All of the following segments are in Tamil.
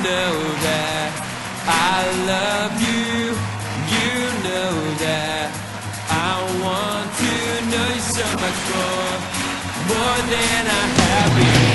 know that I love you. You know that I want to know you so much more than I have before.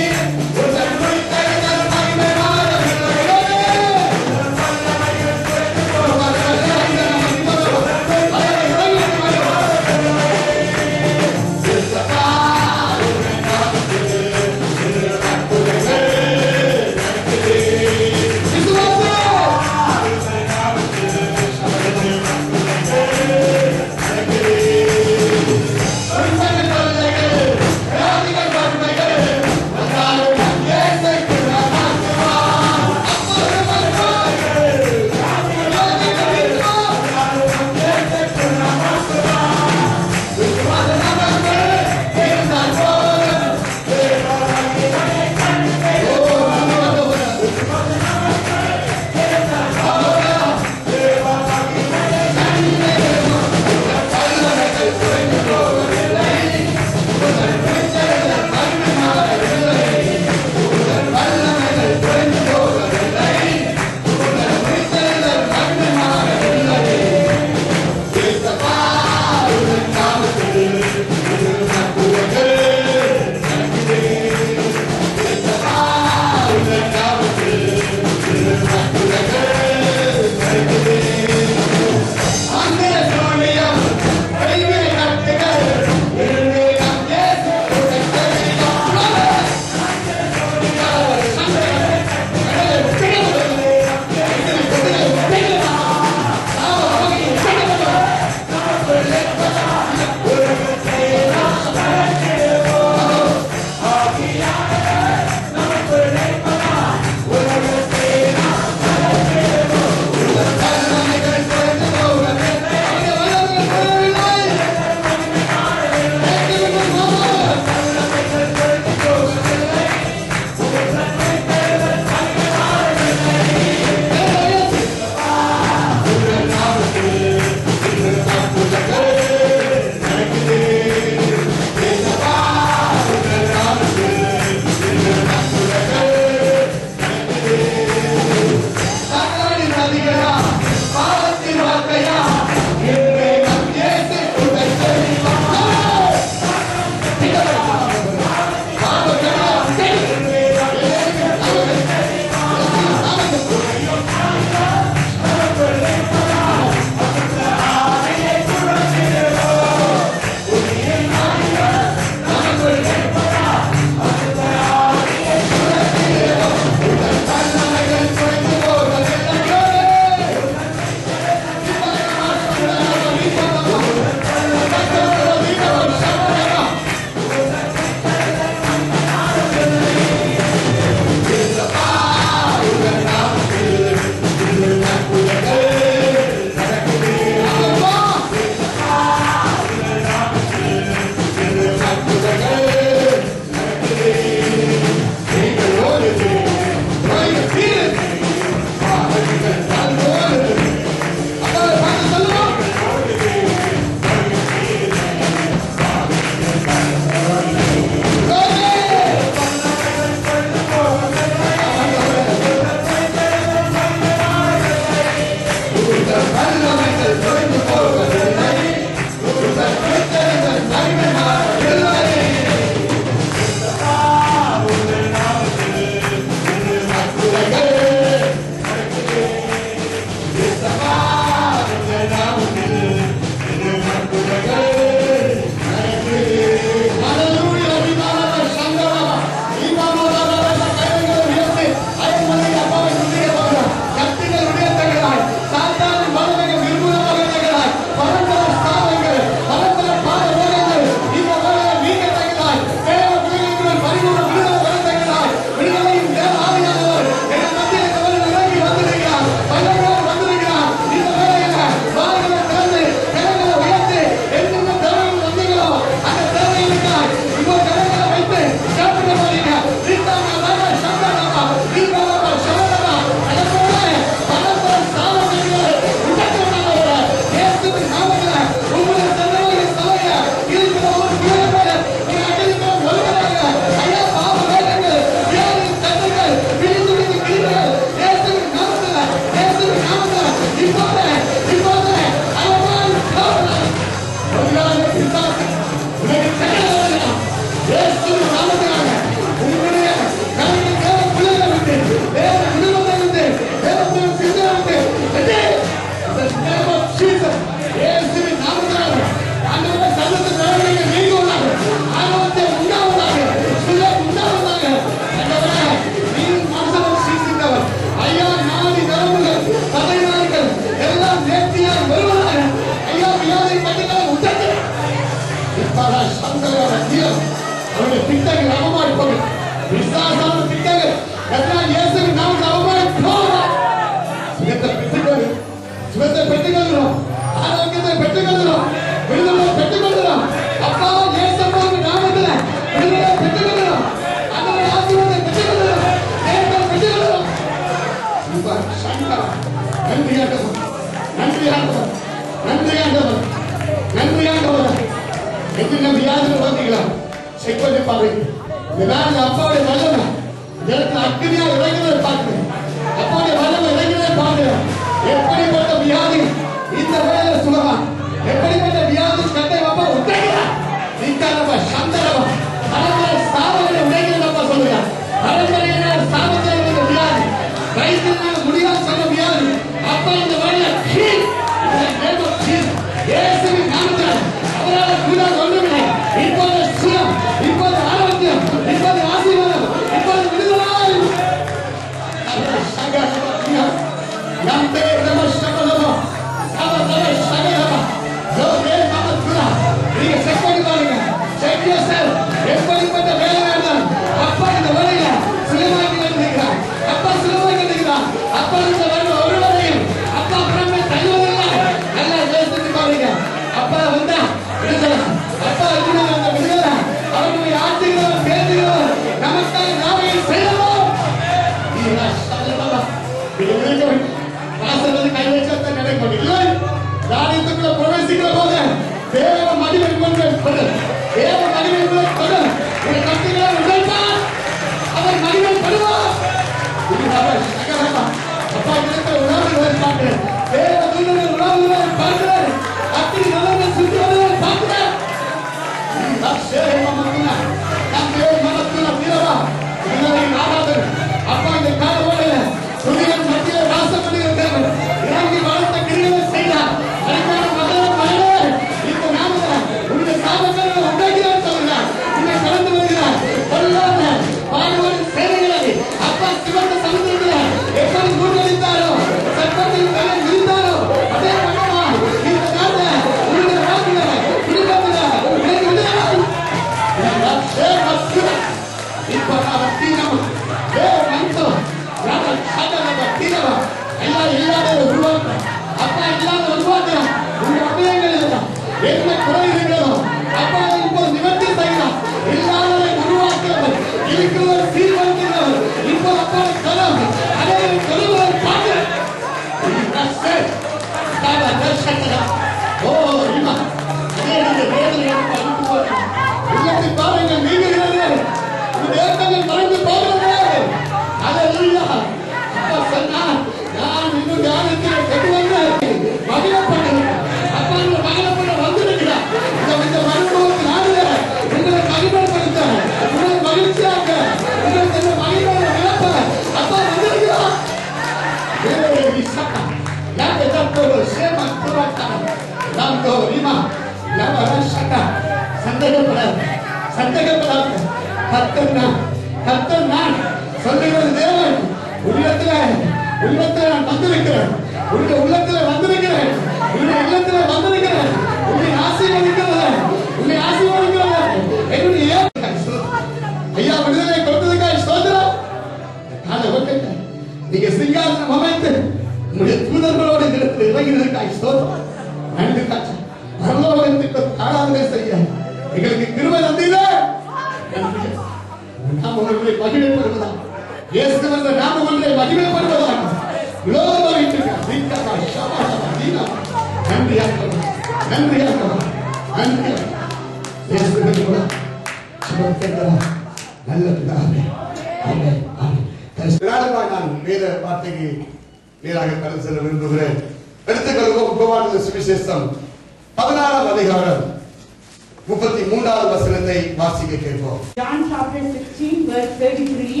33வது வசனத்தை வாசிக்க கேட்போம். John chapter 16 verse 33.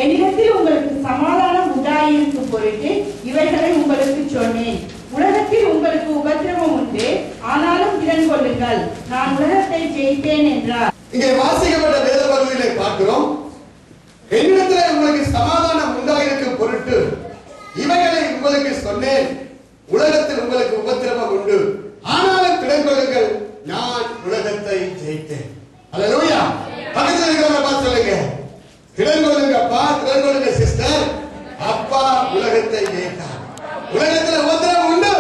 என்னிடத்தில் உங்களுக்கு சமாதானம் உண்டாயிருக்கும் பொருட்டு இவைகளை உங்களுக்கு சொன்னேன். உலகத்தில் உங்களுக்கு உபத்திரவம் உண்டு, ஆனாலும் திடன் கொள்ளுங்கள், நான் உலகத்தை ஜெயித்தேன் என்றார். இங்கே வாசிக்கப்பட்ட வேத பகுதியிலே பார்க்கிறோம், என்னிடத்தில் உங்களுக்கு சமாதானம் உண்டாயிருக்கும் பொருட்டு இவைகளை உங்களுக்கு சொன்னேன், உலகத்தில் உங்களுக்கு உபத்திரவம் உண்டு, ஆனாலும் திடன் கொள்ளுங்கள், நான் உலகத்தை ஜெயித்தேன். அல்லேலூயா. பக்கத்தில் இருக்கிறவங்க பார்த்து சொல்லுங்க, திடன் கொள்ளுங்க அப்பா, திடன் கொள்ளுங்க சிஸ்டர், அப்பா உலகத்தை ஜெயித்தார். உலகத்தில் உபத்திரவம் உண்டு,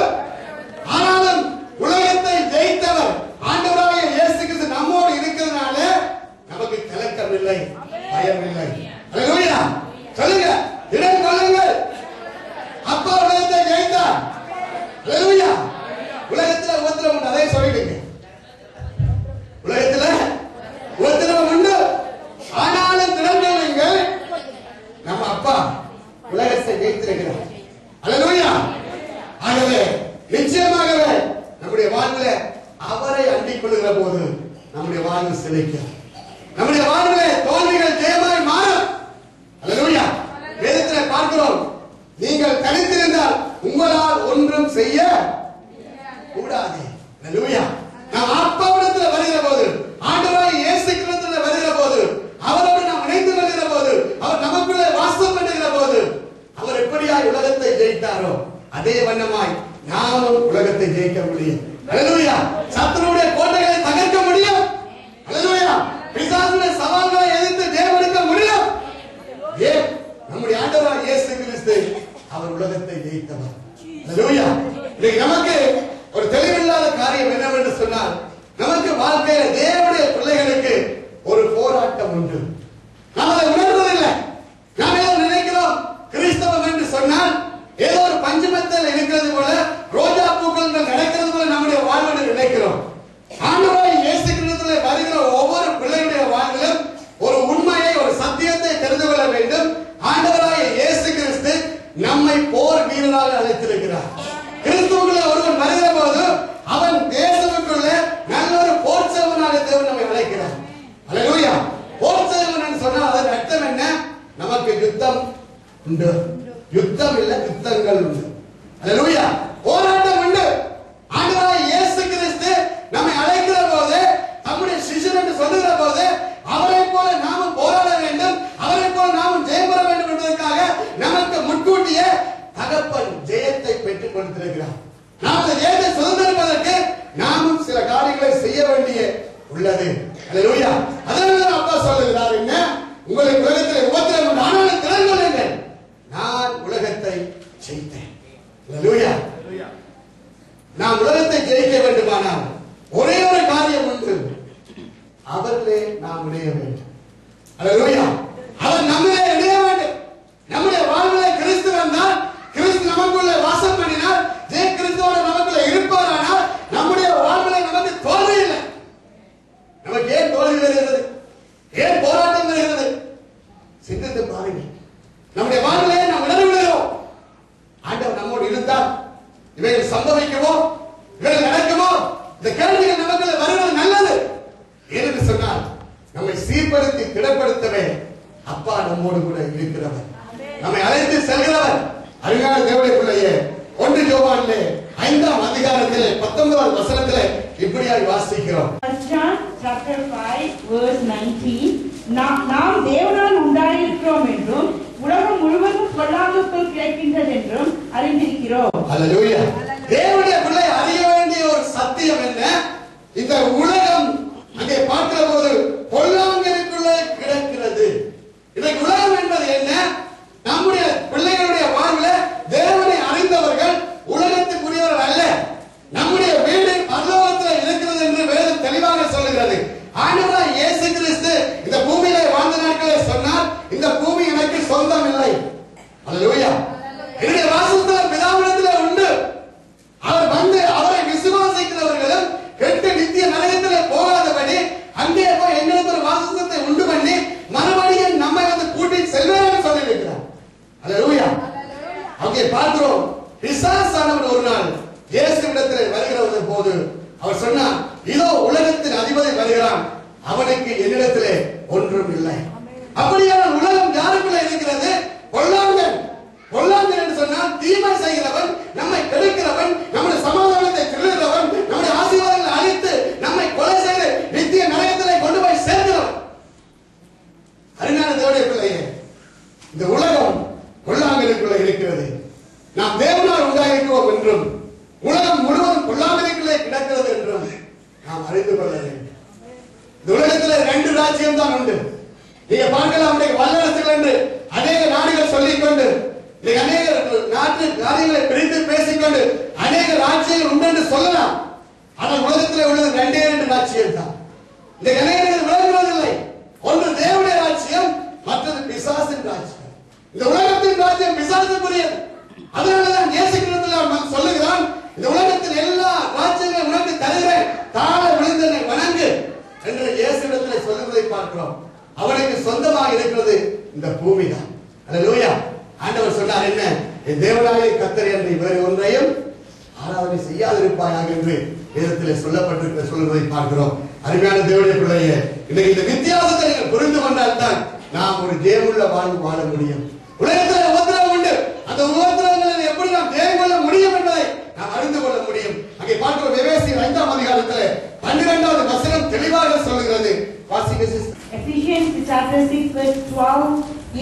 ஆனாலும் உலகத்தை ஜெயித்தவர் ஆண்டவராகிய இயேசு கிறிஸ்து நம்மோடு இருக்கிறதுனால நமக்கு கலக்கம் இல்லை, பயம் இல்லை. அல்லேலூயா. சொல்லுங்க, திடன் கொள்ளுங்கள், அப்பா உலகத்தை ஜெயித்தார். அல்லேலூயா. உலகத்துல உபத்திரவம் உண்டு, அதை சொல்லிடுங்க. உலகத்துல உபத்திரவம் உண்டு, ஆனாலும் திடன் கொள்ளுங்கள், நம்ம அப்பா உலகத்தை ஜெயித்திருக்கிறார். அல்லேலூயா. ஆகவே நிச்சயமாகவே நம்முடைய வாழ்விலே அவரை அண்டிக் கொள்ளுகிற போது நம்முடைய வாழ்வு செழிக்கும், நம்முடைய வாழ்விலே தோல்விகள் ஜெயமாய் மாறும். அல்லேலூயா. வேதத்திலே பார்க்கிறோம், நீங்கள் தனித்திருந்தால் உங்களால் ஒன்றும் செய்ய கூடாது. அல்லேலூயா. நாம் அப்பாவிடத்தில் வருகிற போது, ஆண்டவராகிய இயேசு கிறிஸ்துவிடத்தில் வருகிற போது, அவரோடு நாம் இணைந்து வருகிற போது, அவர் நமக்குள்ளே வாசம் பண்ணுகிற போது, அவர் எப்படியாய் உலகத்தை ஜெயித்தாரோ அதே வண்ணமாய் நாமும் உலகத்தை ஜெயிக்க முடியும். அல்லேலூயா. சத்துருவுடைய கோட்டைகளை தகர்க்க முடியும். அல்லேலூயா. பிசாசுடைய சவால்களை எதிர்த்து ஜெயமெடுக்க முடியும். ஏன்? நம்முடைய ஆண்டவராகிய இயேசு கிறிஸ்து அவர் உலகத்தை ஜெயித்தவர். அல்லேலூயா. இன்னைக்கு நமக்கு ஒரு தெளிவில்லாத காரியம் என்னவென்று சொன்னால், நமக்கு வாழ்க்கையில் தேவனுடைய பிள்ளைகளுக்கு ஒரு போராட்டம் உண்டு. நாம் அதை உணர்வதில்லை. நாம் ஏதோ நினைக்கிறோம், கிறிஸ்தவம் என்று சொன்னால் ஏதோ ஒரு பஞ்சமத்தில் இருக்கிறது போல, ரோஜா பூக்கள் நடக்கிறது போல நம்முடைய வாழ்வை நினைக்கிறோம். ஆண்டவராகிய இயேசு கிறிஸ்துவிலே வருகிற ஒவ்வொரு பிள்ளையுடைய வாழ்விலும் ஒரு உண்மையை, ஒரு சத்தியத்தை தெரிந்து கொள்ள வேண்டும். ஆண்டவராகிய இயேசு கிறிஸ்து நம்மை போர் வீரராக அழைத்திருக்கிறார். கிறிஸ்துவுக்குள்ளே ஒருவன் வருகிற போது அவன் தேசத்துக்குள்ளே நல்ல ஒரு போர் சேவனாக தேவன் நம்மை அழைக்கிறார். அல்லேலூயா. போர் சேவன் என்று சொன்னால் அதன் அர்த்தம் என்ன? நமக்கு யுத்தம் உண்டு, யுத்தம் இல்ல யுத்தங்கள் உண்டு. அல்லேலூயா. போராட்டம் உண்டு. ஆண்டவராகிய இயேசு கிறிஸ்து நம்மை அழைக்கிற போது, நம்முடைய சிஷ்யன் என்று சொல்லுகிற போது, அவரை போல நாமும் போராட வேண்டும், அவரை போல நாமும் ஜெயம் பெற வேண்டும் என்பதற்காக நமக்கு முன்கூட்டியே தகப்பன் ஜெயத்தை பெற்றுக் கொடுத்திருக்கிறார். நாம் அந்த ஜெயத்தை சுதந்திரிப்பதற்கு நாமும் சில காரியங்களை செய்ய வேண்டிய உள்ளது. அல்லேலூயா. அதனால அப்பா சொல்லுகிறார், என்ன? உங்களுக்கு உலகத்தில் உபத்திரவம் உண்டு, ஆனாலும் திடன் கொள்ளுங்கள், நான் உலகத்தை ஜெயித்தேன். அல்லேலூயா. நாம் உலகத்தை ஜெயிக்க வேண்டுமானால் ஒரே ஒரு காரியம் உண்டு, அவர்களே நாம் இணைய வேண்டும். அல்லேலூயா. அவர் நம்மளே இணைய வேண்டும். நம்முடைய வாழ்விலே கிறிஸ்து வந்தால், கிறிஸ்து நமக்குள்ளே வாசம் பண்ணினால், ஜெய கிறிஸ்துவோடு நமக்குள்ளே இருப்பாரானால் நம்முடைய வாழ்விலே நமக்கு தோல்வி இல்லை. நமக்கு ஏன் தோல்வி வருகிறது? ஏன் போராட்டம் வருகிறது? சிந்தித்து பாருங்கள். நம்முடைய வாழ்விலே நாம் உணர்வு விடுகிறோம், ஆண்டவர் நம்மோடு இருந்தால் இவைகள் சம்பவிக்குமோ, இவைகள் நடக்குமோ? இந்த கேள்விகள் நமக்குள்ளே வருவது நல்லது. ஏனென்று சொன்னால் நம்மை சீர்படுத்தி திடப்படுத்தவே அப்பா நம்மோடு கூட இருக்கிறவர், நம்மை அழைத்து செல்கிறவர். அருமையான தேவனுடைய பிள்ளையே, 1 யோவானிலே 5ஆம் அதிகாரத்திலே 19வது வசனத்திலே இப்படியாய் வாசிக்கிறோம். John chapter 5 verse 19. நாம் தேவனால் உண்டாயிருக்கிறோம் என்றும் உலகம் முழுவதும் பொல்லாங்குக்குள் கிடைக்கின்றது என்றும் அறிந்திருக்கிறோம். அல்லேலூயா. தேவனுடைய பிள்ளை அறிய வேண்டிய ஒரு சத்தியம் என்ன? இந்த உலகம் அங்கே பார்க்கிற போது பொல்லாங்கனுக்குள்ளே கிடக்கிறது. இன்னைக்கு உலகம் என்பது என்ன? நம்முடைய பிள்ளைகளுடைய வாழ்வில் தேவனை அறிந்தவர்கள் உலகத்துக்குரியவர்கள் அல்ல. நம்முடைய வீடு பரலோகத்தில் இருக்கிறது என்று வேதம் தெளிவாக சொல்லுகிறது. ஆண்டவராகிய இயேசு கிறிஸ்து இந்த பூமியிலே வாழ்ந்த நாட்களே சொன்னார், இந்த பூமி எனக்கு சொந்தம் இல்லை. அல்லேலூயா. என்னுடைய வாசஸ்தலம் பிதாவிடத்திலே உண்டு. அவர் வந்து அவரை விசுவாசிக்கிறவர்களும் கெட்டு நித்திய நரகத்திலே போகாதபடி அங்கே போய் எங்களுக்கு ஒரு வாசஸ்தலத்தை உண்டு பண்ணி மறுபடியும் நம்மை வந்து கூட்டி செல்வேன் சொல்லியிருக்கிறார். அல்லேலூயா. அங்கே பார்க்கிறோம், பிசாசானவன் ஒரு நாள் இயேசுவிடத்திலே வருகிற போது அவர் சொன்னார், இதோ உலகத்தின் அதிபதி என்னிடத்திலே ஒன்றும் இல்லை. அப்படியான உலகம் யாருக்குள்ள இருக்கிறது? பொல்லாங்கன். பொல்லாங்கன் என்று சொன்னால் தீமை செய்கிறவன், நம்மை கெடுக்கிறவன், நம்முடைய சமாதானத்தை திருடுகிறவன், நம்முடைய ஆசீர்வாதங்களை அழித்து நம்மை கொலை செய்து நித்திய நரகத்திலே கொண்டு போய் சேர்க்கிறவன். அருமையான தேவனுடைய பிள்ளையே, இந்த உலகம் பொல்லாங்கனுக்குள்ள இருக்கிறது. நாம் தேவனால் உண்டாயிருக்கிறோம் என்றும் உலகம் முழுவதும் பொல்லாங்கனுக்குள்ளே கிடக்கிறது என்றும் நாம் அறிந்து கொள்ள வேண்டும். இந்த உலகத்தில் 2 ராஜ்யம் தான் உண்டு. நீங்க பார்க்கலாம், வல்லரசுகள் என்று அநேக நாடுகள் சொல்லிக் கொண்டு அநேக நாட்டு காரியங்களை பிரித்து பேசிக்கொண்டு அநேக ராஜ்யங்கள் உண்டு என்று சொல்லலாம். ஆனால் உலகத்தில் உள்ளது 2 ராஜ்யம் தான். இந்த அநேகர்கள் விளங்குவதில்லை. ஒன்று தேவனுடைய ராஜ்யம், மற்றது பிசாசின் ராஜ்யம். இந்த உலகத்தின் ராஜ்யம் பிசாசுக்குரியது. அதனாலதான் இயேசு கிறிஸ்து சொல்லுகிறான், இந்த உலகத்தின் எல்லா ராஜ்யங்களையும் உனக்கு தருகிறேன், தாழ விழுந்தனை வணங்கு என்று இயேசுவிடத்தில் சொல்லுவதை பார்க்கிறோம். அவனுக்கு சொந்தமாக இருக்கிறது இந்த பூமி தான். அல்லேலூயா. ஆண்டவர் சொன்னார், என்ன, என் தேவனாகிய கர்த்தர் என்று வேறு ஒன்றையும் ஆராதனை செய்யாதிருப்பாயாக என்று வேதத்திலே சொல்லப்பட்டிருக்க சொல்வதை பார்க்கிறோம். அருமையான தேவனுடைய பிள்ளையே, இன்னைக்கு இந்த வித்தியாசத்தை நீங்கள் புரிந்து கொண்டால் தான் நாம் ஒரு ஜெயமுள்ள வாழ்வு வாழ முடியும். உலகத்தில் உபத்திரவம் உண்டு. அந்த உபத்திரவங்களை எப்படி நாம் ஜெயம் கொள்ள முடியும் என்பதை நாம் அறிந்து கொள்ள முடியும். அங்கே பார்க்கிறோம், எபேசியர் 5ஆம் அதிகாரத்திலே 12வது வசனம் தெளிவாக சொல்கிறது. வாசிங்க சிஸ்டர். Ephesians chapter 6 verse 12.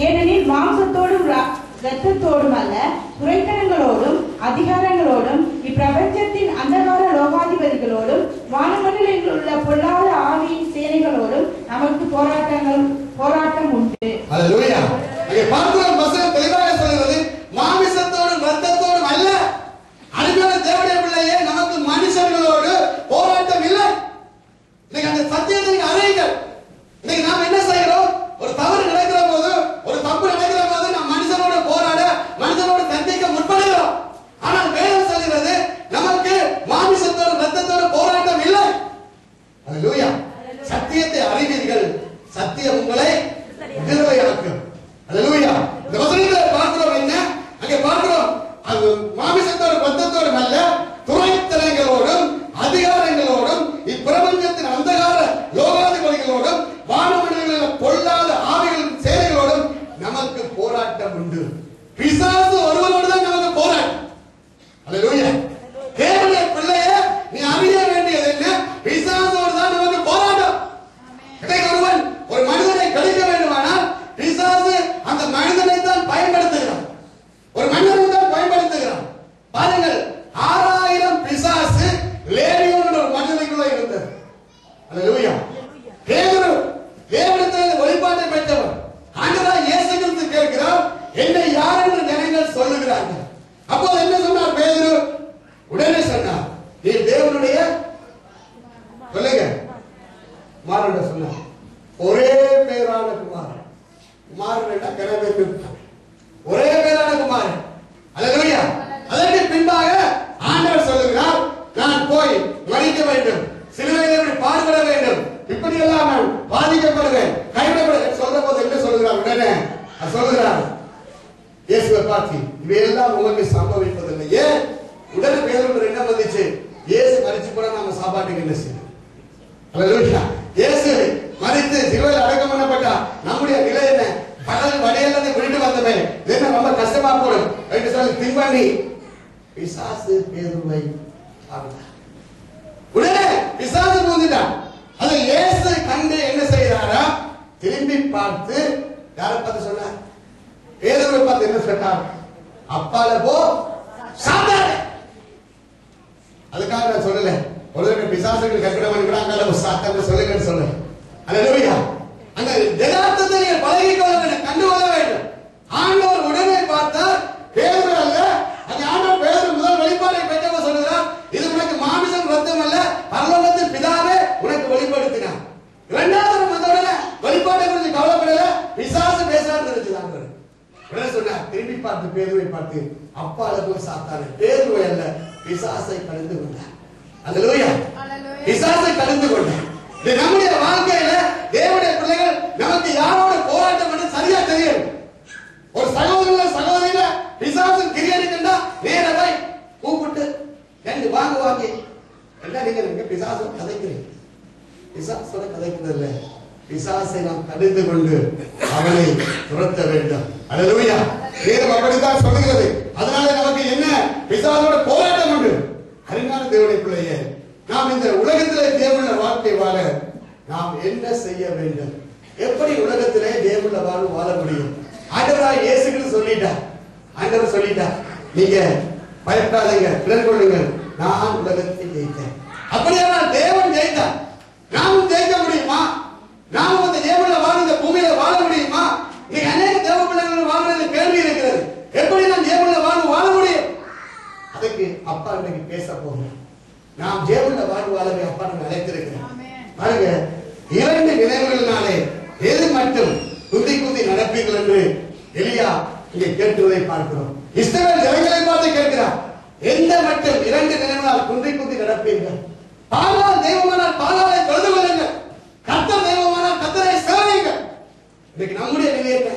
ஏனெனில் மாம்சத்தோடும் இரத்தத்தோடும் அல்ல, துரைத்தனங்களோடும் அதிகாரங்களோடும் இப்பிரபஞ்சத்தின் அந்தகார லோகாதிபதிகளோடும் வானமண்டலங்களில் உள்ள பொல்லாத ஆவியின் சேனைகளோடும் நமக்கு போராட்டம் உண்டு. அல்லேலூயா. அங்கே பார்க்கிறோம், வசனம் தெளிவாக சொல்கிறது, மாமிசத்தோடும் இரத்தத்தோடும் அல்ல. அருமையான தேவனுடைய பிள்ளையே, நமக்கு மனுஷர்களோடு போராட்டம் இல்லை. இன்னைக்கு அந்த சத்தியத்தை அறியுங்கள். இன்னைக்கு நாம் என்ன செய்கிறோம்? ஒரு தவறு நடக்கிற போது, ஒரு தப்பு நடக்கிற போது நாம் மனுஷனோட போராட, மனுஷனோட சந்திக்க முற்படுகிறோம். ஆனால் வேதம் சொல்கிறது, நமக்கு மாமிசத்தோடு இரத்தத்தோடு போராட்டம் இல்லை. அல்லேலூயா. சத்தியத்தை அறிவீர்கள், சத்தியம் உங்களை விடுதலையாக்கும். அல்லேலூயா. இந்த வசனத்தை பார்க்கிறோம், என்ன அங்கே பார்க்கிறோம், அது மாமிசத்தோடு இரத்தத்தோடும் அல்ல, துரைத்தனங்களோடும் அதிகாரங்களோடும் இப்பிரபஞ்சத்தின் அந்தகார லோகாதிபதிகளோடும் வானமண்டலங்களில் பொல்லாத ஆவிகளின் சேனைகளோடும் நமக்கு போராட்டம் உண்டு. பிசாசு ஒருவனோடு தான் நமக்கு போராட்டம். அல்லேலூயா. தேவனுடைய பிள்ளையே, நீ அறிய வேண்டியது என்ன? பிசாசோடு தான் நமக்கு போராட்டம். ஒருவன் ஒரு மனிதனை கடிக்க வேண்டுமானால் பிசாசு அந்த மனிதனை தான் பயன்படுத்துகிறான். ஒரு மனிதனை தான் பயன்படுத்துகிறான். பாருங்கள், 6000 பிசாசு லேடியோன் என்ற ஒரு மனிதனுக்குள்ள இருந்தது. அல்லேலூயா. பேதுரு தேவனிடத்தில் வெளிப்பாட்டை பெற்றவர். ஆண்டவராகிய இயேசு கிறிஸ்து கேட்கிறார், என்னை யார் என்று ஜனங்கள் சொல்லுகிறார்கள். அப்போது என்ன சொன்னார் பேதுரு? உடனே சொன்னார், நீ தேவனுடைய சொல்லுங்க குமாரன் சொன்னார். ஒரே பேரான குமாரன். குமாரன் கிணறு, ஒரே பேரான குமாரன். அல்லேலூயா. அதற்கு பின்பாக ஆண்டவர் சொல்லுகிறார், நான் போய் மரிக்க வேண்டும், சிலுவையிலே பாடுபட வேண்டும், இப்படி எல்லாம் நான் பாதிக்கப்படுவேன், கைவிடப்படுவேன் சொல்ற போது என்ன சொல்லுகிறார்? உடனே சொல்லுகிறார், இயேசுவை பார்த்து, இவையெல்லாம் உங்களுக்கு சம்பவிப்பதில்லை. ஏன்? உடனே பேதுருக்கு என்ன வந்துச்சு? இயேசு மரிச்சு போனா நம்ம சாப்பாட்டுக்கு என்ன செய்யணும்? அல்லேலூயா. இயேசு மரித்து சிலுவையில் அடக்கம் பண்ணப்பட்டா நம்முடைய நிலை என்ன? கடல் வடையிலிருந்து விட்டு வந்தமே என்ன ரொம்ப கஷ்டமா போடும் என்று சொல்லி தின்பண்ணி பிசாசு பேதுருவை ஆவிட்டார். உடனே பிசாசு பூந்துட்டான். அது இயேசு கண்டு என்ன செய்யறாரா? திரும்பி பார்த்து யாரை பார்த்து சொன்னார்? பேதுருவை பார்த்து என்ன சொன்னார்? அப்பால போ சாத்தானே. அதுக்காக நான் சொல்லல, ஒரு பிசாசுகள் கட்டிடம் பண்ணிக்கிறாங்க சாத்தான சொல்லுங்கன்னு சொல்ல. அல்லேலூயா. அந்த யதார்த்தத்தை நீங்கள் பழகிக்கொள்ள வேண்டும், கண்டுகொள்ள வேண்டும். ஆண்டவர் உடனே பார்த்தார், பேதுரு அல்ல. அந்த ஆண்டவர் பேதுரு முதல் வெளிப்பாடை பெற்றவர் சொல்லுகிறார், இது உனக்கு மாமிசம் இரத்தம் அல்ல, பரலோகத்தின் பிதாவே உனக்கு வெளிப்படுத்தினார். இரண்டாவது வந்தவுடனே வெளிப்பாடை குறித்து கவலைப்படல, பிசாசு பேசுறான்னு நினைச்சுதான். உடனே சொன்னார், திரும்பி பார்த்து பேதுருவை பார்த்து, அப்பால போய் சாத்தானே. பேதுருவை அல்ல, பிசாசை கலந்து கொண்டார். அல்லேலூயா. பிசாசை கலந்து கொண்டார். நம்முடைய வாழ்க்கையில தேவனுடைய பிள்ளைகள் நமக்கு யாரோட போராட்டம் பண்ண சரியா தெரியும். ஒரு சகோதரியில பிசாசு கிரியடிக்கண்டா நேரவை கூப்பிட்டு ரெண்டு வாங்கி என்ன நீங்க பிசாசு கதைக்கிறீங்க? பிசாசோட கதைக்கிறது இல்ல, பிசாசை நாம் தடுத்து கொண்டு அவனை துரத்த வேண்டும். அல்லேலூயா. வேதம் அப்படித்தான் சொல்லுகிறது. அதனால நமக்கு என்ன பிசாசோட போராட்டம் உண்டு. அருமையான தேவனுடைய பிள்ளையே, நாம் இந்த உலகத்திலே தேவனுடைய வாழ்க்கை வாழ நாம் என்ன செய்ய வேண்டும்? எப்படி உலகத்திலே தேவனுடைய வாழ்வு வாழ முடியும்? ஆண்டவராய் இயேசு கிறிஸ்து சொல்லிட்டார். ஆண்டவர் சொல்லிட்டார், நீங்க பயப்படாதீங்க, திடன் கொள்ளுங்கள், நான் உலகத்தை ஜெயித்தேன். அப்படியானால் தேவன் ஜெயித்தார், நாமும் ஜெயிக்க முடியுமா? நாமும் அந்த தேவனுடைய வாழ்வு இந்த பூமியில வாழ முடியுமா? நீங்க அநேக தேவ பிள்ளைகள் வாழ்றது கேள்வி இருக்கிறது. எப்படி நான் தேவனுடைய வாழ்வு வாழ முடியும்? அதுக்கு அப்பா இன்னைக்கு பேச போகிறோம். நாம் தேவனுடைய வாழ்வு வாழவே அப்பா நம்ம அழைத்திருக்கிறோம். பாருங்க, 2 நினைவுகளினாலே எது மட்டும் குந்தி குந்தி நடப்பீர்கள் என்று எலியா இங்கே கேட்கிறதை பார்க்கிறோம். இஸ்ரவேல் ஜனங்களை பார்த்து கேட்கிறார், எந்த மட்டும் 2 நினைவுகளால் குந்தி குந்தி நடப்பீர்கள்? பாலால் தெய்வமானால் பாலாலை தொழுது கொள்ளுங்கள், கர்த்தர் தெய்வமானால் கர்த்தரை சேவியுங்கள். இன்னைக்கு நம்முடைய நிலை என்ன?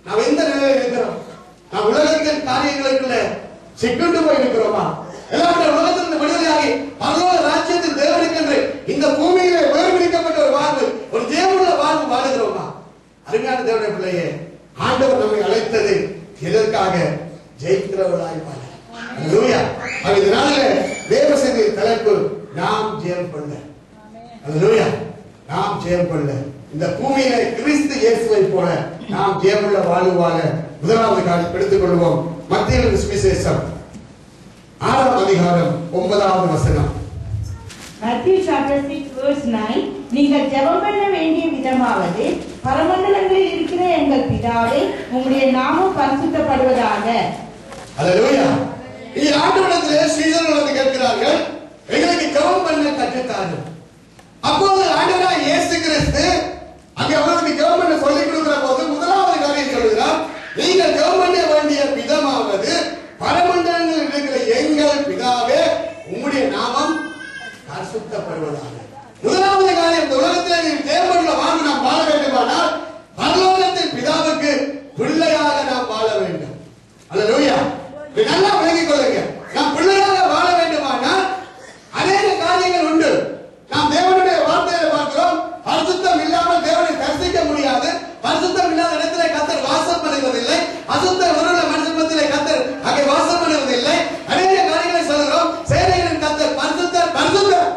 நாம் எந்த நிலையில் இருக்கிறோம்? நாம் உலகத்தின் காரியங்களுக்குள்ள சிக்குண்டு போய் இருக்கிறோமா? எல்லாருடைய உலகத்திலிருந்து விடுதலையாகி பரலோக ராஜ்யத்தின் தேவனுக்கு என்று இந்த பூமியிலே வேறுபிடிக்கப்பட்ட ஒரு வாழ்வு, ஒரு தேவனுடைய வாழ்வு வாழுகிறோமா? அருமையான தேவனுடைய பிள்ளையே, ஆண்டவர் நம்மை அழைத்தது எதற்காக? ஜெயிக்கிறவர்களாய் வாழ. அல்லேலூயா. இதனால தேவ செய்தி தலைப்பு நாம் ஜெயம் கொள்ள. அல்லேலூயா. நாம் ஜெயம் கொள்ள இந்த பூமியில கிறிஸ்து இயேசுவை போல நாம் ஜெயமுள்ள வாழ்வு வாழ முதலாவது காரியம் எடுத்துக் கொள்வோம். மத்தேயு சுவிசேஷம் 6ஆம் அதிகாரம் 9வது வசனம். Matthew chapter 6 verse 9, நீங்கள் ஜெபம் பண்ண வேண்டிய விதமாவது, பரமண்டலங்களில் இருக்கிற எங்கள் பிதாவே, உம்முடைய நாமம் பரிசுத்தப்படுவதாக. அல்லேலூயா. இந்த ஆண்டவரிடத்திலே சீடர்கள் வந்து கேட்கிறார்கள், எங்களுக்கு ஜெபம் பண்ண கற்றுத்தாரும். அப்போது ஆண்டவராகிய இயேசு கிறிஸ்து அங்கே அவர்களுக்கு ஜெபம் பண்ண சொல்லிக் கொடுக்கிற போது முதலாவது காரியம் சொல்கிறார், நீங்கள் ஜெபம் பண்ண வேண்டிய விதமாவது, பரமண்டலங்களில் இருக்கிற எங்கள் பிதாவே, உம்முடைய நாமம் பரிசுத்தப்படுவதாக. முதலாவது காரியம், இந்த உலகத்திலே நீ தேவனுடைய வாழ்வு நாம் வாழ வேண்டுமானால் பரலோகத்தின் பிதாவுக்கு பிள்ளையாக நாம் வாழ வேண்டும். அல்லேலூயா. நல்லா விளங்கிக் கொள்ளுங்க. நாம் பிள்ளையாக வாழ வேண்டுமானால் அநேக காரியங்கள் உண்டு. நாம் தேவனுடைய வார்த்தையை பார்க்கிறோம், பரிசுத்தம் இல்லாமல் தேவனை தரிசிக்க முடியாது. பரிசுத்தம் இல்லாத இடத்திலே கர்த்தர் வாசம் பண்ணுவதில்லை. அசுத்த உருள மனுஷத்திலே கர்த்தர் அங்கே வாசம் பண்ணுவதில்லை. அநேக காரியங்களை சொல்கிறோம். சேனைகளின் கர்த்தர் பரிசுத்தர் பரிசுத்தர்.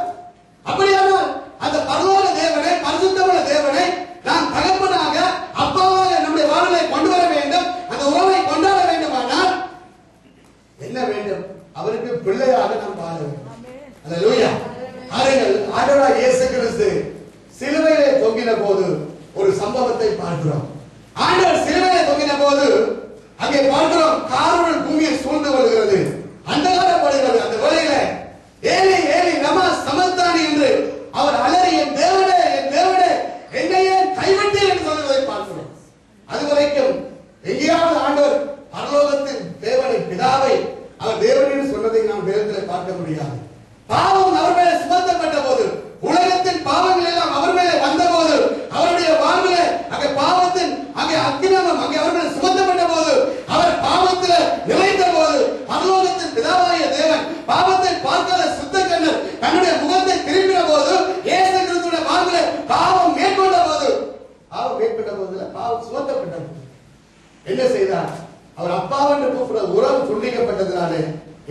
அப்படியானால் அந்த பரலோக தேவனை, பரிசுத்தமுள்ள தேவனை நாம் தகப்பனாக அப்பாவாக நம்முடைய வாழ்வை கொண்டு வர வேண்டும். அந்த உறவை கொண்டாட வேண்டுமானால் என்ன வேண்டும்? அவருக்கு பிள்ளையாக நாம் வாழ வேண்டும். அல்லேலூயா. பாருங்கள், ஆண்டவராகிய இயேசு கிறிஸ்து சிலுவையிலே தொங்கின போது ஒரு சம்பவத்தை பார்க்கிறோம். ஆண்டவர் சிலுவையிலே தொங்கின போது அங்கே பார்க்கிறோம், காரிருள் பூமியை சூழ்ந்து வருகிறது, அந்தகாரப்படுகிறது. அந்த வேளையில ஏலி ஏலி லமா சமஸ்தானி என்று அவர் அலறி, என் தேவனே என் தேவனே என்னையே கைவிட்டீர் என்று சொல்வதை பார்க்கிறோம். அதுவரைக்கும் எங்கேயாவது ஆண்டவர் பரலோகத்தின் தேவனை பிதாவை அவர் தேவன் என்று சொன்னதை நாம் வேதத்தில் பார்க்க முடியாது. பாவம் அவர் மேலே சுமத்தப்பட்ட போது, உலகத்தின் பாவங்கள் எல்லாம் அவர் மேலே வந்த போது, அவருடைய வாழ்விலே அங்கே பாவத்தின் அங்கே அக்கிரமம் அங்கே அவர் மேலே சுமத்தப்பட்ட போது, அவர் பாவத்தில் நிலைத்த போது, பரலோகத்தின் பிதாவாகிய தேவன் பாவத்தை பார்க்காத சுத்த கண்ணர் தன்னுடைய முகத்தை திரும்பின போது, இயேசு கிறிஸ்துவின் வாழ்விலே பாவம் மேற்கொண்ட போது, பாவம் சுமத்தப்பட்ட போது என்ன செய்தார்? அவர் அப்பாவென்று கூப்பிட உறவு துண்டிக்கப்பட்டதினாலே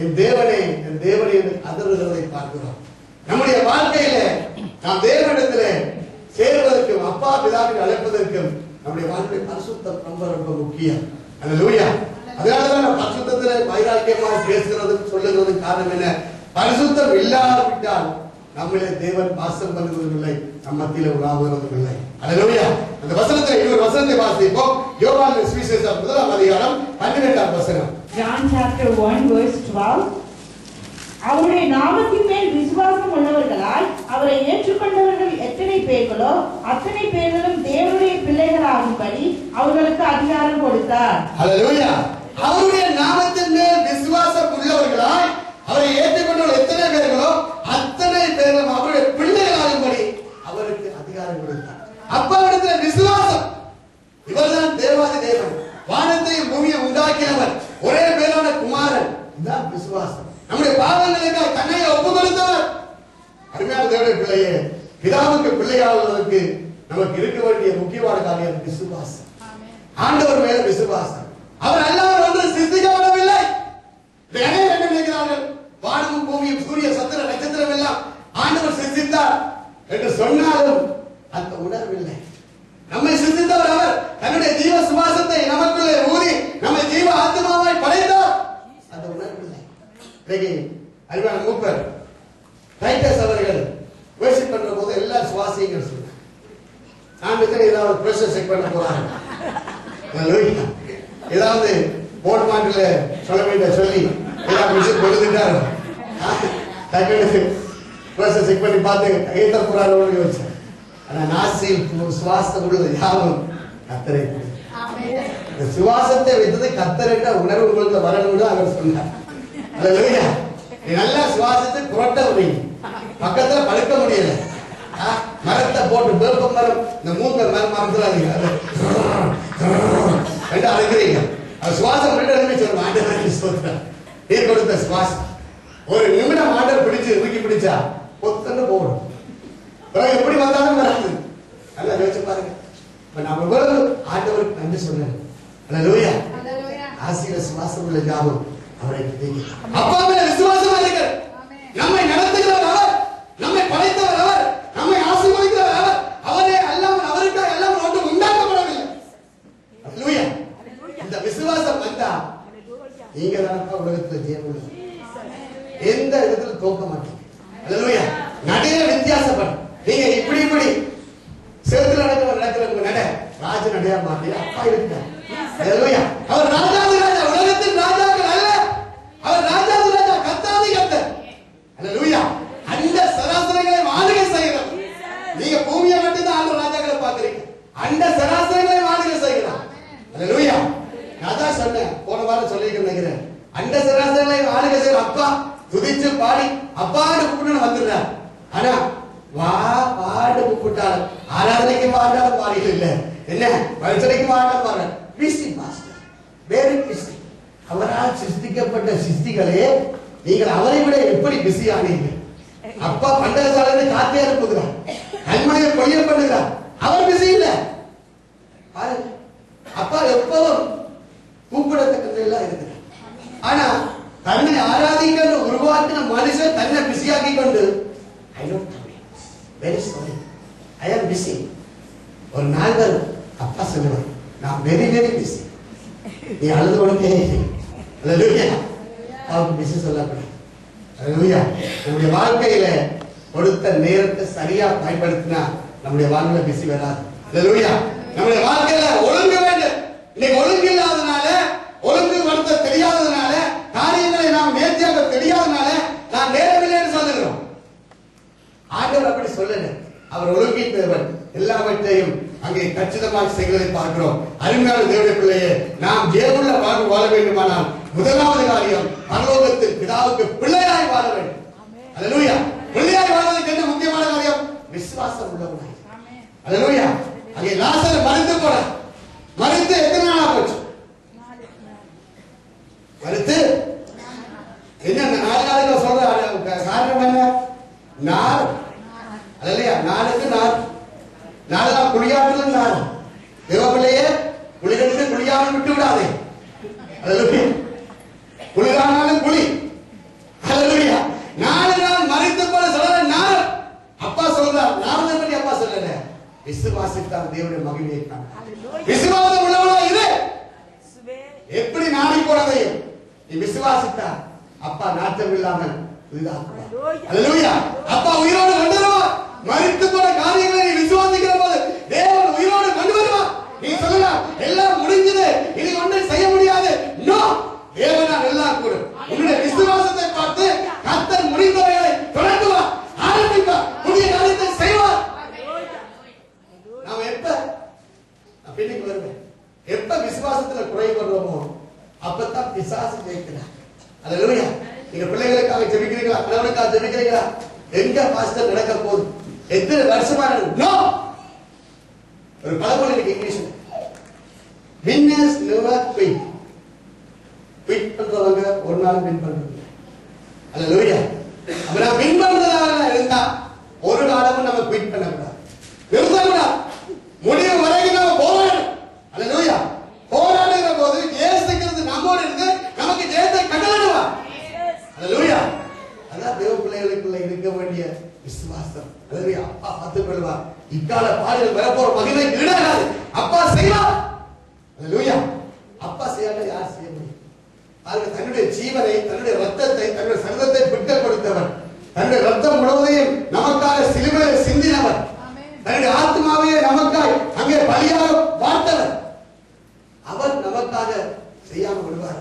என் தேவனே என் தேவனே என்று அதறுகிறதை பார்க்கிறோம். நம்முடைய வாழ்க்கையில நாம் தேவனிடத்திலே சேருவதற்கும் அப்பா பிதாவை அழைப்பதற்கும் நம்முடைய வாழ்க்கை பரிசுத்தம் ரொம்ப ரொம்ப முக்கியம். அல்லேலூயா. அதனாலதான் நான் பரிசுத்தத்திலே வைராக்கியமாக பேசுகிறதுக்கு சொல்லுகிறதுக்கு காரணம் என்ன? பரிசுத்தம் இல்லாவிட்டால் நம்மளே தேவன் வாசம் பண்ணுவதும் இல்லை, நம் மத்தியில உலாவுகிறதும் இல்லை. அல்லேலூயா. அந்த வசனத்தை இன்னொரு வசனத்தை வாசிப்போம். யோவான் சுவிசேஷம் 1ஆம் அதிகாரம் 12ஆம் வசனம். John chapter 1 verse 12, அவருடைய நாமத்தின் மேல் விசுவாசம் உள்ளவர்களால் அவரை ஏற்றுக்கொண்டவர்கள் எத்தனை பேர்களோ அத்தனை பேர்களும் தேவனுடைய பிள்ளைகளாகும்படி அவர்களுக்கு அதிகாரம் கொடுத்தார். அல்லேலூயா. அவருடைய நாமத்தின் மேல் விசுவாசம் உள்ளவர்களால் அவரை ஏற்றுக்கொண்டவர்கள் எத்தனை பேர்களோ அத்தனை பேர்களும் அவருடைய பிள்ளைகளாகும்படி அவருக்கு அதிகாரம் கொடுத்தார். அப்பாவிடத்தில் விசுவாசம். இவர்தான் தேவாதி தேவன், வானத்தையும் பூமியை உண்டாக்கினவர், ஒரே பேரான குமாரன். இதுதான் விசுவாசம். நம்முடைய பாவங்களுக்காக தன்னை ஒப்புக் கொடுத்தவர். அருமையான தேவனுடைய பிள்ளையே, பிதாவுக்கு பிள்ளையாவதற்கு நமக்கு இருக்க வேண்டிய முக்கியமான காரியம் விசுவாசம். ஆண்டவர் மேல விசுவாசம். அவர் அல்லாமல் ஒன்று சிருஷ்டிக்கப்படவில்லை. நிறைய பேர் நினைக்கிறார்கள் வானமும் பூமியும் சூரிய சந்திர நட்சத்திரம் எல்லாம் ஆண்டவர் சிருஷ்டித்தார் என்று சொன்னாலும் அந்த உணர்வில்லை. நம்மை சிருஷ்டித்தவர் அவர். தன்னுடைய ஜீவ சுவாசத்தை நமக்குள்ளே ஊதி நம்மை ஜீவ ஆத்மாவாய் படைத்தார். அந்த உணர்வில்லை. இன்னைக்கு அறிவான மூப்பர் டைட்டஸ் அவர்கள் வர்ஷிப் பண்ற போது எல்லா சுவாசியங்கள் சொன்னாங்க. நான் ஏதாவது பிரஷர் செக் பண்ண போறாங்க, ஏதாவது போர்ட் மாட்டில சொல்ல வேண்டிய சொல்லி ஏதாவது விஷயம் கொடுத்துட்டாரு, பிரஷர் செக் பண்ணி பார்த்து கைத்த போறாரு யோசிச்சேன். ஆனா நாசியில் சுவாசம் உள்ளது யாரும் கத்தரை. இந்த சுவாசத்தை வைத்தது கத்தரைட்ட உணர்வு உங்களுக்கு வரணும்னு அவர் சொன்னார். அல்லேலூயா. நீ நல்லா சுவாசத்தை புரட்ட முடியும், பக்கத்துல படுக்க முடியல. மரத்தை போட்டு வேப்ப மரம் இந்த மூக்க மரத்துல அழுகிறீங்க. அது சுவாசம் ரெண்டு சொல்லுங்க. ஆண்டவர் நீர் கொடுத்த சுவாசம் ஒரு நிமிடம் ஆண்டவர் பிடிச்சு தூக்கி பிடிச்சா பொத்தன்னு போகணும். எப்படி வந்தாலும் வராது. நல்லா யோசிச்சு பாருங்க. நம்ம எவ்வளவு ஆண்டவருக்கு நன்றி சொல்றேன். அல்லேலூயா. ஆசீர்வாத சுவாசம் உள்ள ஞாபகம் அவரை அப்பா மேல விசுவாசமா இருக்க. நம்மை நடத்துகிறவர் அவர், நம்மை படைத்தவர் அவர், நம்மை ஆசீர்வதிக்கிறவர் அவர். அவரே அல்லாமல் அவருக்காக எல்லாம் ஒன்றும் உண்டாக்கப்படவில்லை. அல்லேலூயா. இந்த விசுவாசம் வந்தா நீங்க தான் உலகத்துல ஜெயம். எந்த இடத்துல தோக்க மாட்டீங்க. அல்லேலூயா. நிறைய வித்தியாசப்படும். நீங்க இப்படி சேத்துல நடக்கிற நட ராஜ நடையா மாட்டீங்க. அப்பா இருக்க. அல்லேலூயா. அவர் ராஜாதி ராஜா, உலகத்தின் ராஜாக்கள் அல்ல. அவர் ராஜாதி ராஜா, கர்த்தாதி கர்த்தர். அல்லேலூயா. அந்த சராசரிகளை ஆளுகை செய்கிறார். நீங்க பூமியை மட்டும் தான் ஆளு ராஜாக்களை பாக்குறீங்க. அந்த சராசரிகளை ஆளுகை செய்கிறார். அல்லேலூயா. நான் தான் சொன்னேன், போன வாரம் சொல்லிட்டு நினைக்கிறேன். அந்த சராசரிகளை ஆளுகை செய்கிற அப்பா துதிச்சு பாடி அப்பாடு கூப்பிட்டு வந்துடுறார். ஆனா வா பாடு கூப்பிட்டாலும் ஆராதனைக்கு பாடாலும் பாடிட்டு இல்ல. என்ன வரிசனைக்கு பாடாலும் பாடுற பிசி மாஸ்டர், வெரி பிசி. அவரால் சிருஷ்டிக்கப்பட்ட சிருஷ்டிகளே நீங்கள் அவரை விட எப்படி பிஸி ஆனீங்க? அப்பா பண்டகசாலை காத்தே அனுப்புகிறார், கண்மணியை பொழிய பண்ணுகிறார். அவர் பிஸி இல்ல. அப்பா எப்பவும் கூப்பிடத்தக்கது எல்லாம் இருக்கிறார். ஆனா தன்னை ஆராதிக்கிற உருவாக்கின மனுஷன் தன்னை பிஸியாக்கி கொண்டு ஐ டோன்ட் வெரி சாரி, ஐ ஆம் பிஸி. ஒரு நாள் வரும் அப்பா சொல்லுவார், நான் வெரி வெரி பிஸி. நீ அழுது கொண்டே அவருக்கு பிஸி சொல்லக்கூடாது. நம்முடைய வாழ்க்கையில கொடுத்த நேரத்தை சரியா பயன்படுத்தினா நம்முடைய வாழ்க்கையில பிஸி வராது. நம்முடைய வாழ்க்கையில ஒழுங்கு வேண்டும். இன்னைக்கு ஒழுங்கு இல்லாதனால, ஒழுங்கு நடத்த தெரியாததுனால, காரியங்களை நாம் நேர்த்தியாக தெரியாதனால நான் நேரமில்லைன்னு சொல்லுகிறோம். ஆண்டவர் அப்படி சொல்லல. அவர் ஒழுங்கின் தேவன், எல்லாவற்றையும் அங்கே கச்சிதமாக செய்வதை பார்க்கிறோம். அருமையான தேவனுடைய பிள்ளையே, நாம் ஜெயமுள்ள வாழ்வு வாழ வேண்டுமானால் முதலாவது காரியம் பரலோகத்தில் பிதாவுக்கு பிள்ளையாய் வாழ வேண்டும். அல்லேலூயா. பிள்ளையாய் வாழ்வதற்கு என்ன முக்கியமான காரியம்? விசுவாசம் உள்ளவனாய். அல்லேலூயா. அங்கே லாசர் மரித்து போனார். மரித்து எத்தனை நாளா போச்சு? மரித்து என்ன 4 நாளைக்கு சொல்ற காரணம் என்ன? நாள். அல்லேலூயா. நாளுக்கு நாள். நாளெல்லாம் குளியாட்டுல நாள். தேவப்பிள்ளையே, குளிரெடுத்து குளியாமல் விட்டு விடாதே. அல்லேலூயா. குளிரானாலும் குளி. அல்லேலூயா. 4 நாள் மரித்து போன சொல்ற நாள். அப்பா சொல்றார், நாளை பற்றி அப்பா சொல்லல. விசுவாசித்தார் தேவனுடைய மகிமையை காண்பார். விசுவாசம் உள்ளவனா இரு. எப்படி நாடி போனதையும் நீ விசுவாசித்தார் அப்பா நாட்டம் இல்லாமல் உயிராக்குவார். அல்லேலூயா. அப்பா உயிரோடு கொண்டு வருவார். மரித்து போன காரியங்களை நீ விசுவாசிக்கிற போது தேவன் உயிரோடு கொண்டு வருவார். நீ சொல்லலாம், எல்லாம் முடிஞ்சது, இனி ஒன்றும் செய்ய முடியாது. நோ, தேவனால் எல்லாம் கூடும். உன்னுடைய விசுவாசத்தை பார்த்து கர்த்தர் முடிந்தவைகளை தொடங்குவார், ஆரம்பிப்பார், புதிய காரியத்தை செய்வார். நாம் எப்ப பின்னுக்கு வருவேன், எப்ப விசுவாசத்துல குறைபடுறோமோ அப்பதான் பிசாசு ஜெயிக்கிறார். அல்லேலூயா. நீங்க பிள்ளைகளுக்காக ஜெபிக்கிறீங்களா? கணவனுக்காக ஜெபிக்கிறீங்களா? எங்க பாஸ்டர் நடக்க போகுது? எத்தனை வருஷமா? நோ. ஒரு பழமொழி இருக்கு இங்கிலீஷ்ல, winners never quit. quit பண்றவங்க ஒரு நாள் வின் பண்றது. அல்லேலூயா. அப்ப நான் வின் பண்றதா இருந்தா ஒரு காலமும் நம்ம குவிட் பண்ண கூடாது, நிறுத்த கூடாது. ஒரு மகிமை ஈடாகாது. அப்பா செய்வார். அல்லேலூயா. அப்பா செய்யாத யார் செய்ய முடியும்? அதுக்கு தன்னுடைய ஜீவனை, தன்னுடைய ரத்தத்தை, தன்னுடைய சரீரத்தை விட்டு கொடுத்தவர், தன்னுடைய ரத்தம் முழுவதையும் நமக்காக சிலுவையில் சிந்தினவர், தன்னுடைய ஆத்மாவையே நமக்காய் அங்கே பலியாக பார்த்தவர். அவர் நமக்காக செய்யாம விடுவார்.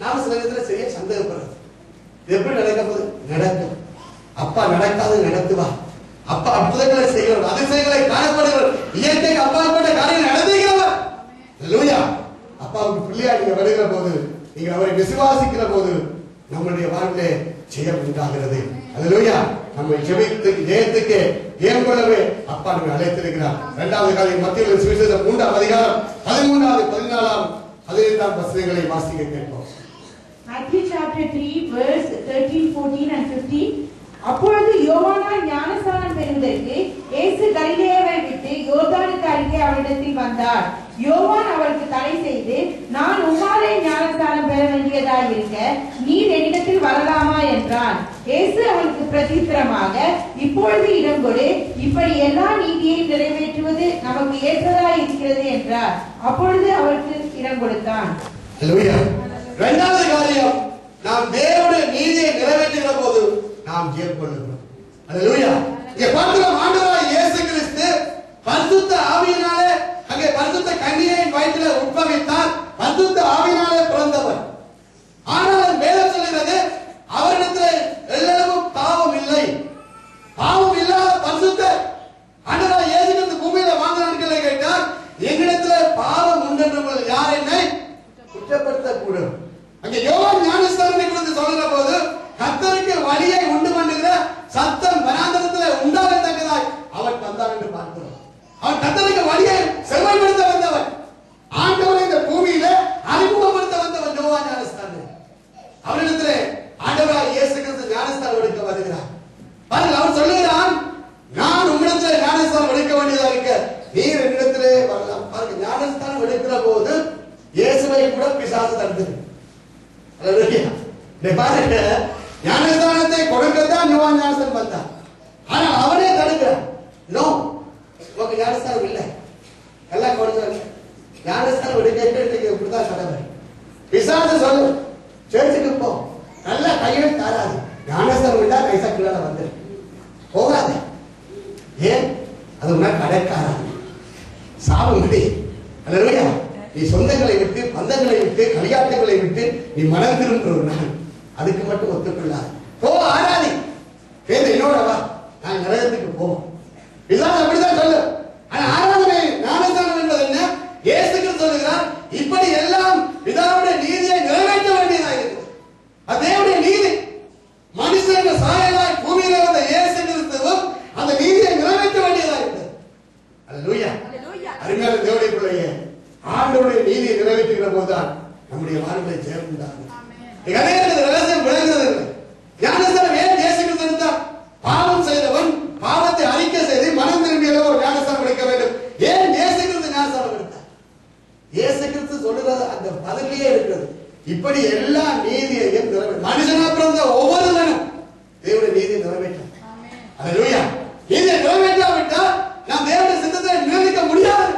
நாம சில நேரத்தில் செய்ய சந்தேகப்படுறது. எப்படி நடக்க போது? நடக்கும். அப்பா நடக்காது நடத்துவார். அப்பா அற்புதங்களை செய்கிறவர், அதிசயங்களை காணப்படுகிறவர், இயற்கைக்கு அப்பாற்பட்ட காரியங்கள் நடத்துகிறவர். அல்லேலூயா. அப்பாவுக்கு பிள்ளையா நீங்க வருகிற போது, நீங்க அவரை விசுவாசிக்கிற போது நம்முடைய வாழ்விலே ஜெயம் உண்டாகிறது. அல்லேலூயா. நம்ம ஜெயத்துக்கு ஏன் கொள்ளவே அப்பா நம்மை அழைத்திருக்கிறார். இரண்டாவது காரியம் மத்திய சுவிசேஷம் 3ஆம் அதிகாரம் 13வது 14ஆம் 15ஆம் வசனங்களை வாசிக்க கேட்போம். Matthew chapter 3 verse 13, 14 and 15. அப்பொழுது யோவானால் ஞானஸ்நானம் பெறுவதற்கு இயேசு கலிலேயாவை விட்டு யோர்தானுக்கு அருகே அவரிடத்தில் வந்தார். யோவான் அவருக்கு தடை செய்து, நான் உம்மாலே ஞானஸ்நானம் பெற வேண்டியதாய் இருக்க நீர் என்னிடத்தில் வரலாமா என்றான். இயேசு அவனுக்கு பிரதித்திரமாக, இப்பொழுது இடம் கொடு, இப்படி எல்லா நீதியையும் நிறைவேற்றுவது நமக்கு ஏற்றதாய் இருக்கிறது என்றார். அப்பொழுது அவருக்கு இடம் கொடுத்தான். இரண்டாவது காரியம், நாம் தேவனுடைய நீதியை நிறைவேற்றுகிற போது நாம் ஜெயம் கொள்ளுகிறோம். அல்லேலூயா. இங்கே பார்க்கிறோம், ஆண்டவராகிய இயேசு கிறிஸ்து பரிசுத்த ஆவியினாலே அங்கே பரிசுத்த கன்னிகையின் வயிற்றிலே உட்பவித்தார். பரிசுத்த ஆவியினாலே பிறந்தவர். ஆனால் வேதம் சொல்கிறது, அவரிடத்தில் எல்லளவும் பாவம் இல்லை. பாவம் இல்லாத பரிசுத்த ஆண்டவராகிய இயேசு கிறிஸ்து பூமியில வாழ்ந்த நாட்களை கேட்டார், என்னிடத்தில் பாவம் உண்டென்று யார் என்னை குற்றப்படுத்த கூடும். அங்கே யோவான் ஞானஸ்நானத்தை குறித்து சொல்கிற போது, கர்த்தருக்கு வழியை உண்டு பண்ணுகிற சத்தம் வனாந்தரத்தில் உண்டாகத்தக்கதாய் அவர் வந்தார் என்று பார்க்கிறோம். அவர் கர்த்தருக்கு வழியை செவ்வாய்ப்படுத்த வந்தவர். ஆண்டவரை இந்த பூமியில அறிமுகப்படுத்த வந்தவர் யோவான் ஞானஸ்நானன். அவரிடத்திலே ஆண்டவராகிய இயேசு கிறிஸ்து ஞானஸ்நானம் எடுக்க வருகிறார். பாருங்கள், அவர் சொல்லுகிறார், நான் உம்மிடத்திலே ஞானஸ்நானம் எடுக்க வேண்டியதா இருக்க நீர் என்னிடத்திலே வரலாம். பாருங்க, ஞானஸ்நானம் எடுக்கிற போது இயேசுவை கூட பிசாசு தடுத்தது. பாருங்க, ஞானஸ்நானத்தை கொடுக்கத்தான் யோவான் ஞானஸ்நானம் வந்தான். ஆனால் அவனே தடுக்கிறான். நோ, உனக்கு ஞானஸ்நானம் இல்லை, எல்லாம் கொடுத்தாங்க. ஞானஸ்நானம் எடுக்க இப்படிதான் கடமை. பிசாசு சொல்லு, சேர்ச்சுக்கு போ, நல்ல கையை தாராது, ஞானஸ்நானம் விட்டா கை சக்கரால வந்து போகாது. ஏன்? அது உன்னா கடைக்காரா சாபம் விடு. அல்லேலூயா. நீ சொந்தங்களை விட்டு, பந்தங்களை விட்டு, களியாட்டுகளை விட்டு நீ மனம் திரும்புற அதுக்கு மட்டும் ஒத்துக்கொள்ளாது. போ, ஆராதி, என்னோட வா, நான் நரகத்துக்கு போவோம். பிசாசு அப்படிதான் சொல்லு. ஆனா ஆராதனை ஞானஸ்நானம் என்பது என்ன? இயேசு கிறிஸ்து சொல்லுகிறார், இப்படி எல்லாம் பிதாவுடைய நீதியை நிறைவேற்ற வேண்டியதாக இருக்கு. அது தேவனுடைய நீதி. மனுஷன் சாயலாய் பூமியில வந்த இயேசு கிறிஸ்துவும் அந்த நீதியை நிறைவேற்ற வேண்டியதாக இருக்கு. அல்லேலூயா. அருமையான தேவனுடைய பிள்ளையே, ஆண்டவருடைய நீதியை நிறைவேற்றுகிற போதுதான் நம்முடைய வாழ்வில் ஜெயம் உண்டாகும். ரகசியம் விளங்குகிறது. ஞானஸ்நானம் ஏன் இயேசு கிறிஸ்து எடுத்தார்? பாவம் செய்தவன் பாவத்தை அறிக்கை செய்து மனம் திரும்பிய ஒரு ஞானஸ்நானம் எடுக்க வேண்டும். ஏன் இயேசு கிறிஸ்து ஞானஸ்நானம் எடுத்தார்? இயேசு கிறிஸ்து சொல்லுறது அந்த பதிலே இருக்கிறது. இப்படி எல்லா நீதியையும் நிறைவேற்ற மனுஷனா பிறந்த ஒவ்வொருவனும் தேவனுடைய நீதியை நிறைவேற்றார். அல்லேலூயா. நீதியை நிறைவேற்றாவிட்டால் நாம் தேவனுடைய சித்தத்தை நிறைவேற்ற முடியாது.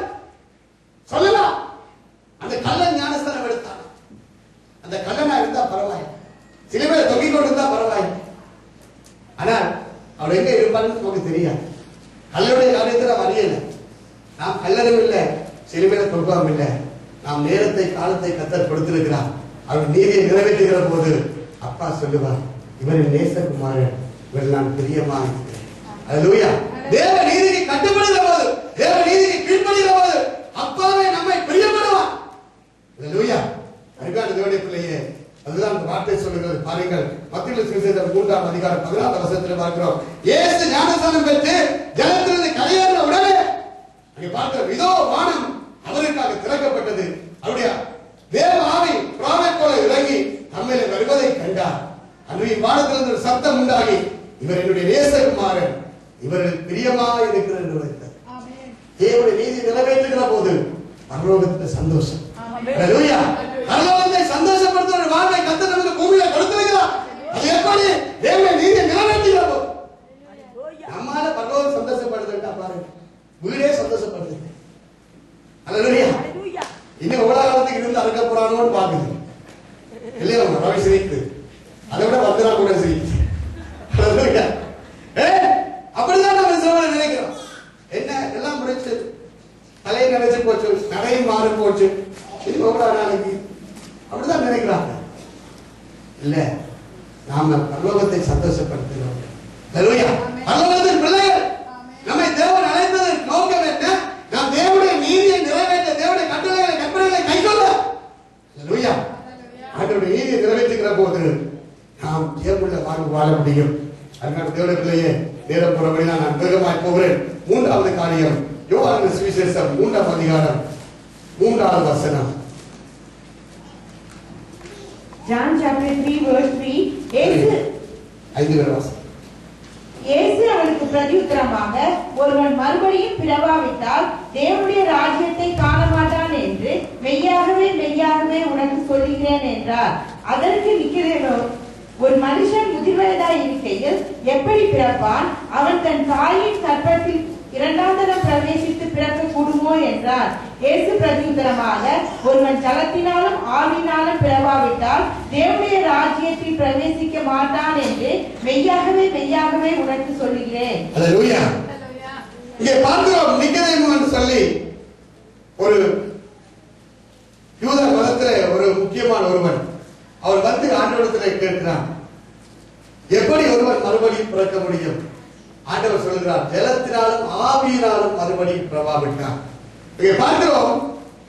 சொல்லலாம், அந்த கள்ளன் ஞானஸ்தானம் எடுத்தான். அந்த கள்ளனா இருந்தா பரவாயில்லை, சிலுவையில தொங்கிக் கொண்டிருந்தா பரவாயில்லை. ஆனா அவர் எங்க இருப்பான்னு நமக்கு தெரியாது. கல்லனுடைய காரியத்தை நாம் அறியல. நாம் கல்லனும் இல்லை, சிலுவையில தொங்காம இல்லை. நாம் நேரத்தை காலத்தை கர்த்தர் கொடுத்திருக்கிறார். அவர் நீதியை நிறைவேற்றுகிற போது அப்பா சொல்லுவார், இவரின் நேசகுமாரன், இவர் நான் பிரியமா இருக்கிறேன். அல்லேலூயா. தேவ நீதிக்கு கட்டுப்படுகிற போது, தேவ நீதிக்கு கீழ்ப்படுகிற போது அப்பாவே நம்மை பிரியப்படுவார். அல்லேலூயா. அருமையான தேவனுடைய பிள்ளையே, அதுதான் அந்த வார்த்தை சொல்லுகிறது. பாருங்கள், மத்திய சுவிசேஷம் 3ஆம் அதிகாரம் 14ஆம் வசனத்தில் பார்க்கிறோம். இயேசு ஞானஸ்நானம் பெற்று ஜலத்திலிருந்து கரையேறின உடனே அங்கே பார்க்கிறோம், இதோ வானம் அவருக்காக திறக்கப்பட்டது. அவருடைய தேவ ஆவி புறாவைப் போல இறங்கி நம்மிலே வருவதை கண்டார். அன்றைய வானத்திலிருந்து ஒரு சத்தம் உண்டாகி, இவர் என்னுடைய நேசகுமாரன், இவர்கள் பிரியமாய் இருக்கிறார் என்று உரைத்தார். தேவனுடைய நீதி நிறைவேற்றுகிற போது பரலோகத்தில் சந்தோஷம். அல்லேலூயா. பரலோகத்தை சந்தோஷப்படுத்துகிற வாழ்வை கர்த்தர் நமக்கு பூமியில கொடுத்திருக்கிறார். அது எப்படி? தேவனுடைய நீதியை நிறைவேற்றுகிற போது. நம்மால பரலோகம் சந்தோஷப்படுத்துட்டா பாருங்க, வீடே சந்தோஷப்படுது. வந்துடுவானோன்னு பாக்குது இல்லையா? ரவி சிரிக்குது, அதை விட வந்தனா கூட சிரிக்குது. அப்படிதான் நம்ம சிலவரை நினைக்கிறோம். என்ன எல்லாம் முடிச்சு தலையை நினைச்சு போச்சு, நகையும் மாறி போச்சு, நாளைக்கு அப்படிதான் நினைக்கிறாங்க. இல்ல, நாம பரலோகத்தை சந்தோஷப்படுத்துகிறோம். பரலோகத்தின் பிள்ளைகள் நம்மை தேவன் அழைத்தது நோக்கம் என்ன? நாம் தேவனுடைய நீதியை நிறைவேற்ற, தேவனுடைய கட்டளைகளை கற்பனைகளை கைக்கொள்ள. ஆண்டவருடைய நீதியை நிறைவேற்றுகிற போது நாம் தேவனுடைய வாழ்வு வாழ முடியும். அதனால தேவனுடைய பிள்ளையே, நேரம் போறபடி நான் வேகமாய் போகிறேன். 3வது காரியம், யோவான் சுவிசேஷம் 3ஆம் அதிகாரம் 3வது வசனம். John chapter 3 verse 3. இயேசு அவனுக்கு பிரதியுத்தரமாக, ஒருவன் மறுபடியும் பிறவாவிட்டால் தேவனுடைய ராஜ்யத்தை காண மாட்டான் என்று மெய்யாகவே மெய்யாகவே உனக்கு சொல்லுகிறேன் என்றார். அதற்கு நிக்கதேமோ, ஒரு மனுஷன் முதிர்வயதாய் இருக்கையில் எப்படி பிறப்பான்? அவன் தன் தாயின் கர்ப்பத்தில் 2ஆம் தரம் பிரவேசித்து பிறக்க கூடுமோ என்றார். இயேசு பிரதியுத்தரமாக, ஒருவன் ஜலத்தினாலும் ஆவியினாலும் பிறவாவிட்டால் தேவனுடைய ராஜ்யத்தில் பிரவேசிக்க மாட்டான் என்று மெய்யாகவே மெய்யாகவே உனக்கு சொல்லுகிறேன். அல்லேலூயா. இங்கே பார்க்கிறோம், நிக்கதேமு என்று சொல்லி ஒரு யூத மதத்திலே ஒரு முக்கியமான ஒருவன், அவர் வந்து ஆண்டவரிடத்திலே கேட்கிறான், எப்படி ஒருவன் மறுபடியும் பிறக்க முடியும்? ஆண்டவர் சொல்கிறார், ஜலத்தினாலும் ஆவியினாலும் மறுபடியும் பிறவாவிட்டார். இங்கே பார்க்கிறோம்,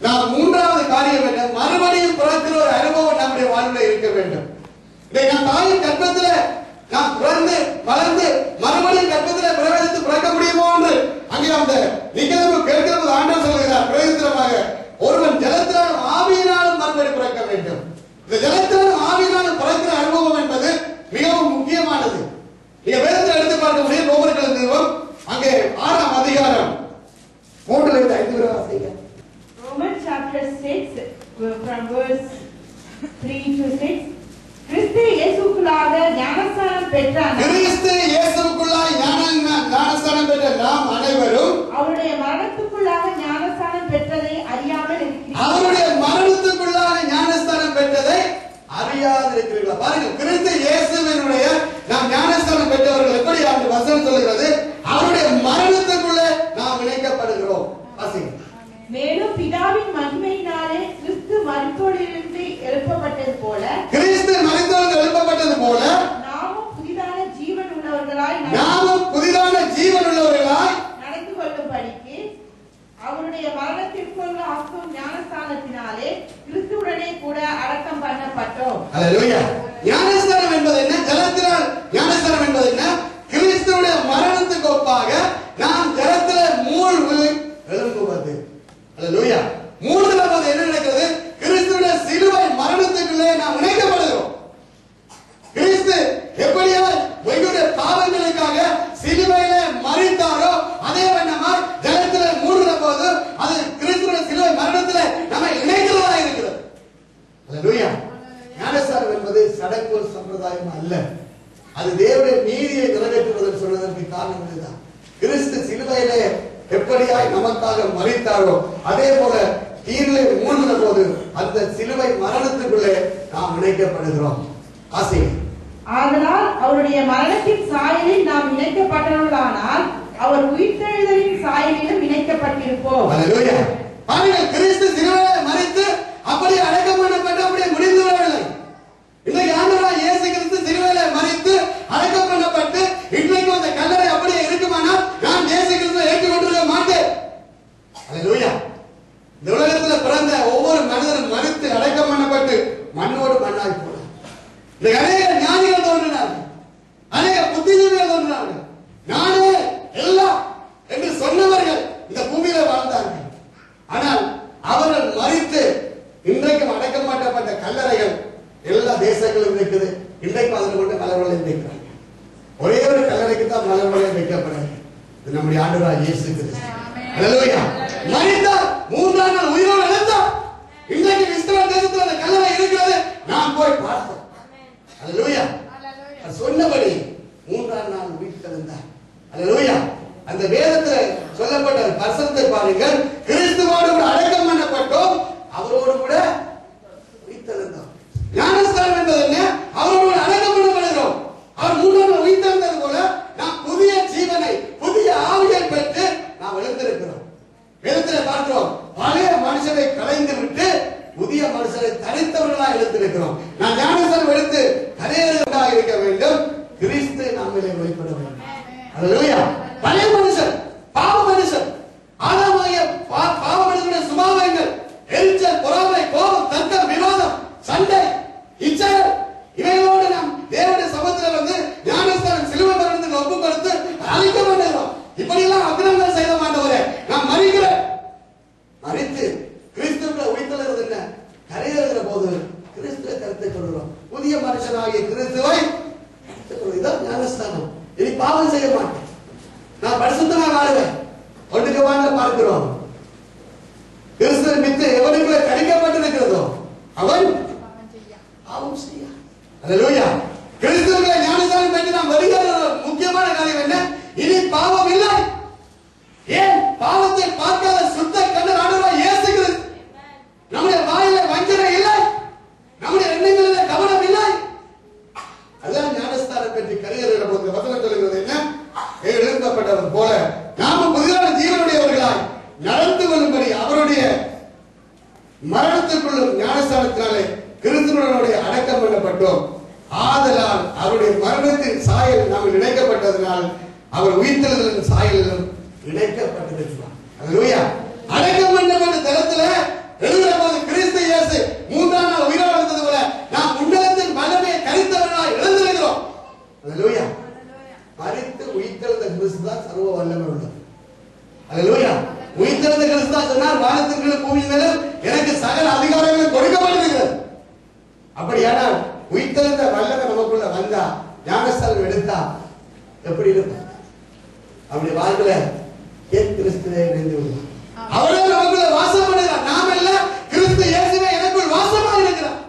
நாம் 3வது காரியம் என்ன? மறுபடியும் பிறக்கிற ஒரு அனுபவம் நம்முடைய வாழ்வில் இருக்க வேண்டும். நாம் தாயின் கர்ப்பத்தில் நாம் பிறந்து வளர்ந்து மறுபடியும் கர்ப்பத்தில் பிரவேசித்து பிறக்க முடியுமோ என்று அங்கே அந்த நிகழ்வு கேட்கிற போது ஆண்டவர் சொல்கிறார் பிரயோஜனமாக, ஒருவன் ஜலத்தினாலும் ஆவியினாலும் மறுபடியும் பிறக்க வேண்டும். இந்த ஜலத்தினாலும் ஆவியினாலும் பிறக்கிற அனுபவம் என்பது மிகவும் முக்கியமானது. நீங்க வேதத்தை எடுத்து பார்க்க முடியும். ரோமர்கள் நிறுவனம் அங்கே 6ஆம் அதிகாரம் 3லிருந்து 5 வரை வாசிங்க. Romans chapter 6 from verse 3 to 6. கிறிஸ்து இயேசுவுக்குள்ளாக ஞானஸ்நானம் பெற்ற நாம் அனைவரும் அவருடைய மரணத்துக்குள்ளாக ஞானஸ்நானம் பெற்றதை அறியாமல் இருக்கிறோம். அவருடைய மரணத்துக்குள்ளாக ஞானஸ்நானம் பெற்றதை அறியாது இருக்கிறீர்களா? பாருங்க, கிறிஸ்து இயேசுவினுடைய நாம் ஞானஸ்நானம் பெற்றவர்கள் எப்படி அந்த வசனம் சொல்கிறது? அவருடைய மரணத்துக்குள்ளே நாம் இணைக்கப்படுகிறோம். மேலும் பிதாவின் மகிமையினாலே கிறிஸ்து மரித்தோரிலிருந்து எழுப்பப்பட்டது போல, கிறிஸ்து மரித்தோரிலிருந்து எழுப்பப்பட்டது போல நாமும் புதிதான ஜீவன் உள்ளவர்களாய் நடந்து கொள்ளும்படிக்கு அவருடைய மரணத்திற்குள்ள ஆக்கும் ஞானஸ்நானத்தினாலே கிறிஸ்துவுடனே கூட அடக்கம் பண்ணப்பட்டோம். அல்லேலூயா. ஞானஸ்நானம் என்பது என்ன? ஜலத்தினால் ஞானஸ்நானம் என்பது என்ன? கிறிஸ்துவுடைய மரணத்துக்கு ஒப்பாக நாம் ஜலத்திலே மூழ்கி எழும்புவது. அல்லேலூயா. மூழ்கிற போது என்ன நடக்கிறது? கிறிஸ்துவுடைய சிலுவை மரணத்துக்குள்ளே நாம் இணைக்கப்படுகிறோம். கிறிஸ்து எப்படியா எங்களுடைய பாவங்களுக்காக சிலுவையிலே மரித்தாரோ அதே வண்ணமா ஜலத்திலே மூழ்கிற போது அது கிறிஸ்துவுடைய சிலுவை மரணத்திலே நம்மை இணைக்கிறதா இருக்கிறது. அல்லேலூயா. ஞானஸ்நானம் என்பது சடங்கு ஒரு சம்பிரதாயம் அல்ல. அது தேவனுடைய நீதியை நிறைவேற்றுவதற்கு சொல்வதற்கு காரணம் இதுதான். கிறிஸ்து சிலுவையிலே எப்படியாய் நமக்காக மரித்தாரோ அதே போல தீரிலே மூழ்கிற போது அந்த சிலுவை மரணத்துக்குள்ளே நாம் இணைக்கப்படுகிறோம். ஆதலால் அவருடைய மரணத்தின் சாயலில் நாம் இணைக்கப்பட்டவர்களானால் அவர் உயிர்த்தெழுதலின் சாயலிலும் இணைக்கப்பட்டிருப்போம். அல்லேலூயா. பாருங்கள், கிறிஸ்து சிலுவையிலே மரித்து அப்படியே அடக்கம் பண்ணப்பட்டு அப்படியே முடிந்து வரவில்லை. இன்றைக்கு ஆண்டவராகிய இயேசு கிறிஸ்து சிலுவையிலே மரித்து அடக்கம் பண்ணப்பட்டு இன்றைக்கு அந்த கல்லறை அப்படியே இருக்குமானால் நான் இயேசு கிறிஸ்துவை ஏற்றுக்கொண்டிருக்க மாட்டேன். அல்லேலூயா. இந்த உலகத்தில் பிறந்த ஒவ்வொரு மனிதனும் மரித்து அடக்கம் பண்ணப்பட்டு மண்ணோடு மண்ணாய் போனார். இந்த அநேக ஞானிகள் தோன்றினார்கள், அநேக புத்திஜீவிகள் தோன்றினார்கள். நானே எல்லாம் என்று சொன்னவர்கள் இந்த பூமியில வாழ்ந்தார்கள். ஆனால் அவர்கள் மரித்து இன்றைக்கும் அடக்கம் பண்ணப்பட்ட கல்லறைகள் எல்லா தேசங்களும் இருக்குது. இன்றைக்கும் அதில் கொண்டு மலர்வளையம் வைக்கிறாங்க. ஒரே ஒரு கல்லறைக்கு தான் மலர்வளையம் வைக்கப்படுது. இது நம்முடைய ஆண்டவராகிய இயேசு கிறிஸ்து. அல்லேலூயா. மரித்தார், 3ஆம் நாள் உயிரோடு எழுந்தார். இன்றைக்கு இஸ்ரவேல் தேசத்தில் அந்த கல்லறை இருக்கிறது. நாம் போய் பார்த்தோம். அல்லேலூயா. சொன்னபடி 3ஆம் நாள் உயிர்த்தெழுந்தார். அல்லேலூயா. அந்த வேதத்தில் சொல்லப்பட்ட வசனத்தை பாருங்கள். கிறிஸ்துவோடு கூட அடக்கம் பண்ணப்பட்டோம், அவரோடு கூட மனுஷனை கலைந்து விட்டு புதிய மனுஷனை தனித்தவர்களாக எழுந்திருக்கிறோம். நான் ஞானஸ்நானம் எடுத்து கரையேறுவதாக இருக்க வேண்டும். கிறிஸ்து நம்மிலே வெளிப்பட வேண்டும். அல்லேலூயா. பழைய மனுஷன், பாவ மனுஷன், ஆதாமாகிய பாவ மனுஷனுடைய சுபாவங்கள், எரிச்சல், பொறாமை, கோபம், தர்க்கம், விவாதம், சண்டை, இச்சைகள், இவைகளோடு நாம் தேவனுடைய சமூகத்தில் வந்து ஞானஸ்நானம் சிலுவை மரணத்துக்கு ஒப்பு கொடுத்து அழிக்க மாட்டோம். இப்படியெல்லாம் அக்கிரமங்கள் செய்த மாட்டவரே, நாம் மறித்து கிறிஸ்துவுக்குள்ள உயிர்த்தெழுவது என்ன? கரையேறுகிற போது கிறிஸ்துவை கருத்தை கொள்கிறோம். புதிய மனுஷனாகிய கிறிஸ்துவை இதான் ஞானஸ்நானம். இனி பாவம் செய்ய மாட்டேன், நான் பரிசுத்தமா வாழுவேன். ஒன்றுக்கு வாங்க பார்க்கிறோம். கிறிஸ்துவை மித்து எவனுக்குள்ள கடிக்கப்பட்டிருக்கிறதோ அவன் பாவம் செய்ய. அல்லேலூயா. கிறிஸ்துவுக்குள்ள ஞானஸ்நானம் பெற்று நாம் வருகிற முக்கியமான காரியம் என்ன? இனி பாவம் இல்லை. ஏன்? பாவத்தை பார்க்காத சுத்த கண்ணர் ஆண்டவராய் இயேசு கிறிஸ்து. நம்முடைய வாயில வஞ்சனை இல்லை, நம்முடைய எண்ணங்களிலே கவனம் இல்லை. அதான் ஞானஸ்நானம் பெற்று கரையேறுகிற போது வசனம் சொல்கிறது என்ன? எழுதப்பட்டவர் போல நாமும் புதிதான ஜீவனுடையவர்களாய் நடந்து கொள்ளும்படி அவருடைய மரணத்திற்குள்ளும் ஞானஸ்நானத்தினாலே கிறிஸ்துவனுடைய அடக்கம் பண்ணப்பட்டோம். ஆதலால் அவருடைய மரணத்தின் சாயல் நாம் இணைக்கப்பட்டதனால் அவர் உயிர்த்தெழுதலின் சாயலிலும் இணைக்கப்பட்டிருக்கிறார். அல்லேலூயா. அடக்கம் பண்ணப்பட்ட தலத்துல எழுதுகிற போது கிறிஸ்து இயேசு மூன்றாம் நாள் உயிரோடு இருந்தது போல நாம் உன்னதத்தின் வல்லமையை கரித்தவர்களாய் எழுந்திருக்கிறோம். அல்லேலூயா. மரித்து உயிர்த்தெழுந்த கிறிஸ்து தான் சர்வ வல்லமை உள்ளது. அல்லேலூயா. உயிர்த்தெழுந்த கிறிஸ்து தான் சொன்னார், வானத்திற்கும் பூமியிலும் எனக்கு சகல அதிகாரங்களும் கொடுக்கப்பட்டிருக்கிறது. அப்படியானால் உயிர்த்தெழுந்த வல்லமை நமக்குள்ள வந்தா, ஞானஸ்நானம் எடுத்தா எப்படி இருக்கும்? அப்படி வாழ்க்கை கிறிஸ்துவே இணைந்து விடுவார். அவரே நமக்குள்ள வாசம் பண்ணுகிறார். நாம எல்லாம் கிறிஸ்து இயேசுவே எனக்குள் வாசமா இருக்கிறார்.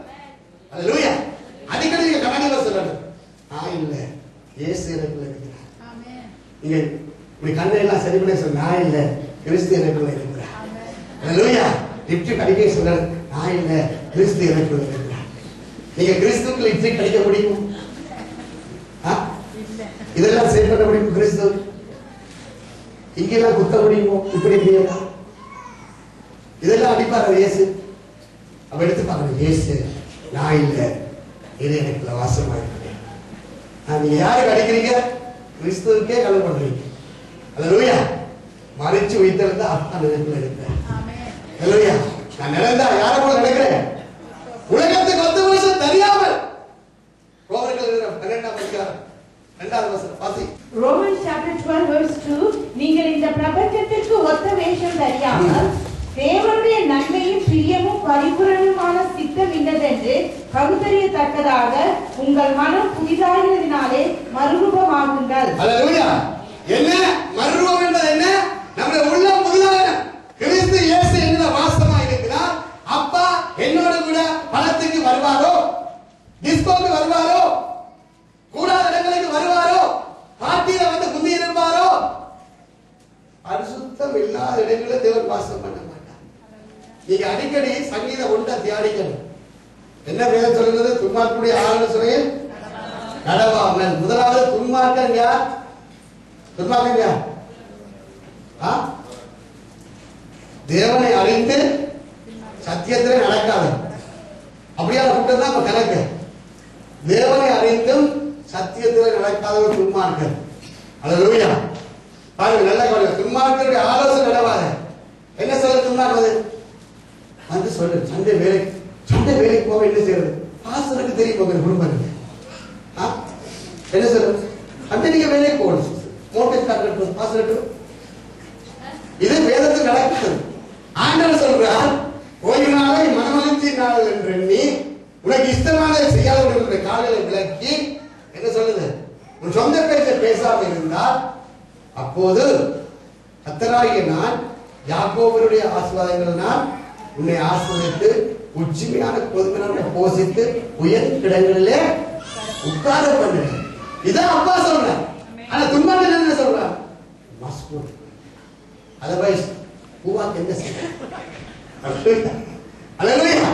அல்லேலூயா. அடிக்கடி நீங்க கமெண்ட்ல சொல்லணும், நான் இல்ல இயேசு எனக்குள்ள இருக்கிறார். ஆமென். நீங்க உங்க கண்ணை எல்லாம் சரி பண்ண சொல்ல, நான் இல்ல கிறிஸ்து எனக்குள்ள இருக்கிறார். ஆமென். அல்லேலூயா. லிப்ட் கடிக்க சொல்ல, நான் இல்ல கிறிஸ்து எனக்குள்ள இருக்கிறார். நீங்க கிறிஸ்துவுக்கு லிப்ட் கடிக்க முடியுமா? இதெல்லாம் சரி பண்ண முடியும் கிறிஸ்து? இங்கெல்லாம் குத்த முடியுமோ? இப்படி முடியாது. இதெல்லாம் அடிப்பாரு இயேசு. அப்ப எடுத்து பாருங்க, இயேசு நான் இல்ல, இது எனக்கு வாசமா இருக்கு. நீங்க யாருக்கு அடிக்கிறீங்க? கிறிஸ்துவுக்கே கலந்து பண்றீங்க. அல்லேலூயா. மரிச்சு உயிர்த்தெழுந்தா அப்பா நினைப்புல இருக்கிறேன். அல்லேலூயா. நான் நினைந்தா யாரை போல நினைக்கிறேன்? உலகத்துக்கு 10 வருஷம் தெரியாமல் ரோமர்கள் 12ஆம் அதிகாரம் 2வது வசனம் வாசி. Romans chapter 12 verse 2, நீங்கள் இந்த பிரபஞ்சத்திற்கு ஒத்த வேஷம் தெரியாமல் தேவனுடைய நன்மையும் பிரியமும் பரிபூரணமான சித்தம் இன்னதென்று பகுத்தறியத்தக்கதாக உங்கள் மனம் புதிதாகிறதினாலே மறுரூபமாகுங்கள். அல்லேலூயா. என்ன மறுரூபம் என்பது என்ன? நம்முடைய உள்ளம் புதிதாகணும். கிறிஸ்து இயேசு என்னோட வாசமா இருக்கிறார். அப்பா என்னோட கூட பணத்துக்கு வருவாரோ, டிஸ்கோக்கு வருவாரோ, கூடாத இடங்களுக்கு வருவாரோ, பாட்டியில வந்து குந்தி இருப்பாரோ? பரிசுத்தம் இல்லாத இடங்களில் தேவன் வாசம் பண்ண மாட்டார். நீங்க அடிக்கடி சங்கீதம் ஒன்றை தியானிக்கணும். என்ன வேதம் சொல்லுகிறது? துன்மார்க்கனுடைய ஆலோசனையில் நடவாமல். முதலாவது துன்மார்க்கன் யார்? துன்மார்க்கன் யார்? தேவனை அறிந்து சத்தியத்திலே நடக்காது. அப்படியான கூட்டம் தான் நம்ம கணக்கு. தேவனை அறிந்தும் சத்தியத்திலே நடக்காத துன்மார்க்கன். அல்லேலூயா. பாருங்க, நல்ல கவனிங்க. துன்மார்க்கனுடைய ஆலோசனை நடவாது. என்ன சொல்ல துன்மார்க்கது? வந்து சொல்லு, சண்டை வேலைக்கு போக என்ன செய்யறது? பாஸ்டருக்கு தெரியும் போகிற குடும்பம் என்ன சொல்ல? சண்டை நீங்க வேலைக்கு போகணும். மோட்டர் கார் பாஸ்டருக்கு இது வேதத்தில் நடக்குது. ஆண்டவர் சொல்றார், ஓய்வு நாளை மனமகிழ்ச்சி நாள் என்று நீ உனக்கு இஷ்டமானதை செய்யாத காலையில விளக்கி என்ன சொல்லுது? உன் சொந்த பேச்சை பேசாமல் இருந்தால் அப்போது கர்த்தராகிய நான் யாக்கோபுடைய ஆசீர்வாதங்களினால் உன்னை ஆசீர்வதித்து உச்சிமையான கோதுமையை போஷித்து உயர் இடங்களிலே உட்கார பண்ணுறேன். இதான் அப்பா சொல்றேன். ஆனா துன்மார்க்கன் என்ன சொல்றான்? மஸ்கூர் அதர்வைஸ் பூவாக்கு என்ன செய்ய? அல்லேலூயா.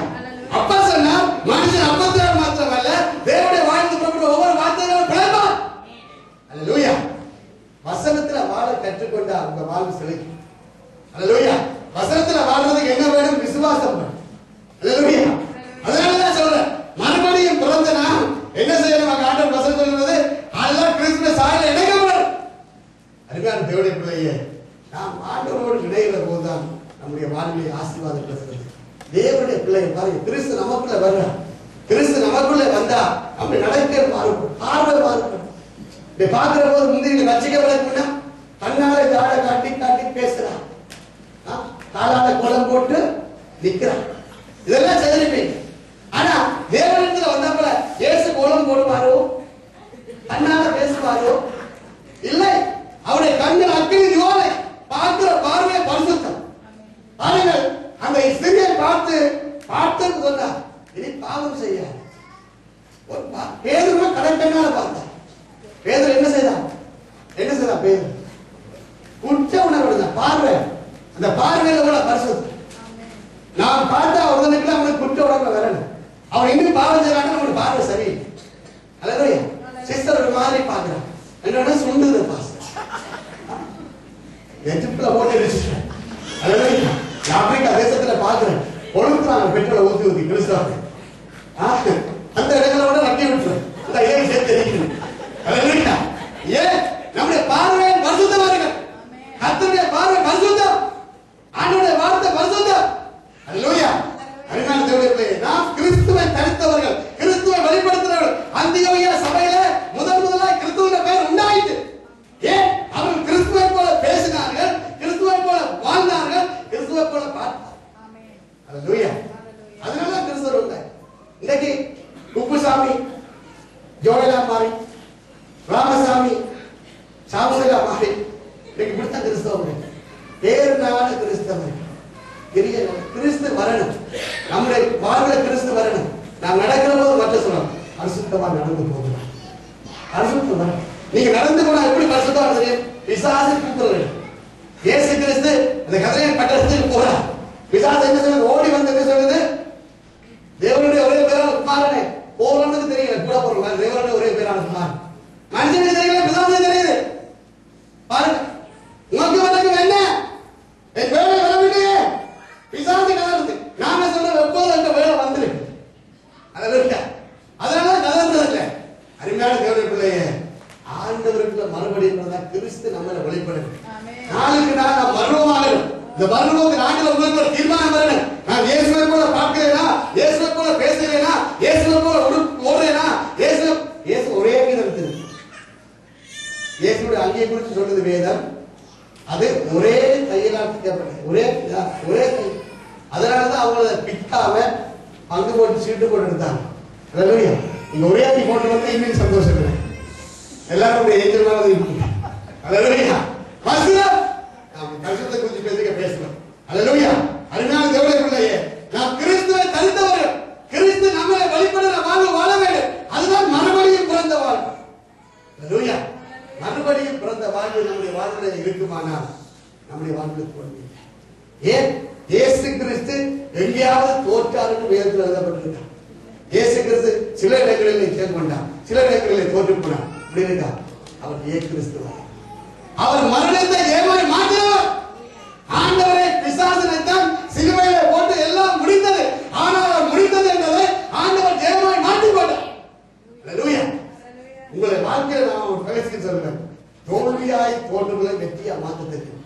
அப்பா சொன்னா மனுஷன் அப்பத்தால் மாத்திரமல்ல, தேவனுடைய வாயிலிருந்து புறப்படும் ஒவ்வொரு வார்த்தைகளும் பிழைப்பான். அல்லேலூயா. வசனத்துல வாழ கற்றுக்கொண்டா உங்க வாழ்வு செழிக்கும். அல்லேலூயா. வசனத்துல வாழ்றதுக்கு என்ன வேணும்? விசுவாசம் வாழ்விலே ஆசீர்வாதம் பெறுகிறது. தேவனுடைய பிள்ளைகள் பாருங்க, கிறிஸ்து நமக்குள்ள வர்றார். கிறிஸ்து நமக்குள்ள வந்தா அப்படி நடக்கிற மாறுபடும், பார்வை மாறுபடும். இப்படி பார்க்கிற போது முந்திரி ரசிக்கப்படக்குன்னா கண்ணால ஜாட காட்டி காட்டி பேசுறான், காலால கோலம் போட்டு நிக்கிறான். இதெல்லாம் செய்திருப்பீங்க. ஆனா தேவனிடத்துல வந்தப்பல இயேசு கோலம் போடுவாரோ, கண்ணால பேசுவாரோ? இல்லை. அவருடைய கண்கள் அக்கினி ஜுவாலை, பார்க்கிற பார்வையை பரிசுத்தம். பாருங்கள், அந்த சிறியை பார்த்து சொன்னார், இனி பாவம் செய்ய. பேதுருவை கடற்கண்ணால பார்த்தார். பேதுரு என்ன செய்தான்? பேதுரு குற்ற உணர்வு பார்வை, அந்த பார்வையில கூட பரிசுத்தம். நான் பார்த்தா ஒருவனுக்கு அவனுக்கு குற்ற உணர்வு வரணும். அவன் இன்னும் பாவம் செய்யறாங்க, அவனுக்கு பார்வை சரியில்லை. அல்லது சிஸ்டர் ஒரு மாதிரி பார்க்கிறான், என்னோட சுண்டுது பாஸ்டர் எஜிப்ட்ல போட்டு ஆப்பிரிக்கா தேசத்துல பாக்குறேன், கொழுத்துறாங்க பெட்ரோலை ஊத்தி ஊத்தி கிறிஸ்தவ அந்த இடங்களை விட வட்டி விட்டுறேன். அந்த ஏன் சேர்த்து எரிக்கணும். ஏன் நம்முடைய பார்வையை பரிசுத்தமா இருக்கு. கர்த்தருடைய பார்வை பரிசுத்தம், ஆண்டவருடைய வார்த்தை பரிசுத்தம். அல்லேலூயா. அருமையான தேவனுடைய பிள்ளையே, நாம் கிறிஸ்துவை தரித்தவர்கள், கிறிஸ்துவை வெளிப்படுத்துறவர்கள். அந்தியோகியா சபையில முதலாக கிறிஸ்துவின் பெயர் உண்டாயிற்று. ஏன்? அவர்கள் கிறிஸ்துவை போல பேசினார்கள், கிறிஸ்துவை போல வாழ்ந்தார்கள், கிறிஸ்துவை போல பார்த்தார்கள். அல்லேலூயா. அதனால கிறிஸ்துவர் உண்டாய். இன்னைக்கு குப்புசாமி ஜோயலா மாறி, ராமசாமி சாமுவேலா மாறி, இன்னைக்கு இப்படித்தான் கிறிஸ்தவர்கள். பேருனால கிறிஸ்தவர்கள். கிறிஸ்து வரணும், நம்முடைய வாழ்வுல கிறிஸ்து வரணும். நாம் நடக்கிற போது மட்டும் சொல்லணும், பரிசுத்தமா நடந்து போகலாம். பரிசுத்தமா நீங்க நடந்து போனா எப்படி பரிசுத்தமா தெரியும்? பிசாசு கூப்பிடுறது. இயேசு கிறிஸ்து அந்த கதிரையின் பட்டணத்துக்கு போறார். பிசாசு என்ன சொல்லுது? ஓடி வந்து என்ன சொல்லுது? தேவனுடைய ஒரே பேரான குமாரனே, போறவனுக்கு தெரியல, கூட போறவங்க தேவனுடைய ஒரே பேரான குமாரன். மனுஷனுக்கு தெரியல, பிசாசுக்கு தெரியுது. பாருங்க, உங்களுக்கு வந்தது என்ன? என் வேலை வரவில்லையே, பிசாசு கதறுது. நாம சொல்ற எப்போது அந்த வேலை வந்துருக்கு. அதனால கதறது இல்லை. அருமையான தேவனுடைய பிள்ளையே, ஆண்டவருக்குள்ள மறுபடியும் கிறிஸ்து நம்மள வெளிப்படும். நாளுக்கு நாள் நாம் மர்வமாகணும். இந்த மர்வத்துக்கு ஆண்டவர் உங்களுக்கு ஒரு தீர்மானம் வரணும். நான் இயேசுவை போல பார்க்கிறேனா, இயேசுவை போல பேசுகிறேனா, இயேசுவை போல ஓடுறேனா, இயேசு ஒரே விதம் இருக்கு. இயேசுடைய அங்கியை குறித்து சொல்றது வேதம். அது ஒரே கையிலால் ஒரே ஒரே கை. அதனாலதான் அவங்கள பிக்காம பங்கு போட்டு சீட்டு போட்டு எடுத்தாங்க. நீங்க ஒரே அங்கி போட்டு வந்து இன்னும் சந்தோஷம் இல்லை. எல்லாரும் ஏஞ்சல் இருக்கு. கருத்தை குறித்து பேசுக பேசலாம். அல்லேலூயா. அதனால தேவனுடைய பிள்ளையே, நாம் கிறிஸ்துவை தரித்தவர்கள், கிறிஸ்து நம்மளை வெளிப்படுற வாழ்வு வாழ வேண்டும். அதுதான் மறுபடியும் பிறந்த வாழ்வு. அல்லேலூயா. மறுபடியும் பிறந்த வாழ்வு நம்முடைய வாழ்வில் இருக்குமானால் நம்முடைய வாழ்வில் தோல்வி. ஏன்? இயேசு கிறிஸ்து எங்கேயாவது தோற்றாருன்னு வேதத்தில் எழுதப்பட்டிருக்கார். இயேசு கிறிஸ்து சில இடங்களில் சேர்க்கொண்டார், சில இடங்களில் தோற்று போனார். இப்படி இருக்கா? அவர் ஏ கிறிஸ்துவ. அவர் மரணத்தை ஏமாறி மாற்றினார். ஆண்டவரை பிசாசனைத்தான் சிலுவையிலே போட்டு எல்லாம் முடிந்தது. ஆனால் அவர் முடிந்தது என்பதை ஆண்டவர் ஏமாறி மாற்றி போட்டார். அல்லேலூயா. உங்களை வாழ்க்கையில நான் ஒரு பயிற்சிக்கு சொல்றேன், தோல்வியாய் தோல்விகளை வெற்றியா மாற்ற தெரியும்.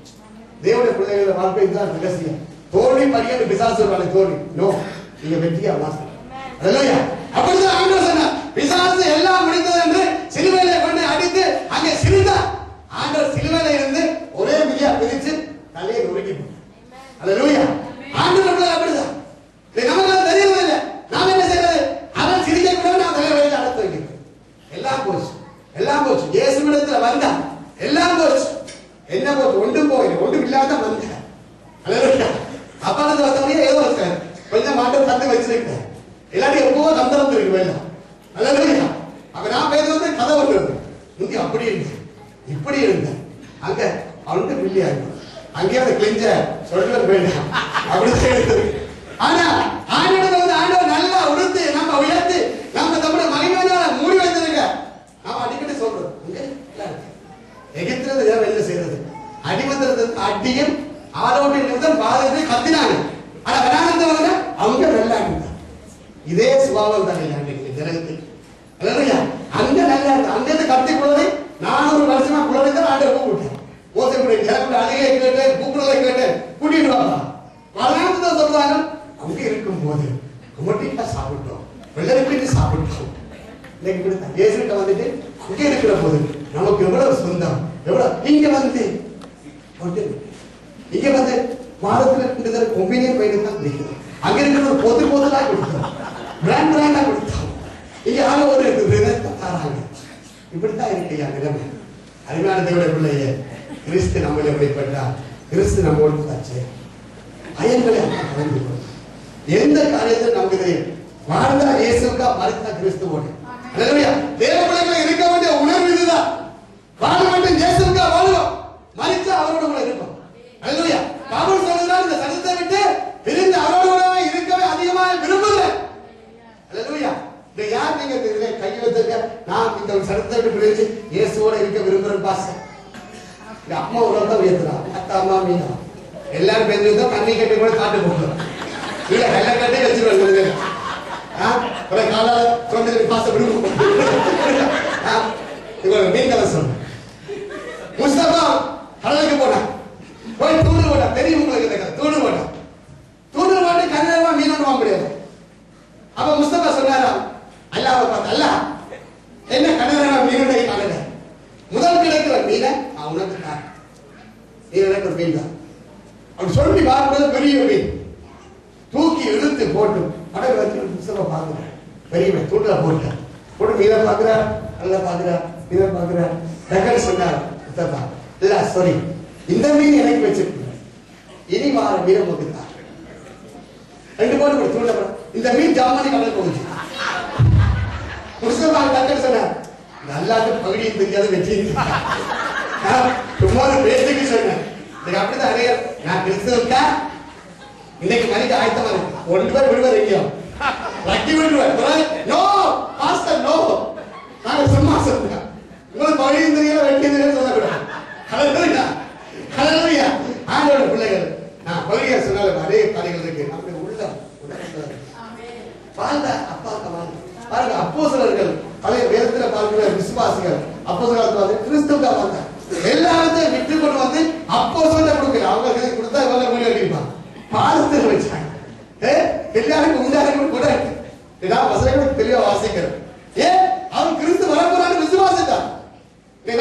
தேவனுடைய பிள்ளைகளை வாழ்க்கை தான் ரகசியம். தோல்வி படிக்க பிசாசு தோல்வி நோ, நீங்க வெற்றியா மாற்ற. அல்லேலூயா. அப்படிதான் ஆண்டவர் சொன்னார், பிசாசு எல்லாம் முடிந்தது என்று சிலுவையிலே கொண்டு அடித்து அங்கே சிரித்தார். ஆண்டவர் சிலுவையில இருந்து ஒரே மிதியா பிரிச்சு தலையை நொறுக்கி போட்டார். அல்லேலூயா. ஆண்டவர் பிள்ளை அப்படிதான். நமக்கு தெரியவே இல்லை. நாம என்ன செய்யறது? அவன் சிரிக்க கூட நான் தலையை வழியில் அடத்து வைக்கிறேன். எல்லாம் போச்சு, எல்லாம் போச்சு. இயேசுவிடத்துல வந்தா எல்லாம் போச்சு. என்ன போச்சு? ஒன்றும் போயிடு, ஒன்றும் இல்லாத வந்த. அல்லேலூயா. அப்பாலத்து வந்தவனே ஏதோ கொஞ்சம் மாட்டம் தந்து வச்சிருக்கேன். எல்லாரும் எப்பவோ தந்திரம் இருக்கு வேண்டாம். அல்லேலூயா. அப்ப நான் பேர் வந்து கதை வருது. இங்க அப்படி இருக்கு, இப்படி இருந்த அங்க அவனுக்கு பில்லியா இருக்கும். அங்கே அந்த கிழிஞ்ச சொல்றது வேண்டாம், அப்படிதான் இருக்குது. ஆனா ஆண்டவர் வந்து ஆண்டவர் நல்லா உடுத்து நம்ம உயர்த்தி நம்ம நம்முடைய மகிமையினால மூடி வைத்திருக்க. நாம அடிக்கடி சொல்றோம், எகிப்திலிருந்து என்ன செய்யறது? அடிமந்திரத்து அடியும் ஆரோக்கிய நிமிடம் பாதத்தை கத்தினாங்க. ஆனா வராங்க அவங்க நல்லா இருந்தாங்க. இதே சுபாவம் தான் ஜனகத்துக்கு. அங்க நல்லா இருக்கு. அங்கிருந்து கத்தி குழந்தை 400 வருஷமா குழந்தை தான் ஆண்டவர் கூப்பிட்டேன். ஓசை ஜனங்களுடைய அழுகையை கேட்டேன், கூப்பிடுறதை கேட்டேன், கூட்டிட்டு வாங்க. போது குமட்டிக்கா சாப்பிட்டோம், வெள்ளரிப்பிட்டு சாப்பிட்டோம். இன்னைக்கு இயேசுகிட்ட வந்துட்டு இங்க இருக்கிற போது நமக்கு எவ்வளவு சொந்தம், எவ்வளவு இங்க வந்து மாதத்துல 2 தடவை கொம்பினியன் பையன் தான் குடிக்கிறோம். அங்க இருக்கிற பொது பொதுலா கொடுத்தோம், பிராண்ட் பிராண்டா கொடுத்தோம். இங்க ஆக ஒரு தராங்க. இப்படித்தான் இருக்கு என் நிலைமை. அருமையான தேவனுடைய பிள்ளையே, கிறிஸ்து நம்மள எப்படிப்பட்டா, கிறிஸ்து நம்மோடு தாச்சு. பயங்களை கலந்து கொள்ளும். எந்த காரியத்தில் நமக்கு வாழ்ந்தா இயேசுக்கா, மறித்தா கிறிஸ்துவோடு. அல்லேலூயா. தேவ பிள்ளைகளை இருக்க வேண்டிய உணர்வு இதுதான். வாழ வேண்டும் இயேசுக்கா வாழுவோம், மறித்தா அவரோட கூட இருப்போம். அல்லேலூயா. பவுல் சொல்றார், இந்த சரீரத்தை விட்டு பிரிந்து அவரோட இருக்கவே அதிகமாக விரும்புகிறேன். அல்லேலூயா. இந்த யார் நீங்க கையை வச்சிருக்க, நான் இந்த சரீரத்தை விட்டு பிரிஞ்சு இயேசுவோட இருக்க விரும்புறேன் பாஸ்டர். இந்த அம்மா உலகத்தை உயர்த்துறா, அத்தா அம்மா மீனா எல்லாரும் பேருந்து தண்ணி கட்டி கூட காட்டு போடுறோம். இல்ல வெள்ள கட்டி வச்சிருவாங்க. காலால கொண்டு பாச விடுவோம். மீன் கதை சொல்றேன். முஸ்தபா கடலுக்கு போனான், போய் தூண்டு போட்டான். தெரியும் உங்களுக்கு இந்த கதை. தூண்டு போட்டான். தூண்டு போட்டு கண்ணமா மீன் ஒன்று வாங்க முடியாது. அப்ப முஸ்தபா சொன்னாரா, அல்லாவை பார்த்து, அல்லா என்ன கடலமா மீனுடைய காணல, முதல் கிடைக்கிற மீனை உனக்கு தான், நீ எனக்கு ஒரு மீன் தான் அப்படி சொல்லி பார்க்கும்போது பெரிய மீன் தூக்கி இழுத்து போட்டு கடல் வச்சு முஸ்தபா பார்க்கிறேன். பெரிய தூண்டில போட்டேன். போட்டு மீனை பார்க்கிறார், நல்லா பார்க்கிறார், மீனை பார்க்கிறார். டக்குன்னு சொன்னார் முஸ்தபா, இல்ல சாரி, இந்த மீன் எனக்கு வச்சிருக்கு, இனி வார மீனை போட்டுதான். 2 போட்டு தூண்ட இந்த மீன் ஜாமானி கடல் போகுது. முஸ்தபா டக்குன்னு சொன்னார், நல்லாட்டு பகுதியும் தெரியாத வச்சு சும்மா பேச்சுக்கு சொன்னேன். அப்படிதான் அடைய நான் கிறிஸ்துவா இன்னைக்கு மணிக்கு ஆயத்தமா இருக்கு. 1 பேர் விடுவார், எங்கேயும் லக்கி விடுவார். நோ பாஸ்டர் நோ, நாங்க சும்மா சொல்றேன். உங்களுக்கு பகுதியும் தெரியல, வெட்டியும் தெரியல சொல்லக்கூடாது. ஹல்லேலூயா, ஹல்லேலூயா. ஆண்டவருடைய பிள்ளைகள், நான் பகுதியை சொன்னால நிறைய காரியங்கள் இருக்கு. நம்முடைய உள்ளம் வாழ்ந்த அப்பா பாருங்க. அப்போஸ்தலர்கள் பழைய வேதத்துல பார்க்கிற விசுவாசிகள் அப்போஸ்தலர்கள் கிறிஸ்துவ வாழ்ந்தார். எல்லாத்தையும் விட்டு கொண்டு வந்து அப்போஸ்தலரை கொடுக்கல, அவங்க கொடுத்தா இவங்க மூணு அடிப்பாங்க. பாலத்தை வச்சாங்க. எல்லாருக்கும் உண்டாக கூட நான் வசனங்களுக்கு தெளிவா வாசிக்கிறேன். அவன் கிறிஸ்து வரப்போறான்னு விசுவாசித்தான்.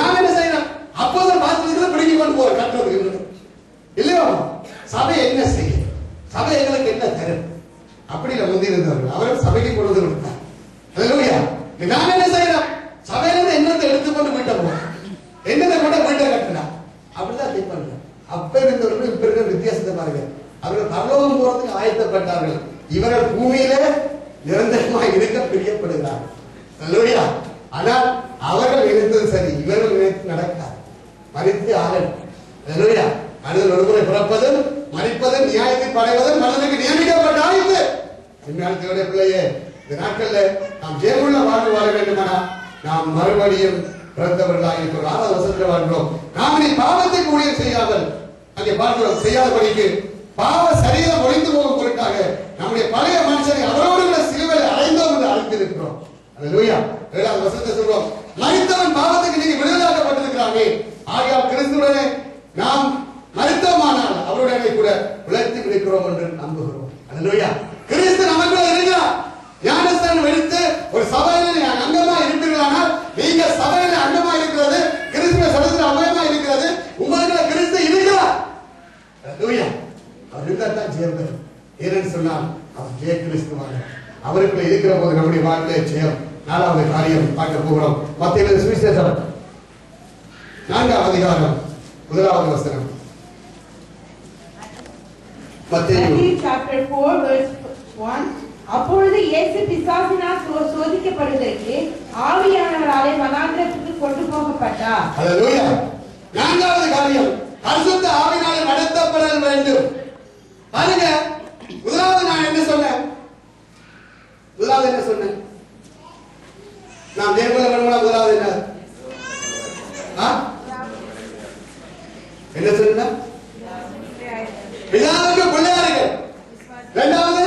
நான் என்ன செய்யறேன், அப்போஸ்தலர் பாத்திரத்துல பிடிக்க கொண்டு போறேன் கட்டுறதுக்கு இல்லையா. சபை என்ன செய்ய, சபை எங்களுக்கு என்ன தரும், அப்படி முந்தி இருந்தவர்கள் அவர்கள் சபைக்கு கொண்டு கொடுத்தார். அல்லேலூயா. நான் என்ன செய்யறேன், சபையிலிருந்து என்னத்தை எடுத்துக்கொண்டு வீட்டை போறேன், என்னத்தை கூட வீட்டை கட்டினா அப்படிதான் திங்க் பண்றேன். அப்ப இருந்தவர்கள் இப்ப இருக்கிற வித்தியாசத்தை பாருங்க. அவர்கள் பரலோகம் போறதுக்கு ஆயத்தப்பட்டார்கள். இவர்கள் பூமியில நிரந்தரமாக இருக்க பிரியப்படுகிறார்கள். அல்லேலூயா. ஆனால் அவர்கள் நினைத்தது சரி, இவர்கள் நினைத்து நடக்காது. மரித்து ஆகல். அல்லேலூயா. மனிதன் ஒரு முறை பிறப்பதும் மரிப்பதும் நியாயத்தை படைவதும் மனிதனுக்கு நியமிக்கப்பட்ட ஆயுது. உண்மையான பிள்ளையே, இந்த நாட்கள்ல நாம் ஜெயமுள்ள வாழ்வு வாழ வேண்டுமானா நாம் மறுபடியும் பிறந்தவர்களாக இருக்கிறோம். 6வது வசனத்தில் வாழ்கிறோம். நாம் இனி பாவத்துக்கு ஊழியம் செய்யாமல் அங்கே பார்க்கிறோம், செய்யாதபடிக்கு பாவ சரீரம் ஒழிந்து போகும் பொருட்டாக நம்முடைய பழைய மனுஷனை அவரோடு சிலுவையில் அடைந்தோம் என்று அழைத்திருக்கிறோம். அல்லேலூயா. 7வது வசனத்தை சொல்றோம், மரித்தவன் பாவத்துக்கு நீங்க விடுதலாக்கப்பட்டிருக்கிறாங்க. ஆகையால் கிறிஸ்துவுடனே நாம் மரித்தோமானால் அவருடனே கூட உழைத்து விடுக்கிறோம் என்று நம்புகிறோம். அல்லேலூயா. கிறிஸ்து நமக்குள்ள இருக்கிறார். ஞானஸ்தானம் எடுத்து ஒரு சபையில் அங்கமா இருப்பீர்களானால் நீங்க சபையில அங்கமா இருக்கிறது, கிறிஸ்துவ சபையில் அங்கமா இருக்கிறது, உங்களுக்கு கிறிஸ்து இருக்கிறார். அல்லேலூயா. அவர் இருந்தால் ஜெயம் பெறும். ஏன்னு சொன்னால் அவர் ஜெய கிறிஸ்துவாக அவருக்குள்ள இருக்கிற போது நம்முடைய வாழ்க்கையிலே ஜெயம். 4வது காரியம் பார்க்க போகிறோம். மத்தேயு சுவிசேஷம் 4வது அதிகாரம் 1வது வசனம். Matthew chapter 4 verse 1. அப்பொழுது இயேசு பிசாசினால் சோதிக்கப்படுவதற்கு ஆவியானவராலே வனாந்திரத்துக்கு கொண்டு போகப்பட்டார். அல்லேலூயா. 4வது காரியம் பரிசுத்த ஆவியினாலே நடத்தப்பட வேண்டும். பாருங்க, முதலாவது நான் என்ன சொன்னேன், நாம் தேவனுடைய மனமள முதலாவது என்ன சொன்னா பிதாவுக்கு பிள்ளையார்கள். 2வது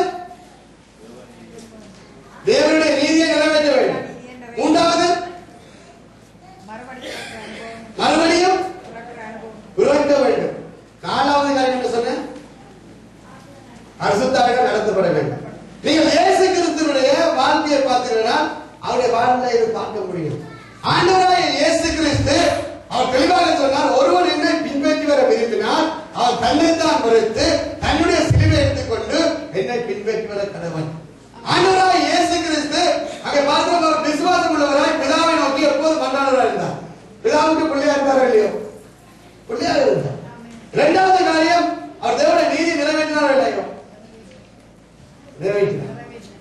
தேவனுடைய நீதியை நிறைவேற்ற வேண்டும். 3வது மறுபடியும் உருவாக்க வேண்டும். 4வது காரியம் என்ன சொன்ன, பரிசுத்த ஆவியினால் நடத்தப்பட வேண்டும். நீங்கள் இயேசு கிறிஸ்துவினுடைய வாழ்க்கையை பார்த்தீங்கன்னா அவருடைய வாழ்க்கையை பார்க்க முடியும். ஆண்டவராகிய இயேசு கிறிஸ்து அவர் தெளிவாக சொன்னார், ஒருவன் என்னை பின்பற்றி வர விரும்பினால் அவர் தன்னைத்தான் மறுத்து தன்னுடைய சிலுவை எடுத்துக்கொண்டு என்னை பின்பற்றி வர கடவன். ஆண்டவராகிய இயேசு கிறிஸ்து அங்கே பார்க்கிறோம், அவர் விசுவாசம் உள்ளவராய் பிதாவை நோக்கி எப்போது மன்றாடுவராய் இருந்தார். பிதாவுக்கு பிள்ளையா இருந்தாரோ இல்லையோ? பிள்ளையாக இருந்தார். இரண்டாவது காரியம், அவர் தேவனுடைய நீதி நிறைவேற்றினாரோ இல்லையோ? நிறைவேற்றினார்.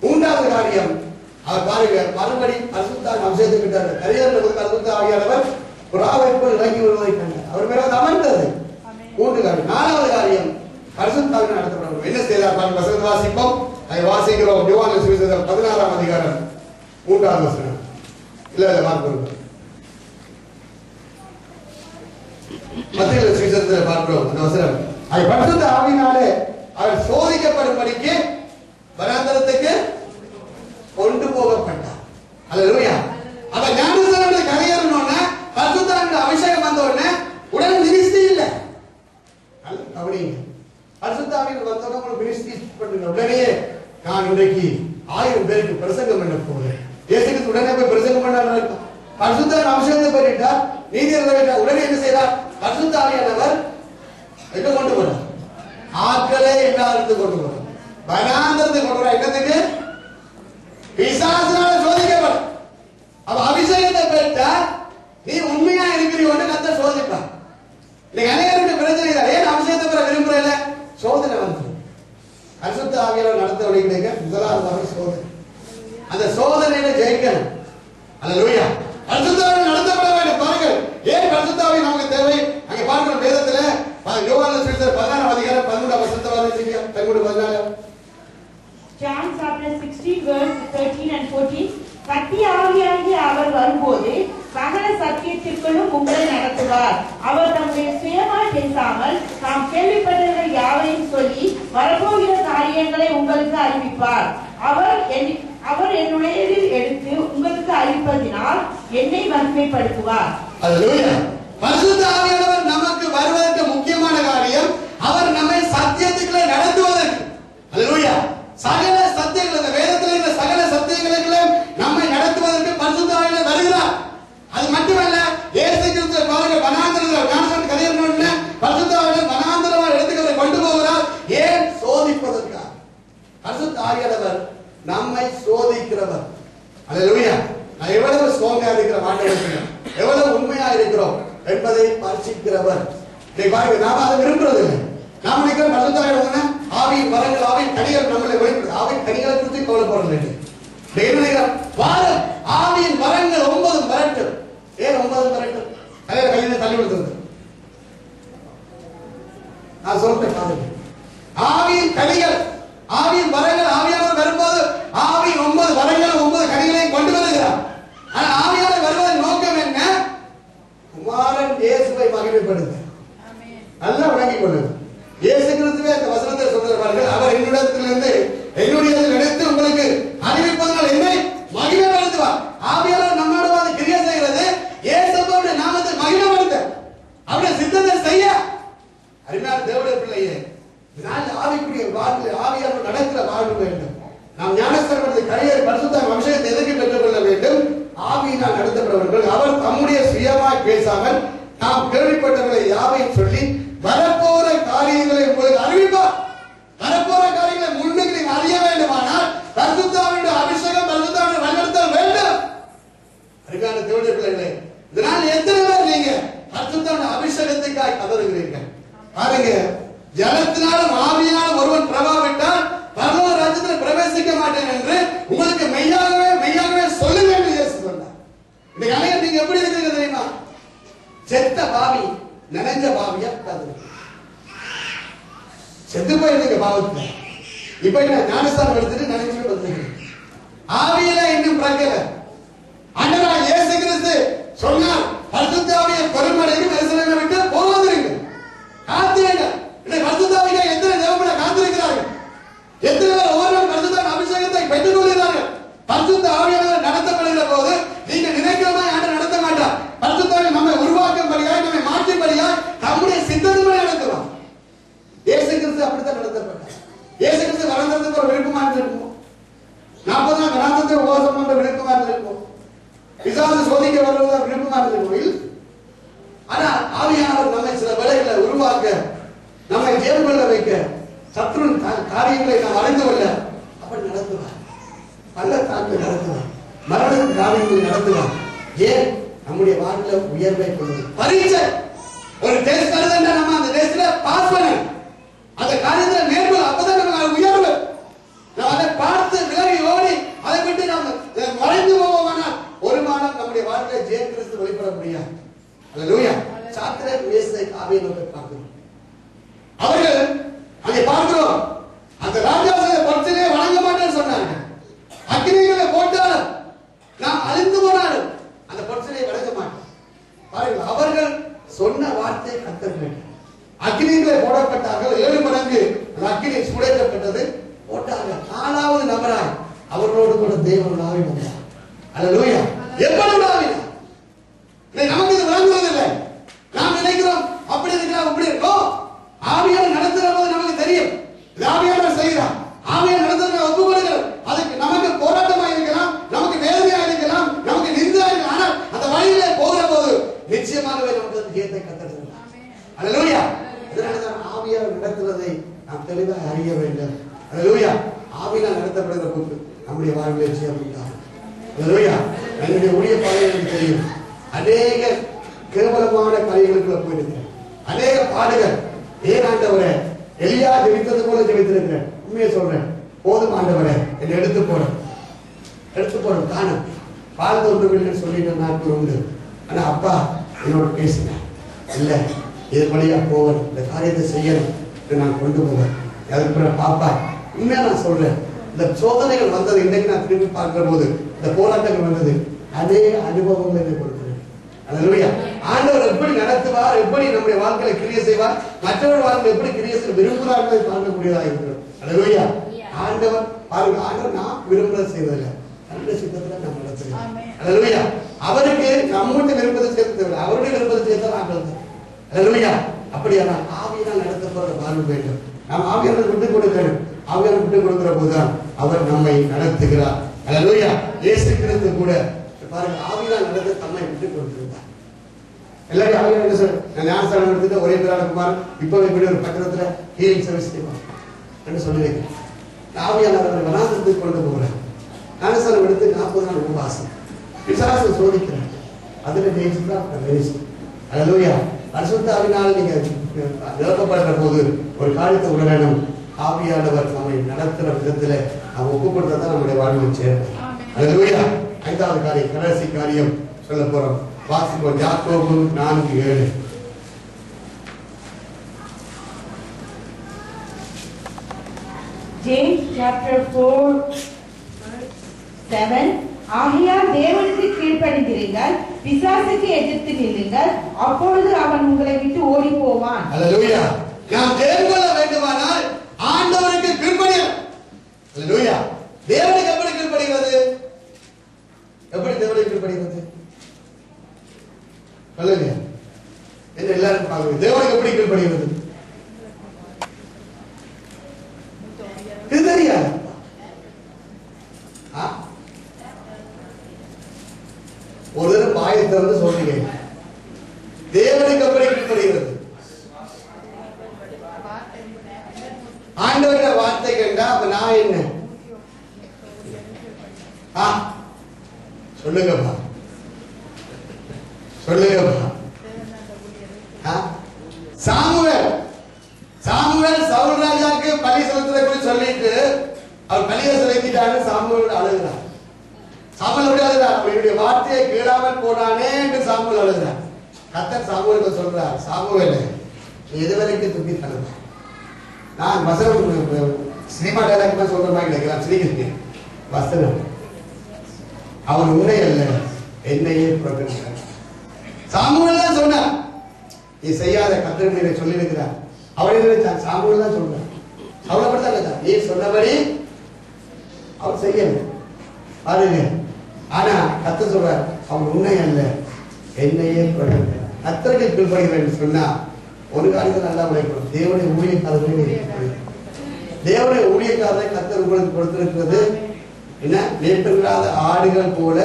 மூன்றாவது காரியம், அவர் பாருங்க மறுபடி பரிசுத்தாவின் அபிஷேகத்தை பெற்றார். கரியர் பரிசுத்த ஆவியானவர் புறாவைப்போல் இறங்கி வருவதை கண்டார். அவர் மேல அமர்ந்தது. மூன்று காரியம். நாலாவது காரியம், பரிசுத்தாவின் நடத்தப்படும். என்ன செய்தார் பாருங்க, வசனத்தை வாசிப்போம். அதை வாசிக்கிறோம். யோவான் சுவிசேஷம் 16ஆம் அதிகாரம் 3ஆம் வசனம். இல்ல பார்க்கிறோம். மத்திய சுவிசேஷத்தில் பார்க்கிறோம் அந்த வசனம். அதை பரிசுத்த ஆவியினாலே அவர் சோதிக்கப்படும்படிக்கு வனாந்தரத்துக்கு கொண்டு போகப்பட்டார். அல்லேலூயா. அப்ப ஞானஸ்நானத்துல கரையேறணும்னா பரிசுத்தாவின் அபிஷேகம் வந்த உடனே உடனே மினிஸ்ட்ரி இல்ல. கவனிங்க, பரிசுத்தாவின் வந்தோட உங்களுக்கு மினிஸ்ட்ரி பண்ணுங்க. உடனே நான் இன்றைக்கு 1000 பேருக்கு பிரசங்கம் பண்ண போகிறேன். இயேசுக்கு உடனே போய் பிரசங்கம் பண்ணாரு. பரிசுத்தாவின் அபிஷேகத்தை பெற்றுட்டார், நீதி நிறைவேற்றார். உடனே என்ன செய்தார்? பரிசுத்த ஆவியானவர் எங்க கொண்டு போறார்? ஆட்களே எல்லாருக்கும் கொண்டு போறார். வனாந்தரத்துக்கு கொண்டு போறார். என்னத்துக்கு? பிசாசினால சோதிக்கப்படும். அப்ப அபிஷேகத்தை பெற்றா நீ உண்மையா இருக்கிறீன்னு கர்த்தர் சோதிப்பார். இன்னைக்கு அநேகருக்கு பிரச்சனை இல்லை. ஏன் அபிஷேகத்தை பெற விரும்புறல? சோதனை வந்து பரிசுத்த ஆவியானவர் நடத்த வழிகளுக்கு முதலாவது சோதனை. அந்த சோதனையில ஜெயிக்கணும். அல்லேலூயா. பரிசுத்த ஆவியானவர் நடத்தப்பட வேண்டும். பாருங்கள், ஏன் பரிசுத்த ஆவி நமக்கு தேவை? அங்க பார்க்கிறோம் வேதத்துல யோவான் சுவிசேஷம் 16ஆம் அதிகாரம் 11ஆம் வசனத்தை வாசிங்க. 14. John chapter 16 verse 13 and 14. சத்திய ஆவியாகிய அவர் வரும்போது சகல சத்தியத்திற்குள்ளும் உங்களை நடத்துவார். அவர் தம்முடைய சுயமாய் பேசாமல் தாம் கேள்விப்பட்டவர்கள் யாவையும் சொல்லி வரப்போகிற காரியங்களை உங்களுக்கு அறிவிப்பார். அவர் என்னுடையதில் எடுத்து உங்களுக்கு அறிவிப்பதினால் என்னை மகிமைப்படுத்துவார். அல்லேலூயா. பரிசுத்த ஆவியானவர் நமக்கு வருவதற்கு முக்கியமான காரியம் அவர் நம்மை சத்தியத்துக்குள்ளே நடத்துவதற்கு. அல்லேலூயா. சகல சத்தியங்கள், இந்த வேதத்தில் இருக்கிற சகல சத்தியங்களுக்குள்ளே நம்மை நடத்துவதற்கு பரிசுத்த ஆவியானவர் வருகிறார். அது மட்டுமல்ல, இயேசு கிறிஸ்து பாருங்க வனாந்தரத்தில் ஞானஸ்நானம் கரையேறணும்னு பரிசுத்த ஆவியானவர் வனாந்தரமா எடுத்துக்கொண்டு கொண்டு போகிறார். ஏன்? சோதிப்பதற்காக. பரிசுத்த ஆவியானவர் நம்மை சோதிக்கிறவர். அல்லேலூயா. நான் எவ்வளவு ஸ்ட்ராங்கா இருக்கிற ஆண்டவருக்கு, எவ்வளவு உண்மையா இருக்கிறோம் என்பதை பரிசீலிக்கிறவர். இதை பாருங்க, நாம அதை விரும்புறது இல்லை. நாம் நினைக்கிற பரிசுத்த ஆவியானவர் ஆவியின் வரங்கள், ஆவியின் கனிகள் நம்மளை வெளிப்படுது. ஆவியின் கனிகளை குறித்து கவலைப்படுறது இல்லை. வாரம் ஆவியின் வரங்கள் 9 வரட்டும். ஏன் 9 வரட்டும்? கையில தள்ளி விடுறது. நான் சொல்றேன் பாருங்க, ஆவியின் கனிகள், ஆவியின் வரங்கள், ஆவியானவர் வரும்போது ஆவியின் 9 வரங்கள் 9 கனிகளையும் கொண்டு வருகிறார். ஆனா ஆவியானவர் வருவதன் நோக்கம் என்ன? குமாரன் இயேசுவை மகிமைப்படுத்த. நல்லா விளங்கிக் கொள்ளுங்க. இயேசு கிறிஸ்துவே அந்த வசனத்தை சொல்றார்கள், அவர் என்னிடத்திலிருந்து என்னுடையதில் எடுத்து உங்களுக்கு அறிவிப்பதனால் என்னை மகிமைப்படுத்துவார். ஆவியானவர் நம்மோட வந்து கிரியை செய்கிறது இயேசுவோட நாமத்தை மகிமைப்படுத்த, அவருடைய சித்தத்தை செய்ய. அருமையான தேவனுடைய பிள்ளையே, இதனால் ஆவிக்குரிய வாழ்வு, ஆவியானவர் நடக்கிற வாழ்வு வேண்டும். நாம் ஞானஸ்நானத்தை கரையேறி பரிசுத்த அபிஷேகத்தை எதற்கு பெற்றுக்கொள்ள வேண்டும்? ஆவியினால் நடத்தப்படுவர்கள். அவர் தம்முடைய சுயமாய் பேசாமல் நாம் கேள்விப்பட்டவர்களை யாவையும் சொல்லி வரப்போற காரியங்களை உங்களுக்கு அறிவிப்பார். வரப்போற காரியங்களை முன்னுக்கு நீங்க அறிய வேண்டுமானால் பரிசுத்த ஆவியுடைய அபிஷேகம், பரிசுத்த ஆவியுடைய வழிநடத்தல் வேண்டும். அருமையான தேவனுடைய பிள்ளைகளே, இதனால் எத்தனை பேர் நீங்க பரிசுத்த ஆவியுடைய அபிஷேகத்துக்காக கதறுகிறீர்கள்? பாருங்க, ஜலத்தினாலும் ஆவியினாலும் ஒருவன் பிரபாவிட்டால் பரலோக ராஜ்யத்தில் பிரவேசிக்க மாட்டேன் என்று உங்களுக்கு மெய்யாகவே சொல்லுங்க என்று இயேசு சொன்னார். இந்த கலையை நீங்க எப்படி இருக்கிறீங்க தெரியுமா? செத்த பாவி நினைஞ்ச பாவியா இருக்காது. செத்து போயிருந்தீங்க பாவத்துல. இப்ப என்ன ஞானஸ்தானம் எடுத்துட்டு நினைச்சுட்டு வந்துருக்கீங்க. ஆவியில இன்னும் பிறக்கல. ஆண்டவராகிய இயேசு கிறிஸ்து சொன்னார், பரிசுத்த ஆவியை பெருமடைக்கு தரிசனங்களை விட்டு போகாதீங்க, காத்திருங்க. இன்னைக்கு பரிசுத்த ஆவியை எத்தனை தேவப்பட காத்திருக்கிறார்கள்? எத்தனை பேர் ஒவ்வொரு பரிசுத்த அபிஷேகத்தை பெற்றுக் கொள்கிறார்கள்? பரிசுத்த ஆவியானவர் நடத்தப்படுகிற போது நீங்க நினைக்கிற மாதிரி ஆண்டவர் நடத்த மாட்டார். பரிசுத்த ஆவி நம்மை உருவாக்கும்படியாய், நம்மை மாற்றும்படியாய் நம்முடைய சித்தத்தின்படி நடத்துவார். இயேசு கிறிஸ்து அப்படித்தான் நடத்தப்பட்டார். இயேசு கிறிஸ்து வளர்ந்ததுக்கு ஒரு விருப்பமா இருக்கும். 40 நாள் கணாந்தத்தில் உபவாசம் பண்ற விருப்பமா இருந்திருக்கும். பிசாசு சோதிக்க வருவதா விருப்பமா இருந்திருக்கும். ஆனா ஆவியானவர் நம்மை சில வேளைகளை உருவாக்க, நம்மை ஜெயம் கொள்ள வைக்க, சத்ருவின் காரியங்களை நாம் அறிந்து கொள்ள அப்படி நடத்துவார். பள்ளத்தாக்கு நடத்துவார், மரணத்தின் காரியங்களை நடத்துவார். ஏன்? நம்முடைய வாழ்க்கையில உயர்வை கொள்வது. பரீட்சை ஒரு டெஸ்ட் எழுதுனா நம்ம அந்த டெஸ்ட்ல பாஸ் பண்ணணும். அந்த காரியத்துல மேற்கொள்ள, அப்பதான் நமக்கு உயர்வு. நம்ம அதை பார்த்து விலகி ஓடி அதை விட்டு நம்ம மறைந்து போவோமானால் ஒரு மாதம் நம்முடைய வாழ்க்கையில ஜெயம் கிறிஸ்து வெளிப்பட முடியாது. அல்லேலூயா. சாத்ராக் மேஷாக் ஆபேத்நேகோவை பார்க்கிறோம். அவர்கள் அங்கே பார்க்கிறோம், அந்த ராஜாவை பரிசையை வணங்க மாட்டேன்னு சொன்னாங்க. அக்கினிகளை போட்டாலும் நாம் அழிந்து போனாலும் அந்த பரிசையை வணங்க மாட்டோம். பாருங்கள், அவர்கள் சொன்ன வார்த்தை கர்த்தர் கேட்டார். அக்கினிகளை போடப்பட்டார்கள். 7 மடங்கு அந்த அக்கினி சுடேற்றப்பட்டது, போட்டார்கள். 4வது நபராய் அவர்களோடு கூட தேவன் ஆவி வந்தார். அல்லேலூயா. எப்படி ஆவினார்? நமக்கு இது விளங்குவதில்லை. நாம் நினைக்கிறோம் அப்படி இருக்கலாம் இப்படி இருக்கும். ஆவியானவர் நடத்துகிற போது நமக்கு தெரியும் ஆவியானவர் செய்கிறார். ஆவியானவர் நடத்துகிற ஒப்பு கொடுக்கிறோம். அதுக்கு நமக்கு போராட்டமாக இருக்கலாம், நமக்கு வேதனையாக இருக்கலாம், நமக்கு நிந்தையாக இருக்கலாம். ஆனால் அந்த வழியிலே போகிற போது நிச்சயமாகவே நமக்கு ஜெயத்தை கத்தருகிறார். அல்லேலூயா. இதனால்தான் ஆவியானவர் நடத்துவதை நாம் தெளிவாக அறிய வேண்டும். அல்லேலூயா. ஆவியானவர் நடத்தப்படுகிற போது நம்முடைய வாழ்விலே ஜெயம் உண்டாகும். அல்லேலூயா. என்னுடைய ஊழிய பாதைகளுக்கு தெரியும், அநேக கேவலமான காரியங்களுக்குள்ள போயிருக்கிறேன், அநேக பாடுகள். ஏன் ஆண்டவரே, எலியா ஜெபித்தது போல ஜெபித்திருக்கிறேன். உண்மையை சொல்றேன், போதும் ஆண்டவரே என்னை எடுத்து போறோம் காணும் வாழ்ந்து ஒன்றுமில்லை சொல்லிட்டு நாட்கள் உண்டு. ஆனா அப்பா என்னோட பேசினேன், இல்ல இது வழியா போகணும், இந்த காரியத்தை செய்யணும், நான் கொண்டு போவேன். அதுக்கு பாப்பா உண்மையா நான் சொல்றேன், இந்த சோதனைகள் வந்தது இன்னைக்கு நான் திரும்பி பார்க்கிற போது, இந்த போராட்டங்கள் வந்தது, அதே அனுபவங்களை கொடுக்கிறேன். அல்லேலூயா. ஆண்டவர் எப்படி நடத்துவார், எப்படி நம்முடைய வாழ்க்கையில கிரியை செய்வார், மற்றவர்கள் வாழ்க்கை எப்படி கிரியை செய்ய விரும்புகிறார்கள் பார்க்கக்கூடியதாக இருக்கிறோம். அல்லேலூயா. ஆண்டவர் பாருங்க, ஆண்டவர் நான் விரும்புறதை செய்வதில்லை, நல்ல சித்தத்துல நம்ம நடத்துகிறோம். அல்லேலூயா. அவருக்கு நம்முடைய விருப்பத்தை சேர்த்து அவருடைய விருப்பத்தை சேர்த்தா நாங்கள். அல்லேலூயா. அப்படியான ஆவியால் நடத்தப்படுற வாழ்வு வேண்டும். நாம் ஆவியாளர் விட்டு கொடுக்கணும். ஆவியாளர் விட்டு கொடுக்கிற போதுதான் அவர் நம்மை நடத்துகிறார். அல்லேலூயா. இயேசு கிறிஸ்து கூட பாருங்க, ஆவியால் நடத்த தம்மை விட்டு கொடுத்திருந்தார். எல்லாரும் ஆவியாளர் என்ன சொல்ற, நான் ஞானஸ்தானம் எடுத்துட்டு ஒரே பேரான குமார் இப்பவே கூட ஒரு பக்கத்துல ஹீலிங் சர்வீஸ் செய்வார் என்று சொல்லியிருக்கேன். ஆவியாளர் வனாந்தரத்துக்கு கொண்டு போகிறேன். ஞானஸ்தானம் எடுத்து 40 நாள் உபவாசம், பிசாசு சோதிக்கிறேன், அதுல ஜெயிச்சுதான் வேஸ்ட். அல்லேலூயா. பரிசுத்த ஆவியினால் நீங்க நிரப்பப்படுற போது ஒரு காரியத்தை உணரணும், ஆவியானவர் நம்மை நடத்துற விதத்துல நாம் ஒப்பு கொடுத்தா நம்முடைய வாழ்வில் சேரும். அல்லேலூயா. 5வது காரியம், கடைசி காரியம் சொல்ல போறோம். வாசிப்போம். யாக்கோபு 4:7. James chapter 4:7 ஆகையால் தேவனுக்கு கீழ்ப்படிந்திருங்கள், பிசாசுக்கு எதிர்த்து நில்லுங்கள், அப்பொழுது அவன் உங்களை விட்டு ஓடி போவான். அல்லேலூயா. நாம் ஜெயம் கொள்ள வேண்டுமானால் ஆண்டவருக்கு கீழ்ப்படியணும். அல்லேலூயா. தேவனுக்கு எப்படி கீழ்ப்படிகிறது? எப்படி தேவனுக்கு கீழ்ப்படிகிறது? சொல்லுங்க. என்ன எல்லாரும் பாருங்க, தேவனுக்கு எப்படி கீழ்ப்படிகிறது? இது தெரியாது. ஒரு தடவை வாயை திறந்து சொல்றீங்க, தேவனுக்கு எப்படி கீழ்ப்படிகிறது? ஆண்டவருடைய வார்த்தை கேட்டா அப்ப நான் என்ன? சொல்லுங்கப்பா, சொல்லுங்கப்பா. சாமுவேல் சவுல் ராஜாக்கு பலி செலுத்துறதை சொல்லிட்டு அவர் பலியை செலுத்திட்டாரு. சாமுவேல் அழுகிறார். சாமுவேல் எப்படி அழுகிறார்? அவருடைய வார்த்தையை கேளாமல் போனானே என்று சாமுவேல் அழுகிறார். கர்த்தர் சாமுவேலுக்கு சொல்றார், சாமுவேல் நீ எதுவரைக்கும் துப்பி தருவ? நான் வசனம் சினிமா டைலாக் சொல்ற மாதிரி நினைக்கிறேன், சிரிக்கிறேன். வசனம் அவர் உன்னை அல்ல என்னையே புறக்கணிக்கிறார். சாமுவேல் தான் சொன்னார், நீ செய்யாத கர்த்தரை சொல்லியிருக்கிறார். அவரே நினைச்சார், சாமுவேல் தான் சொல்றார். அவ்வளவுதான் நீ சொன்னபடி அவர் செய்யல பாருங்க. ஆனா கர்த்தர் சொல்றார், அவர் உன்னை அல்ல என்னையே புறக்கணிக்கிறார். கர்த்தருக்கு கீழ்ப்படிகிறேன் சொன்னா ஒரு காரியத்தை நல்லா விளையாடும். தேவனுடைய ஊழியக்காரர்களை, தேவனுடைய ஊழியக்காரரை கர்த்தர் உங்களுக்கு கொடுத்திருக்கிறது என்ன மேய்ப்பெறாத ஆடுகள் போல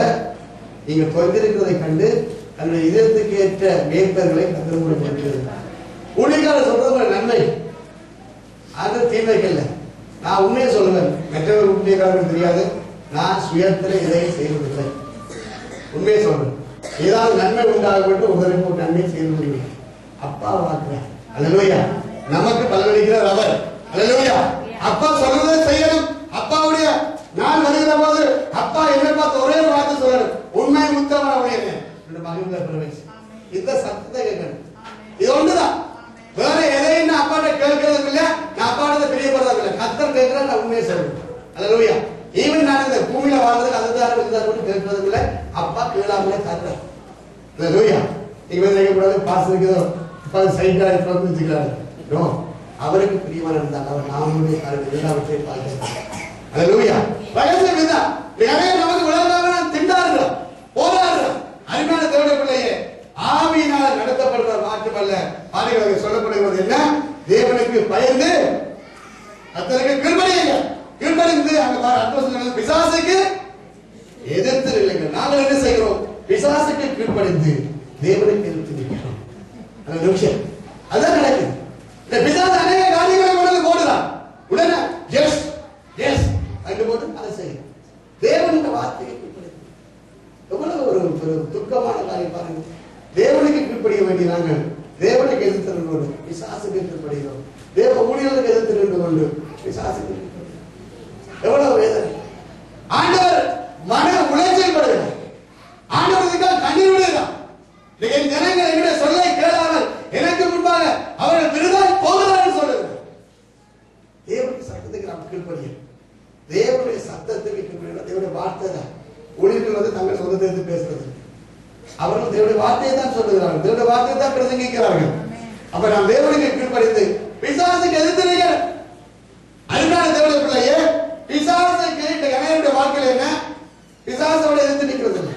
நீங்கள் தொலைந்திருக்கிறதை கண்டு தன்னுடைய இதயத்துக்கு ஏற்ற மேய்ப்பர்களை கற்றுக் ஊழியக்காரர் சொல்றது நன்மை அது தீமைகள் இல்லை. நான் உண்மையை சொல்லுவேன், மற்றவர் ஊழியக்காரர்கள் தெரியாது, நான் சுயத்தில் எதையும் செய்வதில்லை. உண்மையை சொல்றேன், ஏதாவது நன்மை உண்டாக வேண்டும் உதவிக்கு ஒரு நன்மை செய்து முடியும். அப்பா வாக்குறார். அல்லேலூயா. நமக்கு பலனளிக்கிறார் அவர். அல்லேலூயா. அப்பா சொல்றதை செய்யணும். அப்பாவுடைய நான் வருகிற போது அப்பா என்னை பார்த்து ஒரே வார்த்தை சொல்றாரு, உண்மை முத்தவனுடைய மகிழ்ந்த பிரவேசி. இந்த சத்தத்தை கேட்கணும். இது ஒன்றுதான், வேற எதையும் நான் அப்பாட்ட கேட்கறதும் இல்லை, நான் அப்பாட்ட பிரியப்படுறதும் இல்லை. கர்த்தர் கேட்கிறேன், நான் உண்மையை சொல்றேன். அல்லேலூயா. ஈவன் நான் இந்த பூமியில வாழ்றதுக்கு அதுதான் இருந்தாலும் கேட்கறதும் இல்லை, அப்பா கேளாமலே தர்றேன். அல்லேலூயா. நீங்க வந்து நினைக்கக்கூடாது பாஸ் இருக்குதோ அப்பா சைட்டா வச்சுக்கிறாரு. நோ, அவருக்கு பிரியமான இருந்தாங்க. அவர் நாமுடைய எல்லாவற்றையும் பார்க்கிறார். அல்லேலூயா. ரகசியம் இதுதான். நிறைய நமக்கு விளங்காம திண்டாடுறோம், போராடுறோம். அருமையான தேவனுடைய பிள்ளையே, ஆவியினால் நடத்தப்படுற மாற்றமல்ல. பாருங்கள், சொல்லப்படுகிறது என்ன? தேவனுக்கு பயந்து கர்த்தருக்கு கீழ்ப்படியுங்க. கீழ்ப்படிந்து அங்க பிசாசுக்கு எதிர்த்து இல்லைங்க. நாங்கள் என்ன செய்கிறோம்? பிசாசுக்கு கீழ்ப்படிந்து தேவனுக்கு எதிர்த்து நிற்கிறோம். அந்த நிமிஷம் அதான் நடக்குது. இந்த பிசாசு அநேக காரியங்களை கொண்டு போடுதான். உடனே எஸ் எஸ் அங்கு போட்டு அதை செய்யும். தேவனுடைய வார்த்தையை கீழ்ப்படிந்து எவ்வளவு ஒரு துக்கமான காரியம் பாருங்க. தேவனுக்கு கீழ்ப்படிய வேண்டிய நாங்கள் தேவனுக்கு எதிர்த்து நின்று கொண்டு பிசாசுக்கு கீழ்ப்படுகிறோம். தேவ ஊழியர்களுக்கு எதிர்த்து நின்று கொண்டு பிசாசுக்கு எவ்வளவு வேதனை. ஆண்டவர் மன உளைச்சல் படுகிறார். ஆண்டவருக்காக கண்ணீர் விடுகிறார். என் ஜனங்கள் என்னுடைய சொல்லை கேளாமல் எனக்கு முன்பாக அவர்கள் விருதாய் போகிறார்கள் சொல்லுகிறார். தேவனுடைய சத்தத்துக்கு நாம் கீழ்ப்படிய, தேவனுடைய சத்தத்துக்கு கீழ்ப்படிய, தேவனுடைய வார்த்தை தான். ஊழியர்கள் வந்து தங்கள் சொந்தத்தை எடுத்து பேசுறது, அவர்கள் தேவனுடைய வார்த்தையை தான் சொல்லுகிறார்கள், தேவனுடைய வார்த்தையை தான் பிரசங்கிக்கிறார்கள். அப்ப நாம் தேவனுக்கு கீழ்ப்படிந்து பிசாசுக்கு எதிர்த்து அதுக்கான தேவனுடைய பிள்ளையே, பிசாசுக்கு இளைஞருடைய வாழ்க்கையில் என்ன? பிசாசோட எதிர்த்து நிற்கிறது இல்லை.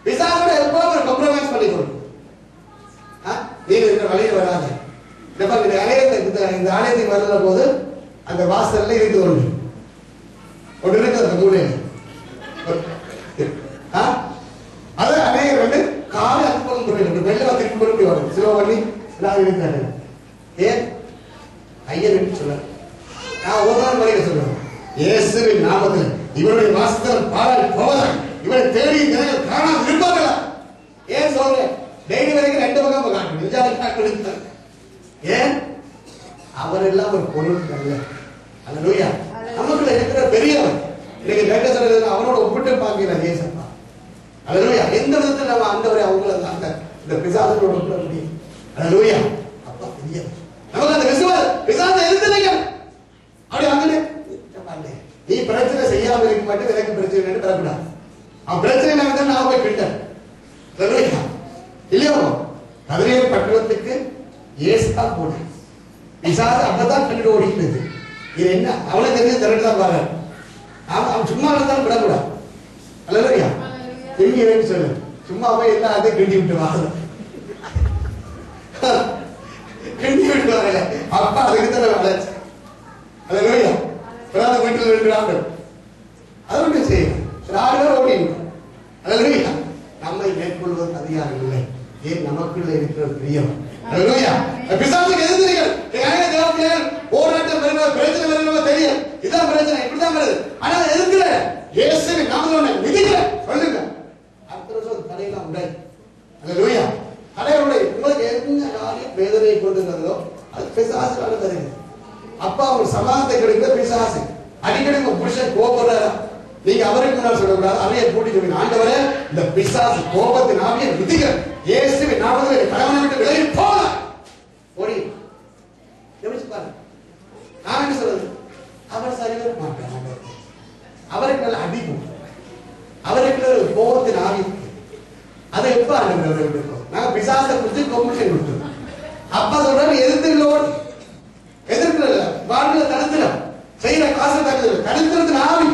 பிசாசோட எப்போ ஒரு கம்ப்ரமைஸ் பண்ணிக்கணும். நீங்க இருக்கிற வழியில் வராது. இந்த ஆலயத்துக்கு வருகிற போது அந்த வாசல்ல இருக்குது ஒன்று இருக்குது அந்த மூலையில். அது அநேகர் வந்து காலை அற்புதம் புரியல, வெள்ளம் திருப்பி பொறுப்பி வரும். சிலோ பண்ணி இருக்கிறாங்க. ஏன் ஐயன் என்று சொல்ல நான் ஒரு நாள் வரைக்கும் சொல்றேன், இயேசுவின் நாமத்தில் இவருடைய வாசத்தில் பாடல் போவதான் இவரை தேடி ஜனங்கள் காணாமல் இருப்பார்களா? ஏன் சொல்றேன்? டெய்லி வரைக்கும் 2 பக்கம் காட்டு. ஏன்? அவரெல்லாம் ஒரு பொருள் அல்ல. அல்லேலூயா. நமக்குள்ள இருக்கிற பெரியவர் இன்னைக்கு கேட்க சொல்றது அவரோட ஒப்பிட்டு பார்க்கிறார் ஏசப்பா. அல்லேலூயா. எந்த விதத்தில் நம்ம ஆண்டவரை அவங்கள அந்த இந்த பிசாசோட ஒப்பிட முடியும்? அல்லேலூயா. அப்பா பெரியவர். நமக்கு அந்த விசுவாசம் பிசாசை எதிர்த்து அப்படி அங்கே நீ பிரச்சனை செய்யாம இருக்க மாட்டேன், எனக்கு பிரச்சனை பெறக்கூடாது. அவன் பிரச்சனை நான் போய் விட்டேன் இல்லையோ. கதிரைய பட்டணத்துக்கு ஏசுதான் போனேன். பிசாசு அப்பதான் கண்டு ஓடிக்கிறது. இது என்ன அவளை தெரிஞ்சு திரட்டுதான் பாரு. அவன் சும்மா இருந்தாலும் விடக்கூடாது. அல்லையா திரும்பி சொல்லு, சும்மா போய் எல்லாம் அதை கிண்டி விட்டு வாங்க, கிண்டி விட்டு வாங்க. அப்பா அதுக்கு தானே வளர்ச்சி. அல்லையா வீட்டில் இருக்கிறாங்க, அது ஒன்றும் செய்யணும். 6 பேர் ஓடிங்க. அல்லேலூயா. நம்மை மேற்கொள்வது அதிகாரம் இல்லை. ஏன்? நமக்குள்ள இருக்கிற பிரியம். அல்லேலூயா. பிசாசுக்கு எதிர்க்கிறீர்கள். தேவப்பிள்ளைகள் போராட்டம் வரும்போது பிரச்சனை வரும்போது தெரியும், இதான் பிரச்சனை, இப்படிதான் வருது. ஆனா எதிர்க்கிற இயேசுவின் நாமத்திலே மிதிக்கிற சொல்லுங்க. அடுத்த வருஷம் தடையெல்லாம் உண்டை. அல்லேலூயா. தடையுடைய உங்களுக்கு என்ன காரியம் வேதனையை கொண்டிருக்கிறதோ அது பிசாசுக்காக வருகிறது. அப்பா ஒரு சமாதானத்தை கிடைக்கிற பிசாசு. அடிக்கடி உங்க புருஷன் கோபப்படுறாரா? நீங்க அவருக்கு முன்னாடி சொல்லக்கூடாது, அவையை கூட்டி சொல்லுங்க, ஆண்டவரே இந்த பிசாசு கோபத்தின் ஆவியை மிதிக்கிற இயேசுவின் நாமத்திலே கணவனை விட்டு விலகி போக ஓடி பாருங்க. நான் என்ன சொல்றது? அவர் சரியாக மாட்டார். அவருக்கு நல்ல அடிக்கும், அவருக்கு கோபத்தின் ஆவி. அதை எப்ப ஆண்டவர் நாங்க பிசாசை குறித்து கொமிஷன் கொடுத்தோம். அப்பா சொல்றாரு எதிர்த்து எதிர்க்கிறல்ல வாழ்க்கையில தடுத்துடும் செய்யற காசு தடுத்துடும். தடுத்துறது ஆவி,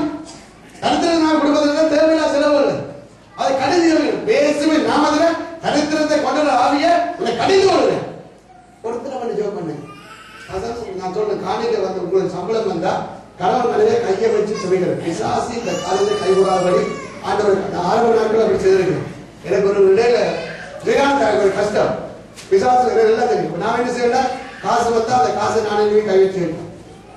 தடுத்துறது நான் கொடுப்பதற்கு தேவையில்லா செலவு இல்லை. அதை கடிந்து பேசுவே நாமத்துல தடுத்துறதை கொண்ட ஆவிய உன்னை கடிந்து வருவேன். கொடுத்து நம்ம ஜோம் பண்ணேன். நான் சொல்றேன், காணிக்க வந்து உங்களுக்கு சம்பளம் வந்தா கணவன் மனைவி கையை வச்சு சொல்லிக்கிறது. பிசாசு இந்த காலையில கைகூடாதபடி ஆண்டவர் ஆரம்ப நாட்கள் அப்படி செய்திருக்கு. எனக்கு ஒரு இடையில ஒரு கஷ்டம். பிசாசு எல்லாம் தெரியும். நான் என்ன செய்யணும், காசு வந்தா அந்த காசை நானே கை வச்சு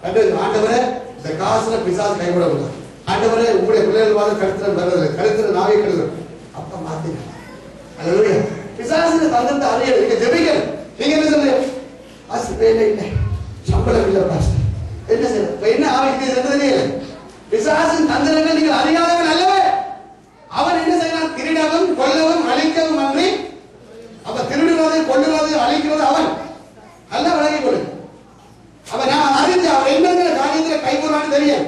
ஆண்டவரே இந்த காசுல பிசாசு கைவிடக்கூடாது. ஆண்டவரே உங்களுடைய பிள்ளைகள் கருத்துல வர்றது கருத்துல நாவே கருதும். அப்ப மாத்தின அல்ல பிசாசு தந்தத்தை அறிய நீங்க ஜெபிக்கணும். நீங்க என்ன சொல்லுங்க, காசு வேலை இல்லை, சம்பளம் இல்லை, பாஸ்டர் என்ன செய்ய என்ன ஆவிக்கு சென்றதே இல்லை. பிசாசின் தந்திரங்கள் நீங்கள் அறியாதவன் அல்லவே. அவன் என்ன செய்யலாம், திருடவும் கொல்லவும் அழிக்கவும் அன்றி. அப்ப திருடுவது கொல்லுவது அழிக்கிறது அவன் அல்ல. விலகி கொடு. அப்ப நான் அறிஞ்ச அவன் என்னங்கிற காரியத்துல கைகூறான்னு தெரியும்.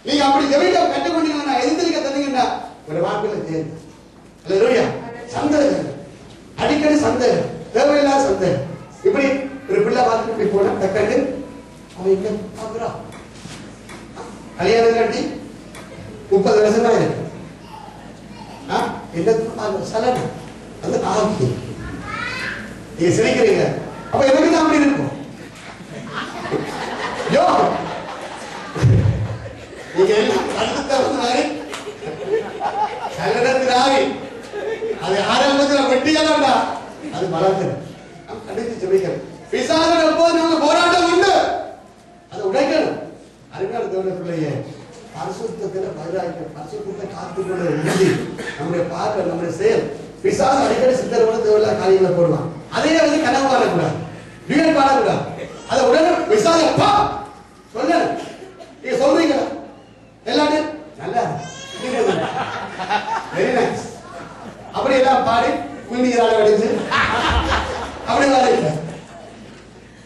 நீங்க அப்படி ஜெபிக்க கற்றுக்கொண்டீங்கன்னா எதிர்க்க தந்தீங்கன்னா ஒரு வாழ்க்கையில தேர்ந்து அல்ல சந்தேகம், அடிக்கடி சந்தேகம், தேவையில்லாத சந்தேகம். இப்படி ஒரு பிள்ளை பார்த்துட்டு இப்படி போனா தக்கண்டு அவன் எங்க பாக்குறான். கல்யாணம் கட்டி 30 வருஷமா இருக்கு. என்ன அந்த ஆகி நீங்க சிரிக்கிறீங்க. அப்ப எனக்கு தான் அப்படி இருக்கும். யோ நீங்க எல்லாம் கல்லடத்தினாரி அது ஆரம்பத்தில் வெட்டியதாண்டா அது மறந்து கண்டித்து ஜெபிக்கணும். பிசாசோட எப்போது நமக்கு போராட்டம் உண்டு, அதை உடைக்கணும். அருமையான தேவனுடைய பிள்ளையே, பரிசுத்தத்தில் பரிதாய்க்க பரிசுத்தத்தை காத்துக்கொள்ள உறுதி நம்முடைய பார்க்க நம்முடைய செயல். பிசாசு அடிக்கடி சித்தரமான தேவையில்லாத காரியங்களை போடுவான். அதே வந்து கனவு காணக்கூடாது, வீடு காணக்கூடாது. அதை உடனே பிசாசு அப்பா சொல்ல நீங்க சொல்றீங்களா எல்லாரும் நல்லா வெரி நைஸ் அப்படி எல்லாம் பாடி குழந்தைகளால அடிச்சு அப்படி வாங்க.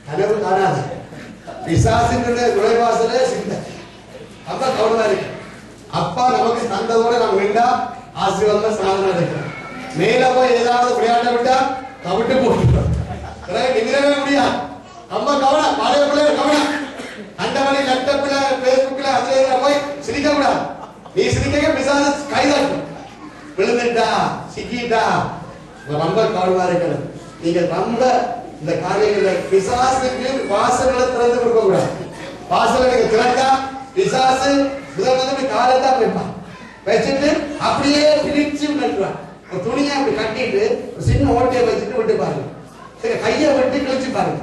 கனவு காணாத பிசாசினுடைய நுழைவாசலே சிந்தை. அப்ப கவனமா இருக்கு. அப்பா நமக்கு தந்ததோட நம்ம நின்றா ஆசீர்வாதம் சமாதானம் இருக்கிறோம். மேல போய் ஏதாவது விளையாட விட்டா கவிட்டு போட்டுட்டோம். நிமிரவே முடியாது. நம்ம கவனம் பழைய பிள்ளைய கவனம். அண்டவனை லேப்டாப்ல பேஸ்புக்ல அதுல போய் சிரிக்க கூடாது. நீ சிரிக்க பிசாசு கைதாட்டும். விழுந்துட்டா சிக்கிட்டா ரொம்ப கவனமா இருக்கணும். நீங்க ரொம்ப இந்த காரியங்கள்ல பிசாசுக்கு வாசல்களை திறந்து கொடுக்க கூடாது. வாசலை நீங்க திறந்தா பிசாசு முதல் வந்து காலத்தான் வைப்பான். வச்சுட்டு அப்படியே பிரிச்சு விட்டுருவான். ஒரு துணியை அப்படி கட்டிட்டு ஒரு சின்ன ஓட்டையை வச்சுட்டு விட்டு பாருங்க. சரி கையை விட்டு கிழிச்சு பாருங்க.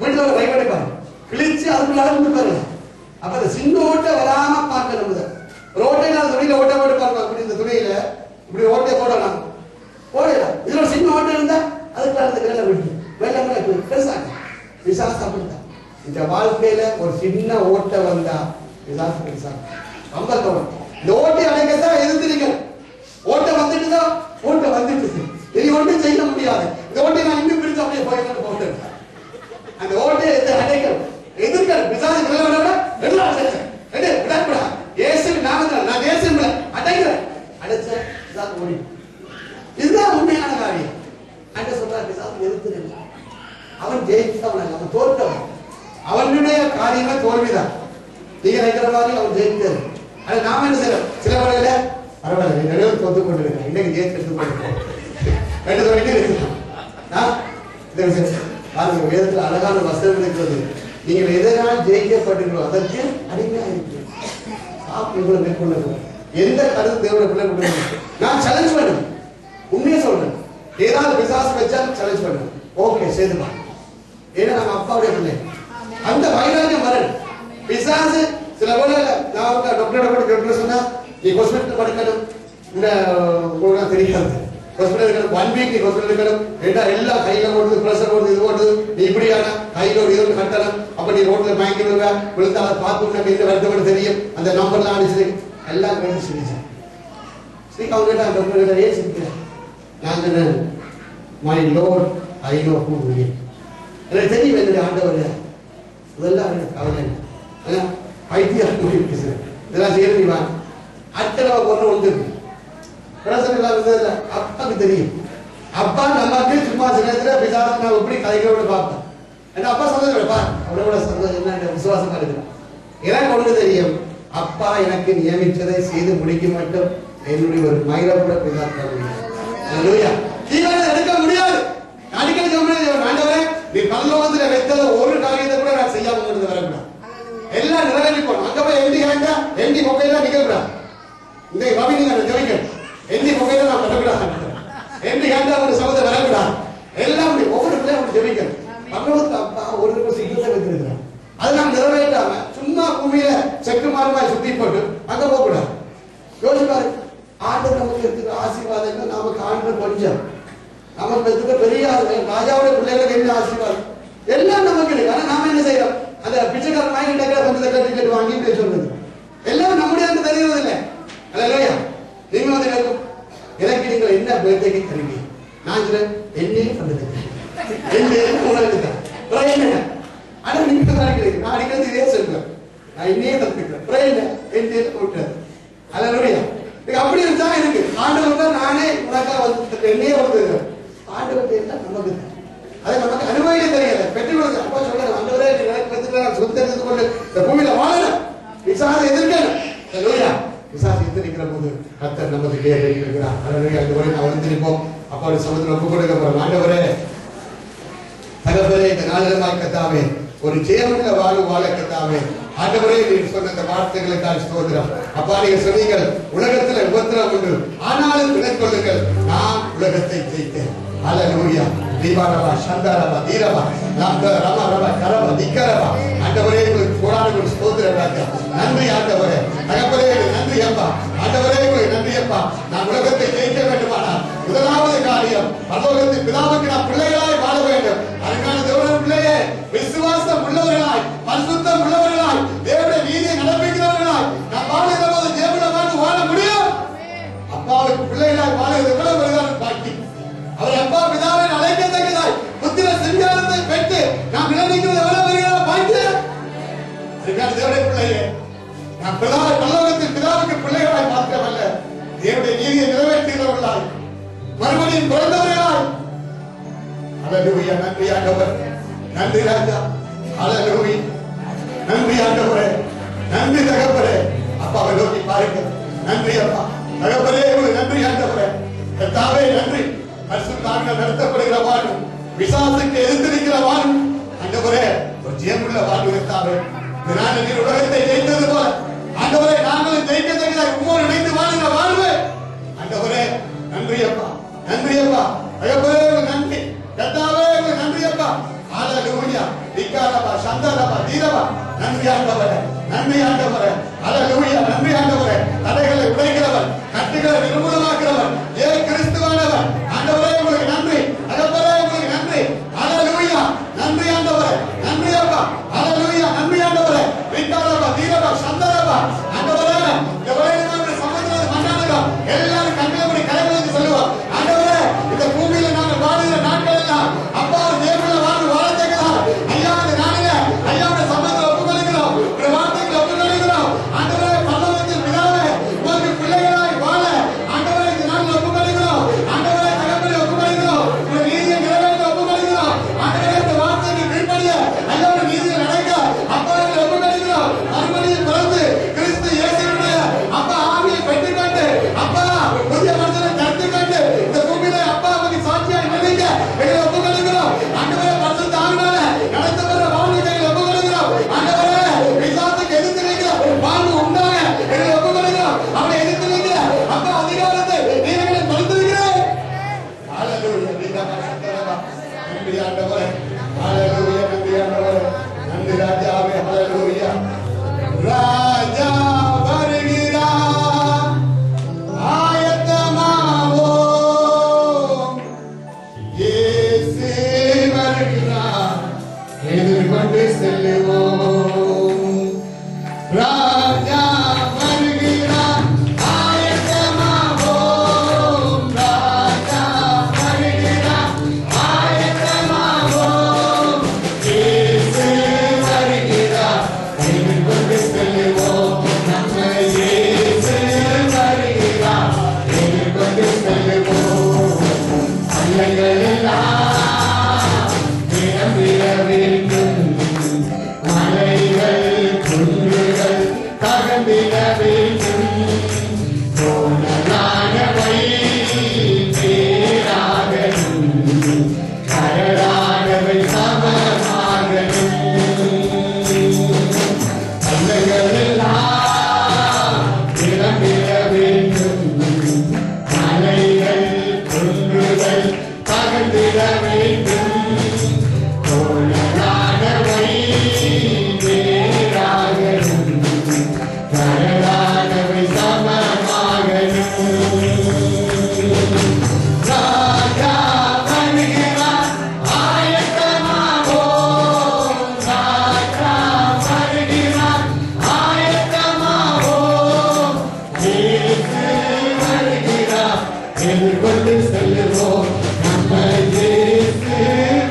வீட்டுல ஒரு கை விட்டு பாருங்க. கிழிச்சு அதுக்குள்ளால விட்டு பாருங்க. அப்ப அந்த சின்ன ஓட்டை வராம பார்க்கணும். ஒரு ஓட்டையில அந்த துணியில ஓட்டை போட்டு பாருங்க. அப்படி இந்த துணியில இப்படி ஓட்டையை போடலாம். போடலாம். இதுல ஒரு சின்ன ஓட்டை இருந்தா அதுக்குள்ள அந்த வேலை விட்டு வெள்ளம் பெருசாங்க. பிசாசு அப்படித்தான். இந்த வாழ்க்கையில ஒரு சின்ன ஓட்டை வந்தா பிசாசு பெருசாங்க. ரொம்ப கவனம். இந்த ஓட்டை அடைக்கத்தான் எதிர்த்திருக்கணும். ஓட்டை வந்துட்டுதான் ஓட்டை வந்துட்டு இனி ஒன்றும் செய்ய முடியாது. இந்த ஓட்டை நான் இன்னும் பிரிச்சு அப்படியே போய் போட்டு அந்த ஓட்டை அடைக்கணும். எதிர்க்கணும். பிசாசு விடக்கூடா. ஏசு நாமத்தில் நான் தேசம் அடைக்கிறேன். அடைச்ச பிசாசு ஓடி. இதுதான் உண்மையான காரியம். அங்க சொல்றாரு பிசாசு எதிர்த்து அவன் ஜெயித்தவன், அவன் தோற்றவன். அவனுடைய காரியமே தோல்விதான். நீங்க நினைக்கிற மாதிரி அவன் ஜெயித்தது. ஆனா நாம என்ன செய்யறோம், சில வகையில பரவாயில்ல நிறைய தொத்து கொண்டு இருக்கேன், இன்னைக்கு ஜெயித்து எடுத்து கொண்டிருக்கோம். வேதத்துல அழகான வசனம் இருக்கிறது. நீங்கள் எதனால் ஜெயிக்கப்பட்டீர்களோ அதற்கு அடிமையா இருக்கிறீர்கள். மேற்கொள்ள எந்த கருத்து தேவனுடைய பிள்ளை நான் சேலஞ்ச் பண்ணுவேன். உண்மையை சொல்றேன். ஏதாவது பிசாசு வச்சா சேலஞ்ச் பண்ணுவேன். ஓகே செய்துமா. ஏன்னா நம்ம அப்பாவுடைய பிள்ளை. அந்த வைராக்கியம் வரணும். பிசாசு சில போல நான் டாக்டர் கூட சொன்னா நீ ஹாஸ்பிட்டல் படிக்கணும், இந்த உங்களுக்கு தெரியாது ஹாஸ்பிட்டல் இருக்கணும், 1 வீக் நீ ஹாஸ்பிட்டல் இருக்கணும். எல்லா கையில ஓடுது, பிரஷர் ஓடுது, இது ஓடுது, நீ இப்படியான கையில ஒரு இது கட்டணும். அப்ப நீ ரோட்ல வாங்கிடுவ விழுந்தா அதை பார்த்து உனக்கு இந்த வருத்தப்பட்டு தெரியும். அந்த நம்பர்லாம் அடிச்சு எல்லாம் கேட்டு சிரிச்சேன். சரி அவங்க கேட்டா டாக்டர் கிட்ட ஏன் சிரிக்கிறேன். நான் சொன்னேன் my Lord I know who you are. எனக்கு தெரியும் என்னுடைய ஆண்டவர். இதெல்லாம் எனக்கு கவலை பைத்தியம் பேசுறேன். இதெல்லாம் செய்யறீங்களா அட்டளவை கொண்டு வந்துருக்கு. பிரசன் எல்லாம் இருந்ததில்ல. அப்பாக்கு தெரியும். அப்பா நமக்கு சும்மா சில நேரத்தில் பிசாசு நான் எப்படி கதைகளோட பார்ப்பேன். ஏன்னா அப்பா சந்தோஷப்பா அவரோட சந்தோஷம் என்ன விசுவாசமா இருக்கிறேன். எனக்கு ஒன்று தெரியும், அப்பா எனக்கு நியமித்ததை செய்து முடிக்க மட்டும் என்னுடைய ஒரு மயிலப்பட பிசாசு தீவிர எடுக்க முடியாது. அடிக்கடி ஆண்டவரே நீ பரலோகத்தில் வைத்தது ஒரு காரியத்தை கூட நான் செய்யாம வரக்கூடாது. எல்லாம் நிறைவேறி போகணும். அங்க போய் எண்டி கேட்டா எண்டி மொபைல நிகழ்றான். இந்த ரவி நீங்க ஜெயிக்க எண்டி மொபைல நான் வரக்கூடாது. எண்டி கேட்டா ஒரு சமூகத்தை வரக்கூடாது. எல்லாம் ஒவ்வொரு பிள்ளையும் ஜெயிக்கணும். பகவத் அப்பா ஒரு சிக்கத்தை வச்சிருக்கிறான். அதை நாம் நிறைவேற்றாம சும்மா பூமியில செக்கு மாறுமாய் சுத்தி போட்டு அங்க போக கூடாது. யோசிப்பாரு, ஆண்டவர் நமக்கு இருக்கிற ஆசீர்வாதங்கள் நமக்கு ஆண்டவர் கொஞ்சம் நமக்கு இருக்கிற பெரிய ராஜாவுடைய பிள்ளைகளுக்கு என்ன ஆசீர்வாதம் எல்லாம் நமக்கு இருக்கு. ஆனா நாம என்ன செய்யறோம்? அந்த பிச்சைக்காரன் வாங்கி டக்கரை கொஞ்சம் கட்டி வாங்கி சொல்றது எல்லாம் நம்முடைய தெரியறது இல்லை. அல்லையா? நீங்க வந்து எனக்கு நீங்கள் என்ன பேர்த்தைக்கு தருவீங்க? நான் சொல்றேன் என்னையே பண்ணுறேன், என்னையே உணர்ந்துட்டேன். ஆனா நீங்க தான் அடிக்கிறீங்க. நான் அடிக்கிறது இதே சொல்றேன், நான் என்னையே தப்பிக்கிறேன், என்னையே விட்டுறேன். அல்லையா? அப்படி இருந்தா இருக்கு. ஆண்டவர் தான் நானே உனக்கா வந்து என்னையே வந்துருக்கேன். ஆண்டவர் எல்லாம் நமக்கு அதை நமக்கு அனுபவிக்க தெரியல. பெற்றுக்கொடுக்க அப்பா சொல்ற ஆண்டவரே சுத்தரித்து கொண்டு இந்த பூமியில வாழணும், விசாச எதிர்க்கணும். அல்லையா? விசாச எதிர்க்கிற போது கர்த்தர் நமக்கு கேட்கிறார். அல்லையா? அந்த வரை நான் வந்திருப்போம். அப்பா சமூகத்தில் ஒப்பு கொடுக்க போறோம். ஆண்டவரே தகவலே இந்த நாளிடமாய் கத்தாவே ஒரு ஜெயமுள்ள வாழ்வு வாழ கத்தாவே. ஆண்டவரே நீர் சொன்ன இந்த வார்த்தைகளுக்காக ஸ்தோத்திரம். அப்பா நீங்க சொன்னீங்கள் உலகத்துல உபத்திரம் உண்டு, ஆனாலும் விளைக்கொள்ளுங்கள், நான் உலகத்தை ஜெயித்தேன். அல்லேலூயா. தீபாரவா சந்தாரவா தீரவா நாம ரம ரம கரவ திக்கரவா. ஆண்டவரே உங்களுக்கு கோடான ஸ்தோத்திரம் ராஜா. நன்றி ஆண்டவரே. தகப்பனே நன்றி அப்பா. ஆண்டவரே உங்களுக்கு நன்றி அப்பா. நான் உலகத்தை ஜெயிக்க வேண்டுமானால் முதலாவது காரியம் பரலோகத்தின் பிதாவுக்கு நான் பிள்ளைகளாய் வாழ வேண்டும். அதற்கான தேவனுடைய பிள்ளையே விசுவாசம் உள்ளவர்களாய் பரிசுத்தம் உள்ளவர்களாய் தேவனுடைய நீதியை நடப்பிக்கிறவர்களாய் நான் வாழுகிற போது தேவனுடைய வாழ்வு வாழ முடியும். அப்பாவுக்கு பிள்ளைகளாய் வாழுகிறது எவ்வளவு பெரிதான பாக்கி. அவர் அப்பா பிதாவை அழைக்கத்தக்கதாய் புத்திர சிங்காரத்தை பெற்று நாம் நிலைநிற்கிறது எவ்வளவு பெரிதான பாக்கி. அதற்கான தேவனுடைய பிள்ளையே நாம் பரலோகத்தின் பிதாவுக்கு பிள்ளைகளாய் மாத்திரமல்ல தேவனுடைய நீதியை நிறைவேற்றுகிறவர்களாய் மறுபடியும் பிறந்தவர்களாய். அல்லேலூயா. நன்றி ஆண்டவர். நன்றி ராஜா. அல்லேலூயா. நன்றி ஆண்டவரே. நன்றி தகப்பனே. அப்பாவை நோக்கி பாருங்க. நன்றி அப்பா. தகப்பனே உங்களுக்கு நன்றி ஆண்டவரே. கர்த்தாவே நன்றி. பரிசுத்தாவினால் நடத்தப்படுகிற வாழ்வு, விசாசுக்கு எதிர்த்து நிற்கிற வாழ்வு ஆண்டவரே ஒரு ஜெயமுள்ள வாழ்வு கர்த்தாவே. இதனால நீர் உலகத்தை ஜெயித்தது போல ஆண்டவரே நாங்களும் ஜெயிக்கத்தக்கதாய் உம்மோடு இணைந்து வாழ்கிற வாழ்வு ஆண்டவரே நன்றி அப்பா. நன்றி அப்பா. தகப்பனே நன்றி. கர்த்தாவே நன்றி அப்பா. அல்லேலூயா. திக்காரபா சந்தரபா தீரபா. நன்றி ஆண்டவரே. நன்றி ஆண்டவரே. அல்லேலூயா. நன்றி ஆண்டவரே. தடைகளை உடைக்கிறவர், கட்டுகளை நிர்மூலமாக்குறவர் ஏ கிறிஸ்துவானவர். ஆண்டவரே உங்களுக்கு நன்றி. தகப்பனே உங்களுக்கு நன்றி. அல்லேலூயா. நன்றி ஆண்டவரே. நன்றி அப்பா. அல்லேலூயா. நன்றி ஆண்டவரே. திக்காரபா தீரபா சந்தரபா. ஆண்டவரே இந்த வழியில சமுத்திரத்தை மண்ணாடுறோம். எல்லாரும் கண்களை கரைகளுக்கு சொல்லுவோம். ஆண்டவரே இந்த பூமியில நாங்கள் வாழுகிற நாட்கள் எல்லாம் அப்பா தேவனுடைய வாழ்வு வாழத்தக்கதா ஐயா இந்த நாளில ஐயாவோட சமூகத்தை ஒப்புக்கொள்கிறோம். ஒரு வார்த்தைகளை ஒப்புக்கொள்கிறோம். ஆண்டவரே பரலோகத்தின் பிதாவே உங்களுக்கு பிள்ளைகளாய் வாழ ஆண்டவரே இந்த நாளில் ஒப்புக்கொள்கிறோம். ஆண்டவரே தகப்பனை ஒப்புக்கொள்கிறோம். உங்க நீதியை நிறைவேற்ற ஒப்புக்கொள்கிறோம். ஆண்டவரே இந்த வார்த்தைக்கு கீழ்ப்படிய ஐயாவோட நீதியை நடக்க அப்பா ஒப்புக்கொள்கிறோம். மறுபடியும் பிறந்து கிறிஸ்து இயேசுவினுடைய அப்பா ஆவியை பெற்றுக்கொண்டு அப்பா புதிய மனுஷனை தடுத்துக்கொண்டு இந்த பூமியில அப்பா உங்களுக்கு சாட்சியாக நினைக்க எங்களை ஒப்புக்கொள்கிறோம். ஆண்டவரே பரிசுத்த ஆவியால நடத்தப்படுற வாழ்வு எங்களை ஒப்புக்கொள்கிறோம். ஆண்டவரே விசுவாசத்துக்கு எதிர்த்து நிற்கிற வாழ்வு உண்டாக எங்களை ஒப்புக்கொள்கிறோம். அவனை எதிர்த்து நிற்கிற அப்பா அதிகாரத்தை நீங்களை தடுத்திருக்கிறேன். அல்லேலூயா. நன்றி ஆண்டவரே. அல்லேலூயா. நன்றி ஆண்டவரே. நன்றி ராஜாவே. அல்லேலூயா. ராஜா வருகிறார், ஆயத்தமாவோம். இயேசு வருகிறார், எதிர்கொண்டு செல்லுவோம். ராஜா வருகிறார், ஆயத்தமாவோம். ராஜா வருகிறார், ஆயத்தமாவோம். இயேசு வருகிறார், எதிர்கொண்டு செல்லுவோம். நம்ம இயேசு வருகிறார், எதிர்கொண்டு செல்லுவோம். அல்லைகள் எல்லாம் நிரம்பிட வேண்டும், மலைகள் குன்றுகள் தகர்ந்திட வேண்டும். கோணலானவை பேராகணும், கரடானவை சமமாகணும். அழகானவை சமமாகணும். ராஜா வருகிறார், ஆயத்தமாவோம். ராஜா வருகிறார், ஆயத்தமாவோம். இயேசு வருகிறார், எதிர்கொண்டு செல்லுவோம். நம்ம இயேசு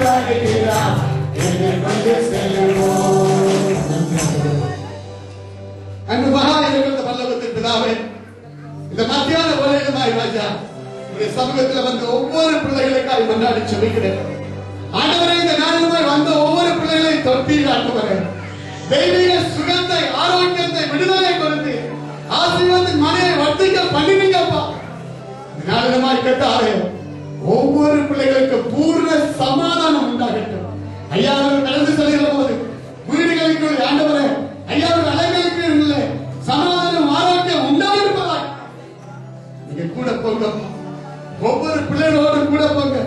வருகிறார், எதிர்கொண்டு செல்லுவோம். அன்பு மகா இருக்கிற பல்லவத்தின் பிதாவே, இந்த மத்தியான வேளையிலுமாய் ராஜா உடைய சமூகத்தில் வந்த ஒவ்வொரு பிள்ளைகளுக்காய் கொண்டாடி செபிக்கிறேன். ஆண்டவரே, இந்த நாளிலுமாய் வந்த ஒவ்வொரு பிள்ளைகளையும் தொட்டீர் ஆண்டவரே. தெய்வீக சுகத்தை, ஆரோக்கியத்தை, விடுதலை கொடுத்து ஆசீர்வாதத்தின் மனையை வர்த்திக்க பண்ணினீங்கப்பா. இந்த நாளிலுமாய் கேட்டாலே ஒவ்வொரு பிள்ளைகளுக்கு பூர்ண சமாதானம் உண்டாகட்டும். ஐயா அவர்கள் கடந்து செல்கிற போது வீடுகளுக்கு ஆண்டவரே, ஐயா அவர்கள் அலைகளுக்கு சமாதானம், ஆரோக்கியம் உண்டாயிருப்பதாக நீங்க கூட போங்க. ஒவ்வொரு பிள்ளைகளோடும் கூட போங்க.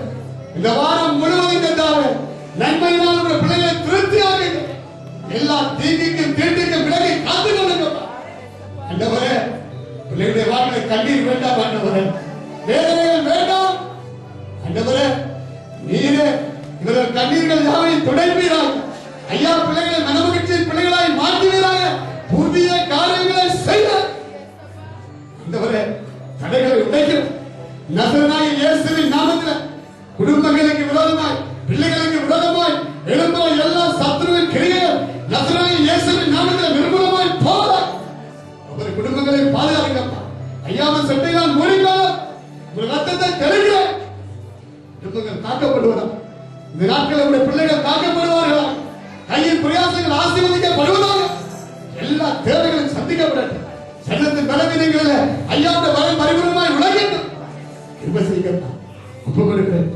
இந்த வாரம் முழுவதும் கேட்டாவே நன்மையினால் உங்கள் பிள்ளைகளை திருப்தியாக எல்லா தீங்குக்கும் தீட்டுக்கும் விலகி காத்துக்கொள்ளுங்க. ஆண்டவரே, பிள்ளைகளுடைய வாழ்க்கை கண்ணீர் வேண்டாம். ஆண்டவரே, வேதனைகள் வேண்டாம். ஆண்டவரே, நீரே இவர்கள் கண்ணீர்கள் யாவையும் துடைப்பீராக. ஐயா பிள்ளைகளை மனமகிழ்ச்சியின் பிள்ளைகளாய் மாற்றுவீராக. புதிய காரியங்களை செய்ய ஆண்டவரே தடைகளை உடைக்கிறோம். நசரேயனாகிய இயேசுவின் நாமத்தில் குடும்பங்களுக்கு விரோதமாய், பிள்ளைகளுக்கு விரோதமாய் எழும்புகிற எல்லா சத்துருவின் கிரியைகள் நசரேயனாகிய இயேசுவின் நாமத்தில் நிர்மூலமாய் போவதாக. ஒவ்வொரு குடும்பங்களை பாதுகாருங்கப்பா. ஐயாவின் சட்டையால் மூடிக்கொள்ளும். உங்கள் ரத்தத்தை தெளிக்கிறேன். குடும்பங்கள் காக்கப்படுவதா? இந்த நாட்களில் உடைய பிள்ளைகள் காக்கப்படுவார்களா? கையின் பிரயாசங்கள் ஆசீர்வதிக்கப்படுவதாக. எல்லா தேவைகளும் சந்திக்கப்படட்டும். சட்டத்தின் பலவீனங்களில் ஐயாவுடைய பலம் பரிபூர்ணமாய் விளங்கட்டும். கிருபை செய்யுங்கப்பா. ஒப்பு கொடுக்கிறேன்.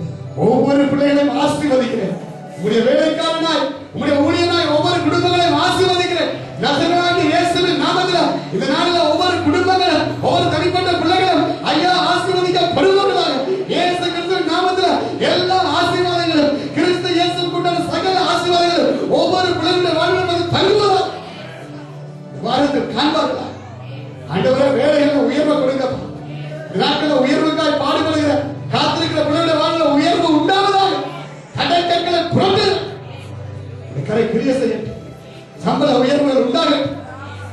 ஒவ்வொரு பிள்ளைகளையும் ஆசீர்வதிக்கிறேன். உங்களுடைய வேலைக்காரனாய், உங்களுடைய ஊழியனாய் ஒவ்வொரு குடும்பங்களையும் ஆசீர்வதிக்கிறேன். நசரேயனாகிய இயேசுவின் நாமத்தில் இந்த நாளில் ஒவ்வொரு குடும்பங்களும், ஒவ்வொரு தனிப்பட்ட பிள்ளைகளும் ஐயா ஆசீர்வதிக்கப்படுவதாக. இயேசு கிறிஸ்துவின் நாமத்தில் எல்லா ஆசீர்வாதங்களும், கிறிஸ்து இயேசு கொண்ட சகல ஆசீர்வாதங்களும் ஒவ்வொரு பிள்ளைகளுடைய வாழ்வில் தங்குவதாக. வாரத்தில் காண்பார்களா? ஆண்டவரே, வேலைகளை உயர்வை கொடுங்கப்பா. நாட்களில் உயர்வுக்காய் பாடுபடுகிற காத்திருக்கிற பிள்ளைகளுடைய வாழ்வில் உயர்வு உண்டாவதாக. தடைக்கற்களை புரண்டு கரை கிரிய செய்யட்டும். சம்பள உயர்வுகள் உண்டாகட்டும்.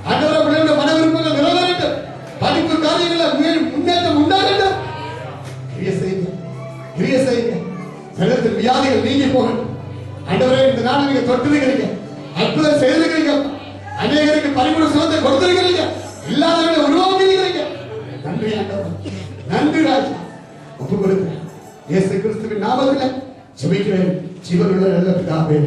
ஆண்டவரே, பிள்ளைகளுடைய மன விருப்பங்கள் நிறைவேறட்டும். படிப்பு காரியங்களில் முன்னேற்றம் உண்டாகட்டும். கிரிய செய்யுங்க, கிரிய செய்யுங்க. சரீரத்தில் வியாதிகள் நீங்கி போகட்டும். ஆண்டவரே, இந்த நாள் நீங்க தொட்டிருக்கிறீங்க, அற்புதம் செய்திருக்கிறீங்க. அநேகருக்கு பரிபூர்ண சுகத்தை கொடுத்திருக்கிறீங்க. இல்லாதவர்களை உருவாக்கியிருக்கிறீங்க. நன்றி ஆண்டவர், நன்றி ராஜா. ஒப்பு கொடுக்கிறேன். இயேசு கிறிஸ்துவின் நாமத்தில் ஜெபிக்கிறேன். ஜீவனுள்ள நல்ல பிதாவே,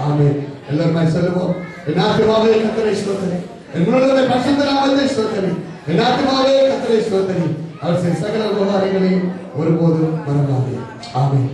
ஆமென். எல்லாரும் சொல்லுவோம். என் ஆத்துமாவே கர்த்தரை ஸ்தோத்திரி, என் முழுவதுமே பரிசுத்த நாமத்தை ஸ்தோத்திரி. என் ஆத்துமாவே கர்த்தரை ஸ்தோத்திரி, அவர் செய்த சகல உபகாரங்களையும் ஒருபோதும் மறவாதே. ஆமென்.